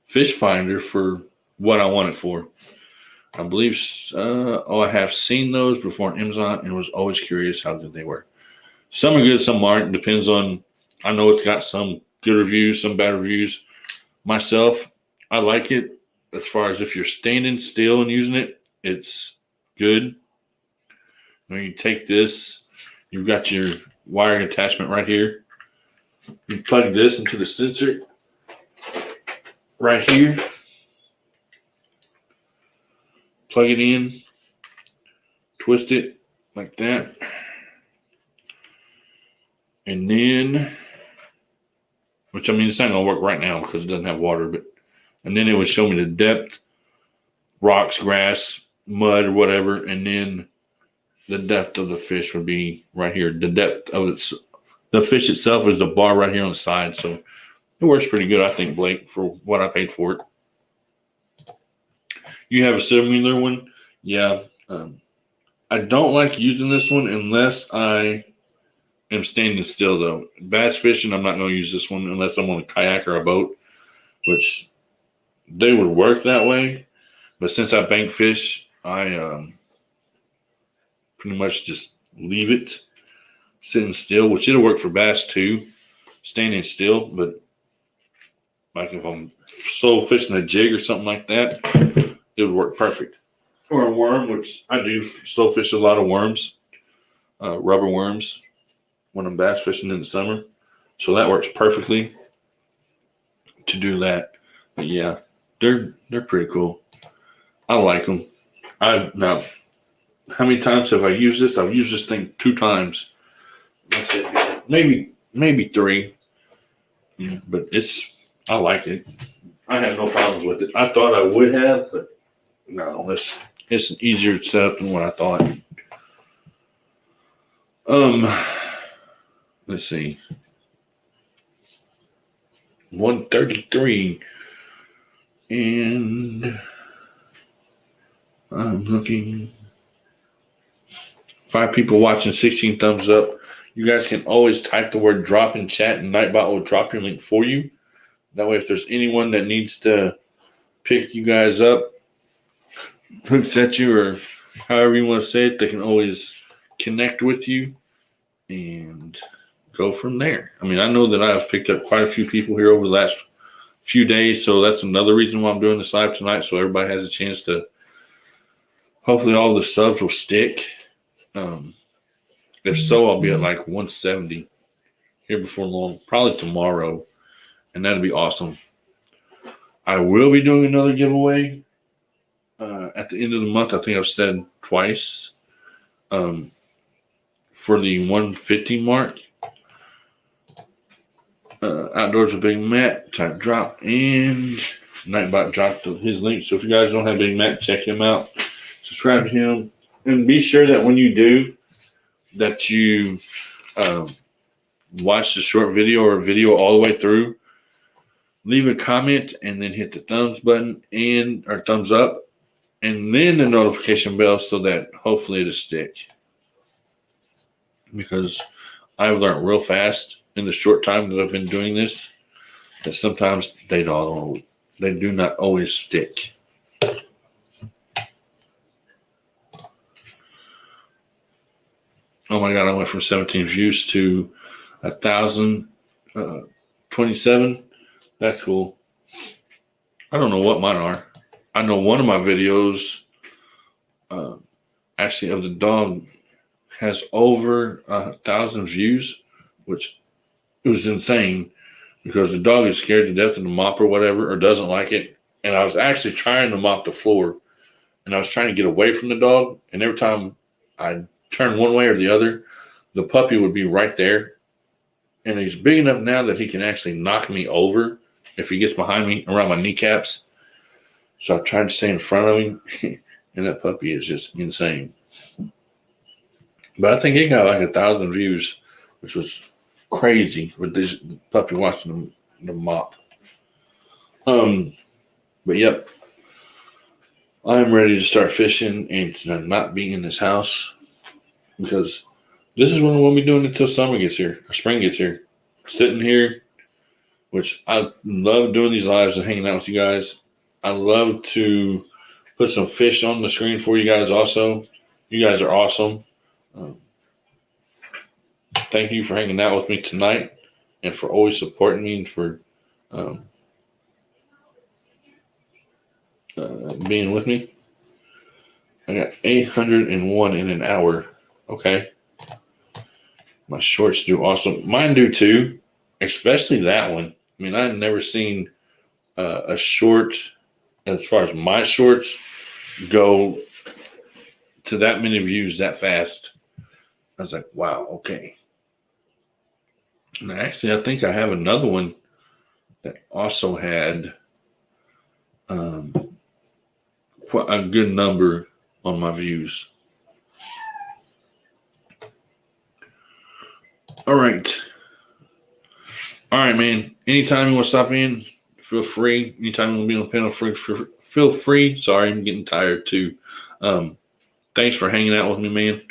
fish finder for what I want it for. I believe, I have seen those before on Amazon and was always curious how good they were. Some are good, some aren't. Depends on, I know it's got some good reviews, some bad reviews. Myself, I like it. As far as if you're standing still and using it, it's good. When you take this, you've got your wiring attachment right here. You plug this into the sensor right here. Plug it in, twist it like that. And then, which I mean, it's not going to work right now because it doesn't have water, but and then it would show me the depth, rocks, grass, mud, or whatever, and then the depth of the fish would be right here. The depth of the fish itself is the bar right here on the side, so it works pretty good, I think, Blake, for what I paid for it. You have a similar one? Yeah. I don't like using this one unless I am standing still, though. Bass fishing, I'm not going to use this one unless I'm on a kayak or a boat, which they would work that way, but since I bank fish, I pretty much just leave it sitting still, which it'll work for bass too, standing still. But like if I'm slow fishing a jig or something like that, it would work perfect. Or a worm, which I do slow fish a lot of worms, rubber worms, when I'm bass fishing in the summer. So that works perfectly to do that. But yeah. They're pretty cool. I like them. Now, how many times have I used this? I've used this thing 2 times. That's it. Maybe 3. But I like it. I have no problems with it. I thought I would have, but no, it's an easier setup than what I thought. Let's see. 133. And I'm looking. 5 people watching, 16 thumbs up. You guys can always type the word drop in chat and Nightbot will drop your link for you. That way, if there's anyone that needs to pick you guys up, hooks at you, or however you want to say it, they can always connect with you and go from there. I mean, I know that I've picked up quite a few people here over the last few days, so that's another reason why I'm doing this live tonight, so everybody has a chance to, hopefully all the subs will stick. If so, I'll be at like 170 here before long, probably tomorrow, and that'd be awesome. I will be doing another giveaway at the end of the month. I think I've said twice, for the 150 mark. Outdoors with Big Matt, type drop, and Nightbot dropped his link. So if you guys don't have Big Matt, check him out. Subscribe to him, and be sure that when you do, that you watch the short video or video all the way through, leave a comment, and then hit the thumbs button or thumbs up, and then the notification bell so that hopefully it'll stick. Because I've learned real fast in the short time that I've been doing this that sometimes they do not always stick. Oh my God, I went from 17 views to 1,027. That's cool. I don't know what mine are. I know one of my videos, actually of the dog, has over 1,000 views, which it was insane because the dog is scared to death of the mop or whatever, or doesn't like it. And I was actually trying to mop the floor, and I was trying to get away from the dog. And every time I turned one way or the other, the puppy would be right there. And he's big enough now that he can actually knock me over if he gets behind me around my kneecaps. So I tried to stay in front of him, and that puppy is just insane. But I think it got like 1,000 views, which was crazy with this puppy watching the mop. But yep, I'm ready to start fishing and to not be in this house because this is what we'll be doing until summer gets here, or spring gets here. Sitting here, which I love doing these lives and hanging out with you guys. I love to put some fish on the screen for you guys also. You guys are awesome. Thank you for hanging out with me tonight and for always supporting me and for being with me. I got 801 in an hour. Okay. My shorts do awesome. Mine do too, especially that one. I mean, I've never seen a short, as far as my shorts go, to that many views that fast. I was like, wow, okay. And actually, I think I have another one that also had quite a good number on my views. All right, man. Anytime you want to stop in, feel free. Anytime you want to be on the panel, feel free. Sorry, I'm getting tired too. Thanks for hanging out with me, man.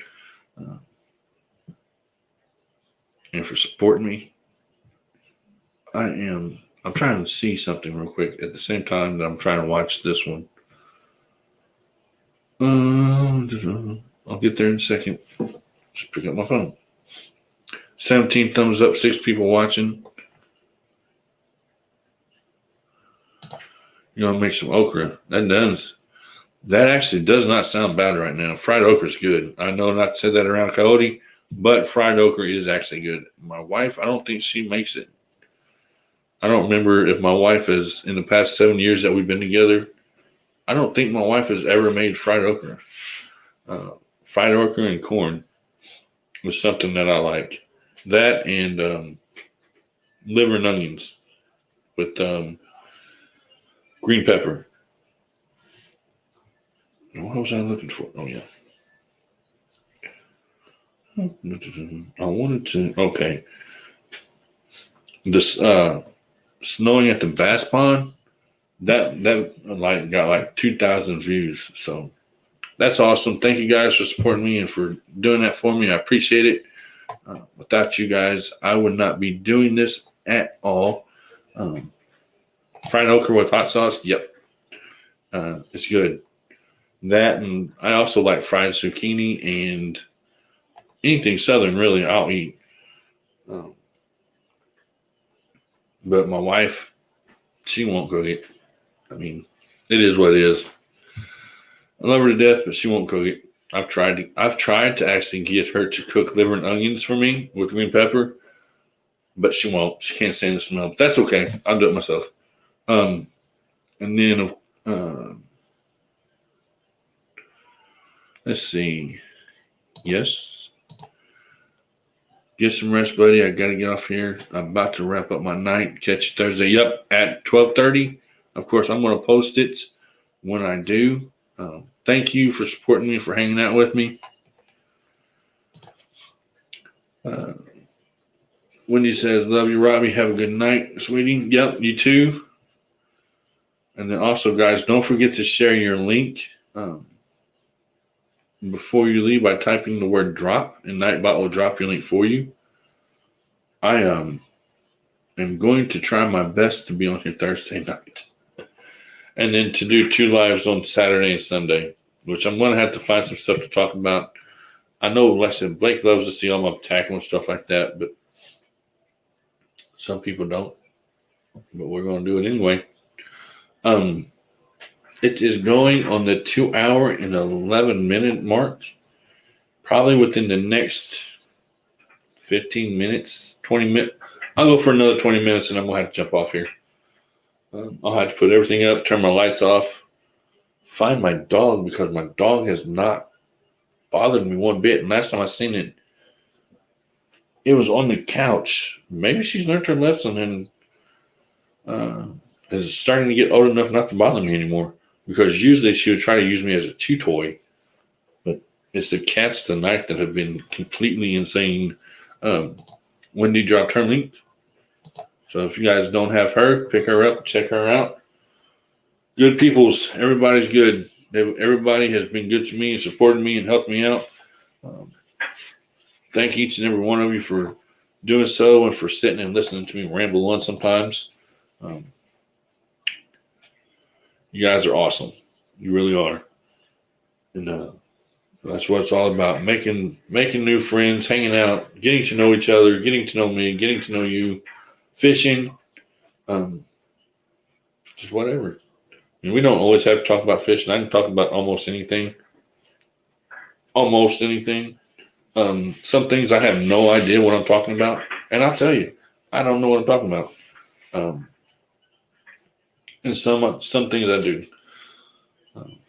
And for supporting me. I'm trying to see something real quick at the same time that I'm trying to watch this one. I'll get there in a second. Just pick up my phone. 17 thumbs up, 6 people watching. You're gonna make some okra. That actually does not sound bad right now. Fried okra is good. I know not to say that around Coyote, but fried okra is actually good. My wife, I don't think she makes it. I don't remember if my wife has, in the past 7 years that we've been together, I don't think my wife has ever made fried okra. Fried okra and corn was something that I like. That and liver and onions with green pepper. What was I looking for? Oh, yeah. I wanted to, okay. This snowing at the Bass Pond, that like got like 2,000 views. So that's awesome. Thank you guys for supporting me and for doing that for me. I appreciate it. Without you guys, I would not be doing this at all. Fried okra with hot sauce, yep. It's good. That, and I also like fried zucchini and anything southern, really, I'll eat. But my wife, she won't cook it. I mean, it is what it is. I love her to death, but she won't cook it. I've tried to actually get her to cook liver and onions for me with green pepper, but she won't. She can't stand the smell. But that's okay. I'll do it myself. And then let's see. Yes. Get some rest, buddy. I got to get off here. I'm about to wrap up my night. Catch you Thursday. Yep, at 12:30. Of course, I'm going to post it when I do. Thank you for supporting me, for hanging out with me. Wendy says, love you, Robbie. Have a good night, sweetie. Yep, you too. And then also, guys, don't forget to share your link before you leave by typing the word drop, and Nightbot will drop your link for you. I am going to try my best to be on here Thursday night. And then to do 2 lives on Saturday and Sunday, which I'm going to have to find some stuff to talk about. I know, like I said, Blake loves to see all my tackle and stuff like that, but some people don't. But we're going to do it anyway. It is going on the 2 hour and 11 minute mark. Probably within the next 15 minutes, 20 minutes. I'll go for another 20 minutes and I'm going to have to jump off here. I'll have to put everything up, turn my lights off, find my dog because my dog has not bothered me one bit. And last time I seen it, it was on the couch. Maybe she's learned her lesson and is starting to get old enough not to bother me anymore. Because usually she would try to use me as a chew toy. But it's the cats tonight that have been completely insane. Wendy dropped her link. So if you guys don't have her, pick her up, check her out. Good peoples. Everybody's good. Everybody has been good to me and supported me and helped me out. Thank each and every one of you for doing so and for sitting and listening to me ramble on sometimes. You guys are awesome. You really are. And that's what it's all about. Making new friends, hanging out, getting to know each other, getting to know me, getting to know you, fishing, just whatever. I mean, we don't always have to talk about fishing. I can talk about almost anything. Almost anything. Some things I have no idea what I'm talking about. And I'll tell you, I don't know what I'm talking about. And some things I do.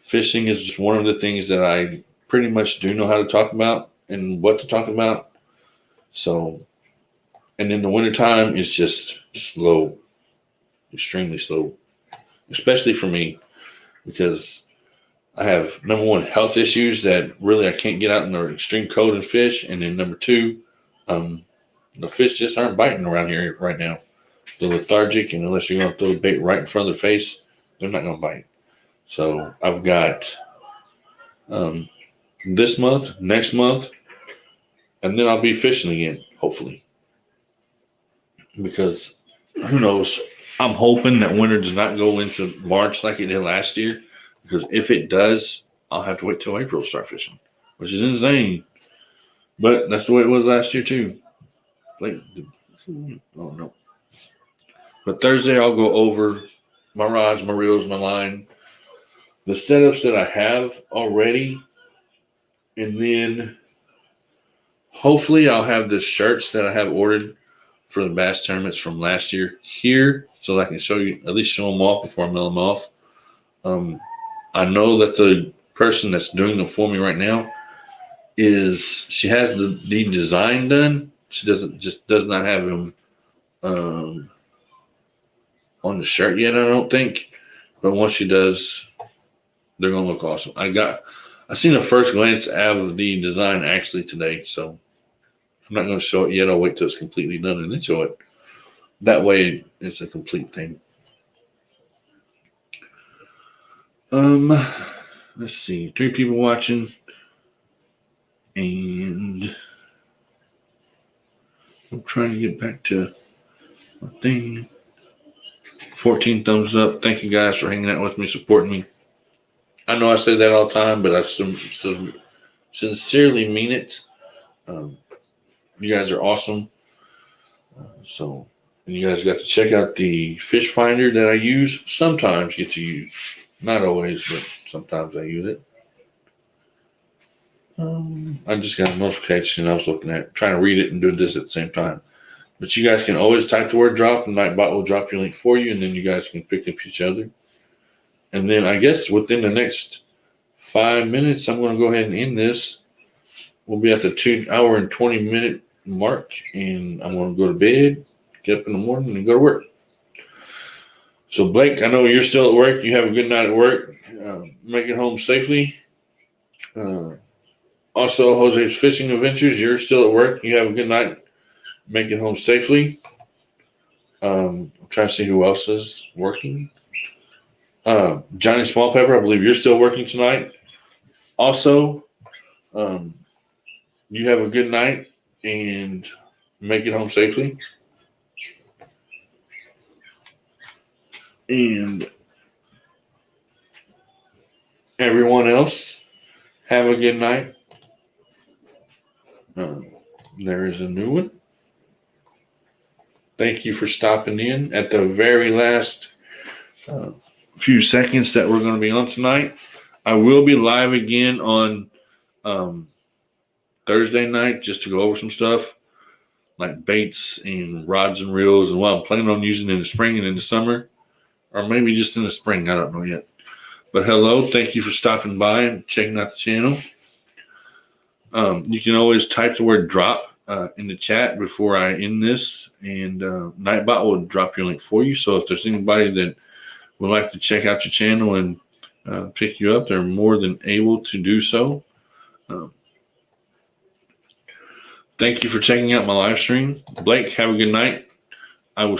Fishing is just one of the things that I pretty much do know how to talk about and what to talk about. So, and in the wintertime, it's just slow, extremely slow, especially for me, because I have, number one, health issues that really I can't get out in the extreme cold and fish. And then number two, the fish just aren't biting around here right now. They're lethargic, and unless you're going to throw the bait right in front of their face, they're not going to bite. So I've got this month, next month, and then I'll be fishing again, hopefully. Because who knows? I'm hoping that winter does not go into March like it did last year. Because if it does, I'll have to wait till April to start fishing, which is insane. But that's the way it was last year too. Like, oh no. But Thursday I'll go over my rods, my reels, my line, the setups that I have already, and then hopefully I'll have the shirts that I have ordered for the bass tournaments from last year here, so that I can show you, at least show them off before I mail them off. I know that the person that's doing them for me right now she has the design done. She does not have them on the shirt yet, I don't think. But once she does, they're gonna look awesome. I seen a first glance of the design actually today, so I'm not gonna show it yet. I'll wait till it's completely done and then show it. That way it's a complete thing. Let's see, 3 people watching, and I'm trying to get back to my thing. 14 thumbs up. Thank you guys for hanging out with me, supporting me. I know I say that all the time, but I sincerely mean it. You guys are awesome. So, and you guys got to check out the fish finder that I use. Sometimes get to use. Not always, but sometimes I use it. I just got a notification I was looking at, trying to read it and do this at the same time. But you guys can always type the word drop, and Nightbot will drop your link for you, and then you guys can pick up each other. And then I guess within the next 5 minutes, I'm going to go ahead and end this. We'll be at the 2 hour and 20 minute mark, and I'm going to go to bed, get up in the morning, and go to work. So, Blake, I know you're still at work. You have a good night at work. Make it home safely. Also, Jose's Fishing Adventures, you're still at work. You have a good night. make it home safely. I'm trying to see who else is working. Johnny Smallpepper, I believe you're still working tonight. Also, you have a good night and make it home safely. And everyone else, have a good night. There is a new one. Thank you for stopping in at the very last few seconds that we're going to be on tonight. I will be live again on Thursday night just to go over some stuff like baits and rods and reels and what I'm planning on using in the spring and in the summer, or maybe just in the spring. I don't know yet. But hello, thank you for stopping by and checking out the channel. You can always type the word drop in the chat before I end this, and Nightbot will drop your link for you. So if there's anybody that would like to check out your channel and pick you up, they're more than able to do so. Thank you for checking out my live stream. Blake, have a good night. I will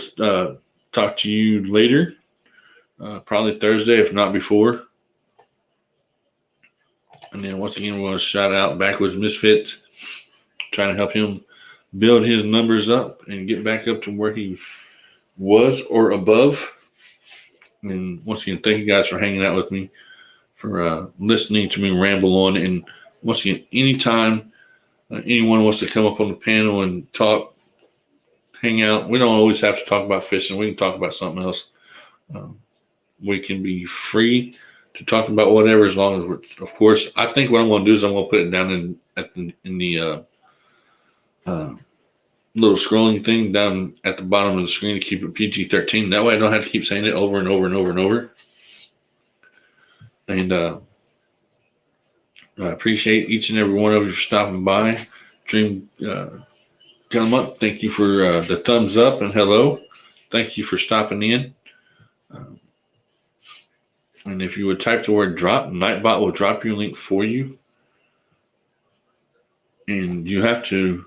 talk to you later, probably Thursday, if not before. And then once again, we want to shout out Backwoods Misfits, trying to help him build his numbers up and get back up to where he was or above. And once again, thank you guys for hanging out with me, for listening to me ramble on. And once again, anytime anyone wants to come up on the panel and talk, hang out, we don't always have to talk about fishing. We can talk about something else. We can be free to talk about whatever, as long as we're, of course, I think what I'm going to do is I'm going to put it down in the little scrolling thing down at the bottom of the screen to keep it PG-13. That way I don't have to keep saying it over and over and over and over. And I appreciate each and every one of you for stopping by. Dream come up. Thank you for the thumbs up and hello. Thank you for stopping in. And if you would type the word drop, Nightbot will drop your link for you. And you have to,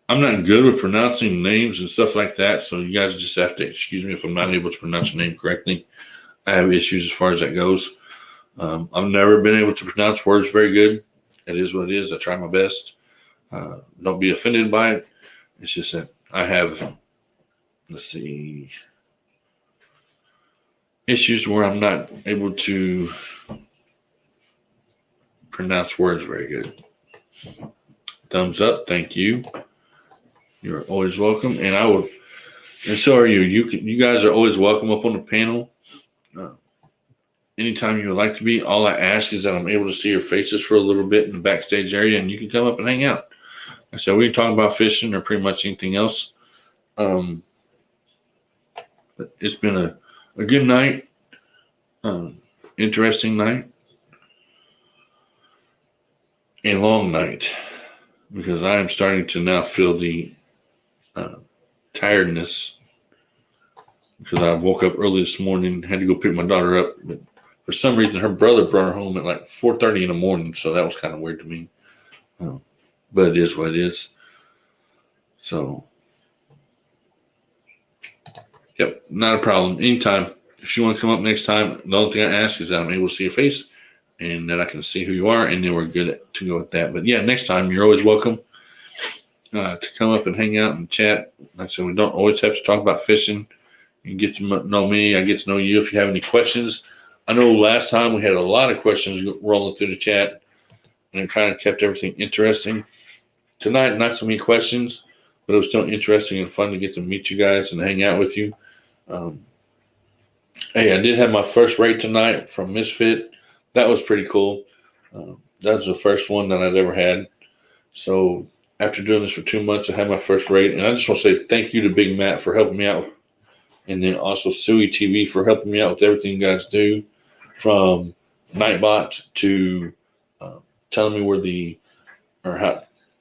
I'm not good with pronouncing names and stuff like that, so you guys just have to excuse me if I'm not able to pronounce your name correctly. I have issues as far as that goes. I've never been able to pronounce words very good. It is what it is. I try my best. Don't be offended by it. It's just that I have, issues where I'm not able to pronounce words very good. Thumbs up. Thank you. You're always welcome. And I will, and so are you. You guys are always welcome up on the panel. Anytime you would like to be. All I ask is that I'm able to see your faces for a little bit in the backstage area, and you can come up and hang out. And so we can talk about fishing or pretty much anything else. It's been a good night, interesting night, a long night, because I am starting to now feel the tiredness, because I woke up early this morning, had to go pick my daughter up, but for some reason her brother brought her home at like 4:30 in the morning, so that was kind of weird to me, but it is what it is. So yep, not a problem. Anytime. If you want to come up next time, the only thing I ask is that I'm able to see your face and that I can see who you are, and then we're good to go with that. But yeah, next time you're always welcome to come up and hang out and chat. Like I said, we don't always have to talk about fishing. You get to know me. I get to know you. If you have any questions, I know last time we had a lot of questions rolling through the chat, and it kind of kept everything interesting. Tonight, not so many questions, but it was still interesting and fun to get to meet you guys and hang out with you. Hey, I did have my first rate tonight from Misfit. That was pretty cool. That was the first one that I'd ever had. So after doing this for 2 months, I had my first rate. And I just want to say thank you to Big Matt for helping me out. And then also Suey TV for helping me out with everything you guys do. From Nightbot to telling me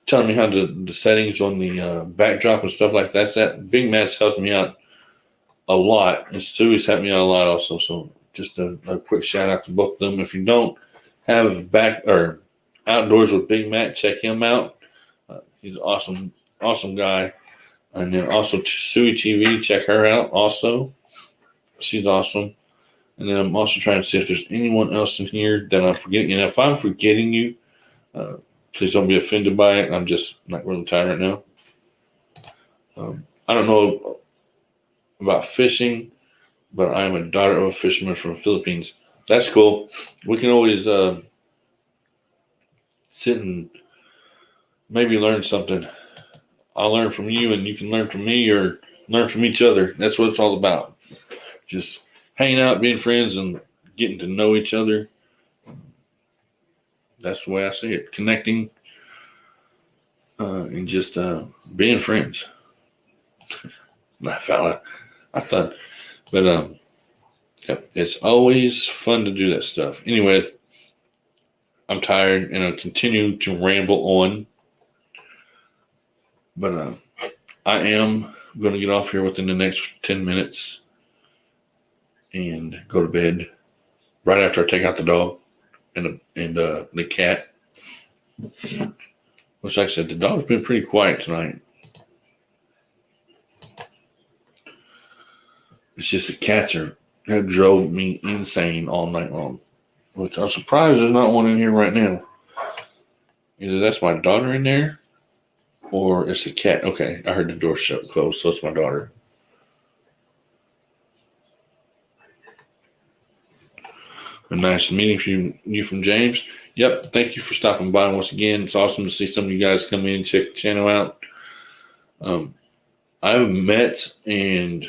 telling me how the settings on the backdrop and stuff like that. Big Matt's helped me out a lot, and Suey's helped me out a lot also. So just a quick shout out to both of them. If you don't have Outdoors with Big Matt, check him out. He's an awesome guy. And then also Sui TV, check her out also. She's awesome. And then I'm also trying to see if there's anyone else in here that I'm forgetting. And if I'm forgetting you, please don't be offended by it. I'm just not really tired right now. I don't know about fishing, but I am a daughter of a fisherman from the Philippines. That's cool. We can always sit and maybe learn something. I'll learn from you and you can learn from me or learn from each other. That's what it's all about. Just hanging out, being friends, and getting to know each other. That's the way I see it. Connecting and just being friends. I thought, but yep, it's always fun to do that stuff. Anyway, I'm tired and I'll continue to ramble on. But I am going to get off here within the next 10 minutes and go to bed right after I take out the dog and the cat. Which, like I said, the dog's been pretty quiet tonight. It's just the cats have drove me insane all night long. Which I'm surprised there's not one in here right now. Either that's my daughter in there or it's a cat. Okay, I heard the door shut closed, so it's my daughter. A nice meeting you from James. Yep, thank you for stopping by once again. It's awesome to see some of you guys come in and check the channel out. I've met and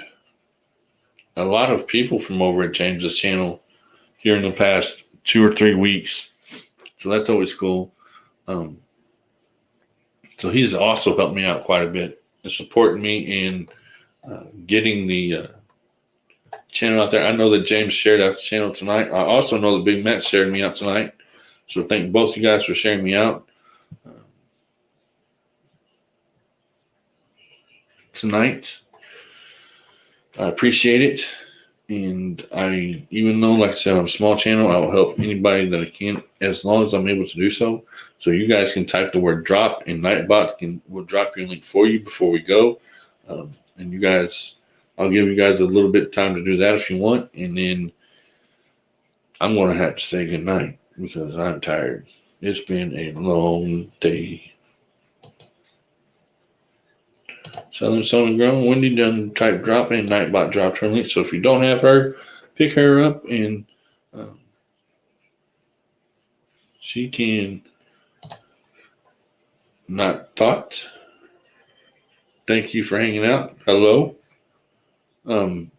a lot of people from over at James's channel here in the past 2 or 3 weeks. So that's always cool. So he's also helped me out quite a bit and supporting me in getting the channel out there. I know that James shared out the channel tonight. I also know that Big Matt shared me out tonight. So thank both you guys for sharing me out tonight. I appreciate it. And even though, like I said, I'm a small channel, I will help anybody that I can as long as I'm able to do so. So you guys can type the word drop and Nightbot will drop your link for you before we go. And you guys, I'll give you guys a little bit of time to do that if you want. And then I'm going to have to say goodnight because I'm tired. It's been a long day. Southern Southern Grown, Wendy done type drop and Nightbot dropped her link. So if you don't have her, pick her up and she can not thought. Thank you for hanging out. Hello. Have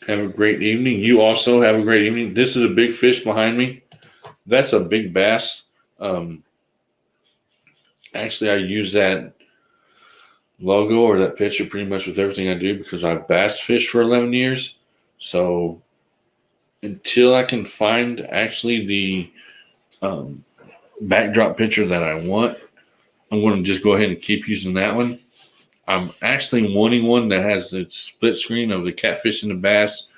a great evening. You also have a great evening. This is a big fish behind me. That's a big bass. Actually, I use that logo or that picture pretty much with everything I do because I've bass fished for 11 years. So until I can find actually the backdrop picture that I want, I'm going to just go ahead and keep using that one. I'm actually wanting one that has the split screen of the catfish and the bass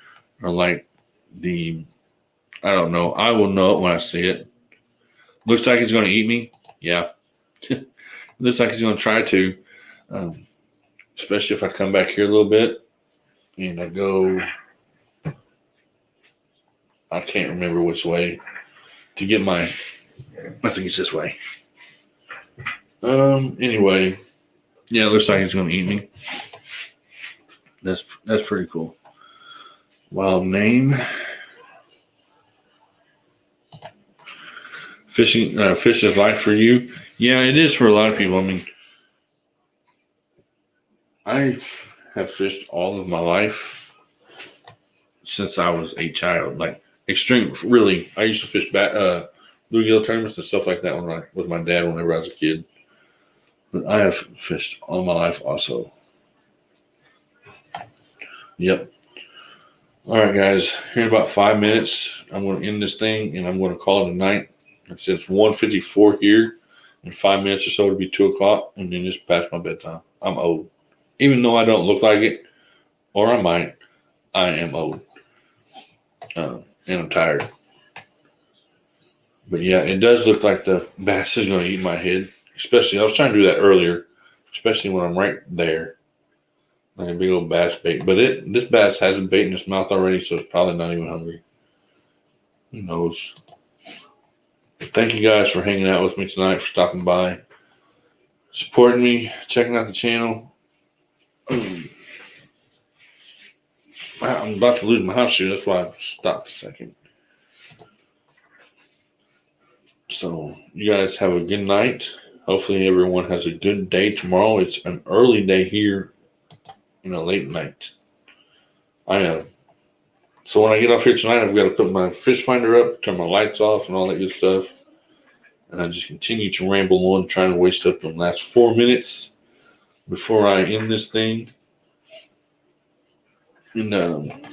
or like I don't know. I will know it when I see it. Looks like he's going to eat me. Yeah. Looks like he's going to try to, especially if I come back here a little bit and I go, I can't remember which way to get I think it's this way. Anyway, yeah, it looks like he's going to eat me. That's pretty cool. Wild name. Fishing, fish is life for you. Yeah, it is for a lot of people. I mean, I have fished all of my life since I was a child. Like extreme, really. I used to fish bluegill tournaments and stuff like that with my dad whenever I was a kid. But I have fished all my life also. Yep. All right, guys. Here in about 5 minutes, I'm going to end this thing and I'm going to call it a night. It says 1:54 here. In 5 minutes or so, it'll be 2 o'clock, and then just past my bedtime. I'm old. Even though I don't look like it, or I might, I am old. And I'm tired. But yeah, it does look like the bass is going to eat my head. Especially, I was trying to do that earlier, especially when I'm right there. Like a big old bass bait. But this bass has a bait in its mouth already, so it's probably not even hungry. Who knows? Thank you guys for hanging out with me tonight, for stopping by, supporting me, checking out the channel. I'm about to lose my house shoe. That's why I stopped a second. So you guys have a good night. Hopefully everyone has a good day tomorrow. It's an early day here and a late night. So when I get off here tonight, I've got to put my fish finder up, turn my lights off, and all that good stuff. And I just continue to ramble on, trying to waste up the last 4 minutes before I end this thing. And like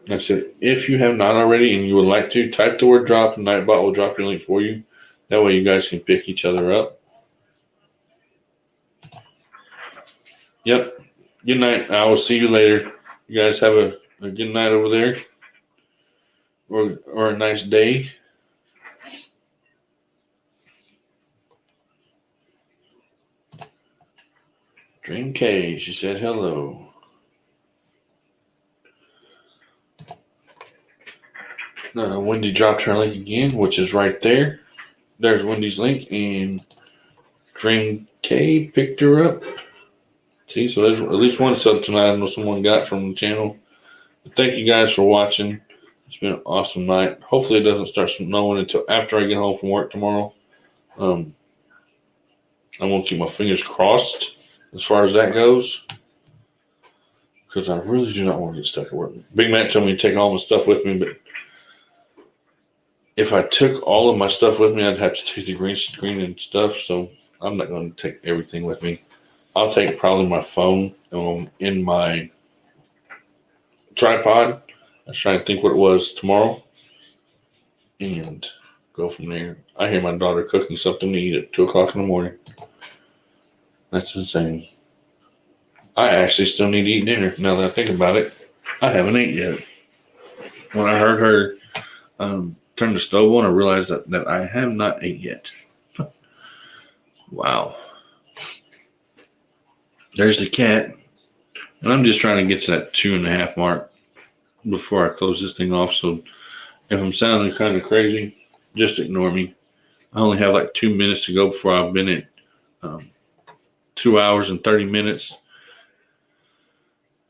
I said, if you have not already and you would like to, type the word drop, and Nightbot will drop your link for you. That way you guys can pick each other up. Yep. Good night. I will see you later. You guys have a good night over there. Or a nice day. Dream K, she said hello. Wendy dropped her link again, which is right there. There's Wendy's link, and Dream K picked her up. See, so there's at least one sub tonight I know someone got from the channel. But thank you guys for watching. It's been an awesome night. Hopefully it doesn't start snowing until after I get home from work tomorrow. I'm going to keep my fingers crossed as far as that goes, because I really do not want to get stuck at work. Big Matt told me to take all my stuff with me, but if I took all of my stuff with me, I'd have to take the green screen and stuff, so I'm not going to take everything with me. I'll take probably my phone in my tripod. I was trying to think what it was tomorrow and go from there. I hear my daughter cooking something to eat at 2 o'clock in the morning. That's insane. I actually still need to eat dinner now that I think about it. I haven't ate yet. When I heard her turn the stove on, I realized that I have not ate yet. Wow. There's the cat. And I'm just trying to get to that 2.5 mark before I close this thing off. So if I'm sounding kind of crazy, just ignore me. I only have like 2 minutes to go before I've been at 2 hours and 30 minutes.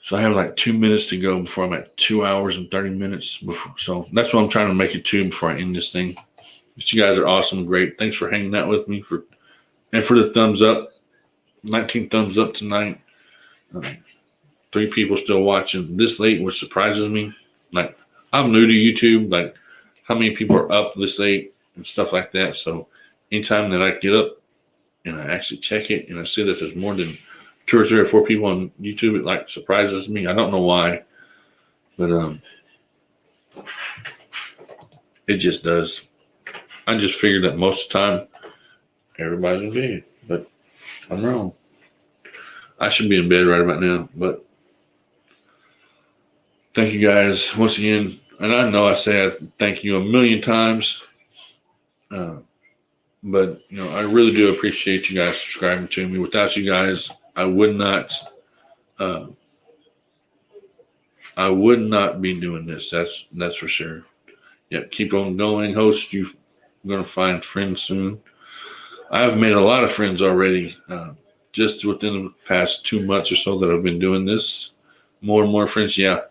So I have like 2 minutes to go before I'm at 2 hours and 30 minutes. So that's what I'm trying to make it to before I end this thing. But you guys are awesome and great. Thanks for hanging out with me and for the thumbs up. 19 thumbs up tonight. 3 people still watching this late, which surprises me. Like, I'm new to YouTube. Like, how many people are up this late and stuff like that. So anytime that I get up and I actually check it and I see that there's more than 2 or 3 or 4 people on YouTube, it like surprises me. I don't know why, but it just does. I just figured that most of the time everybody's in bed, but I'm wrong. I should be in bed right about now, but thank you guys once again. And I know I say I thank you a million times, but I really do appreciate you guys subscribing to me. Without you guys, I would not be doing this. That's for sure. Yep, keep on going, host. You're gonna find friends soon. I've made a lot of friends already, just within the past 2 months or so that I've been doing this. More and more friends. Yeah,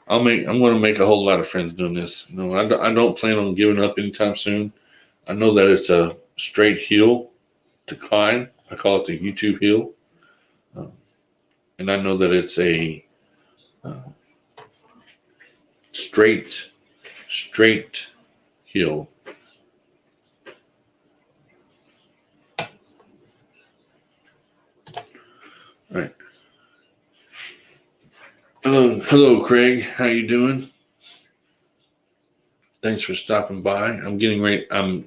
I'm going to make a whole lot of friends doing this. No, I don't plan on giving up anytime soon. I know that it's a straight hill to climb. I call it the YouTube hill. And I know that it's a straight hill. All right. Hello, Craig. How you doing? Thanks for stopping by. I'm getting ready. I'm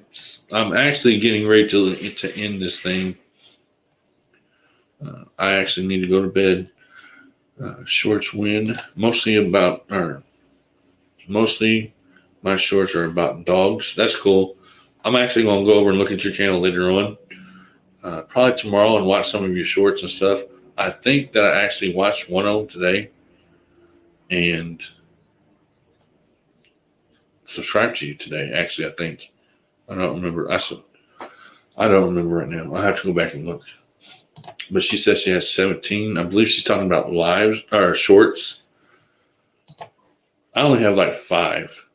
actually getting ready to end this thing. I actually need to go to bed. Shorts win. Mostly my shorts are about dogs. That's cool. I'm actually going to go over and look at your channel later on. probably tomorrow and watch some of your shorts and stuff. I think that I actually watched one of them today and subscribed to you today. Actually, I think. I don't remember. I don't remember right now. I'll have to go back and look. But she says she has 17. I believe she's talking about lives or shorts. I only have like 5.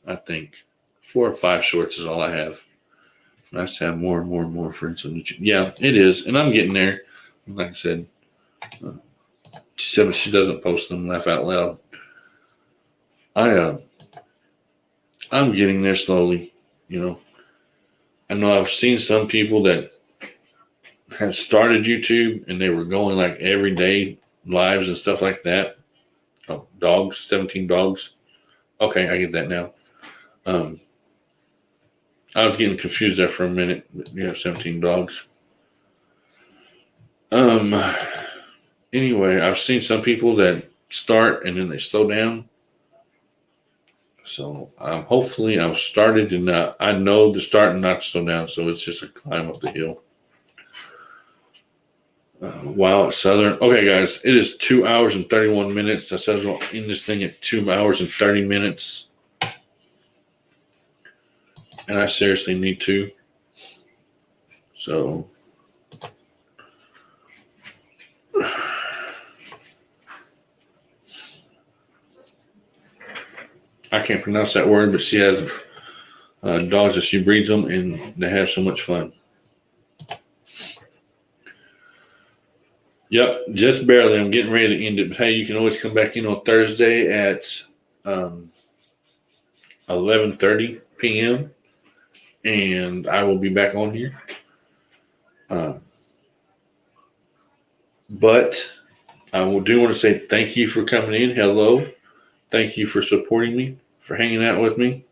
I think 4 or 5 shorts is all I have. Nice to have more and more and more friends on YouTube. Yeah, it is, and I'm getting there. Like I said, she said she doesn't post them. Laugh out loud. I'm getting there slowly. You know, I know I've seen some people that have started YouTube and they were going like every day lives and stuff like that. Oh, dogs, 17 dogs. Okay, I get that now. I was getting confused there for a minute. But you have 17 dogs. Anyway, I've seen some people that start and then they slow down. So hopefully I've started and I know to start and not to slow down. So it's just a climb up the hill. Wow, it's Southern. Okay, guys, it is 2 hours and 31 minutes. I said I'll end this thing at 2 hours and 30 minutes. And I seriously need to. So I can't pronounce that word, but she has dogs that she breeds them, and they have so much fun. Yep, just barely. I'm getting ready to end it. But hey, you can always come back in on Thursday at 11:30 p.m. and I will be back on here. But I do want to say thank you for coming in. Hello. Thank you for supporting me, for hanging out with me.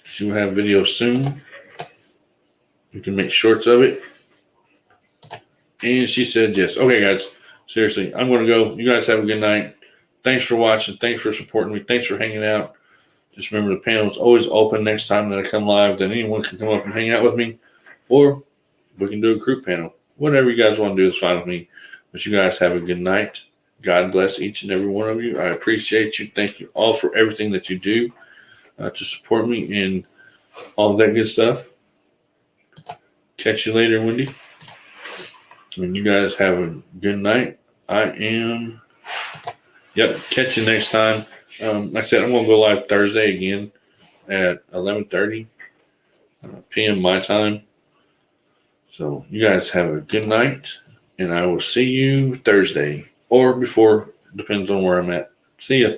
She will have videos soon. You can make shorts of it. And she said yes. Okay, guys. Seriously, I'm going to go. You guys have a good night. Thanks for watching. Thanks for supporting me. Thanks for hanging out. Just remember the panel is always open next time that I come live, that anyone can come up and hang out with me. Or we can do a group panel. Whatever you guys want to do is fine with me. But you guys have a good night. God bless each and every one of you. I appreciate you. Thank you all for everything that you do to support me and all that good stuff. Catch you later, Wendy. And you guys have a good night. Catch you next time. Like I said, I'm going to go live Thursday again at 11:30 p.m. my time. So you guys have a good night, and I will see you Thursday or before, depends on where I'm at. See ya.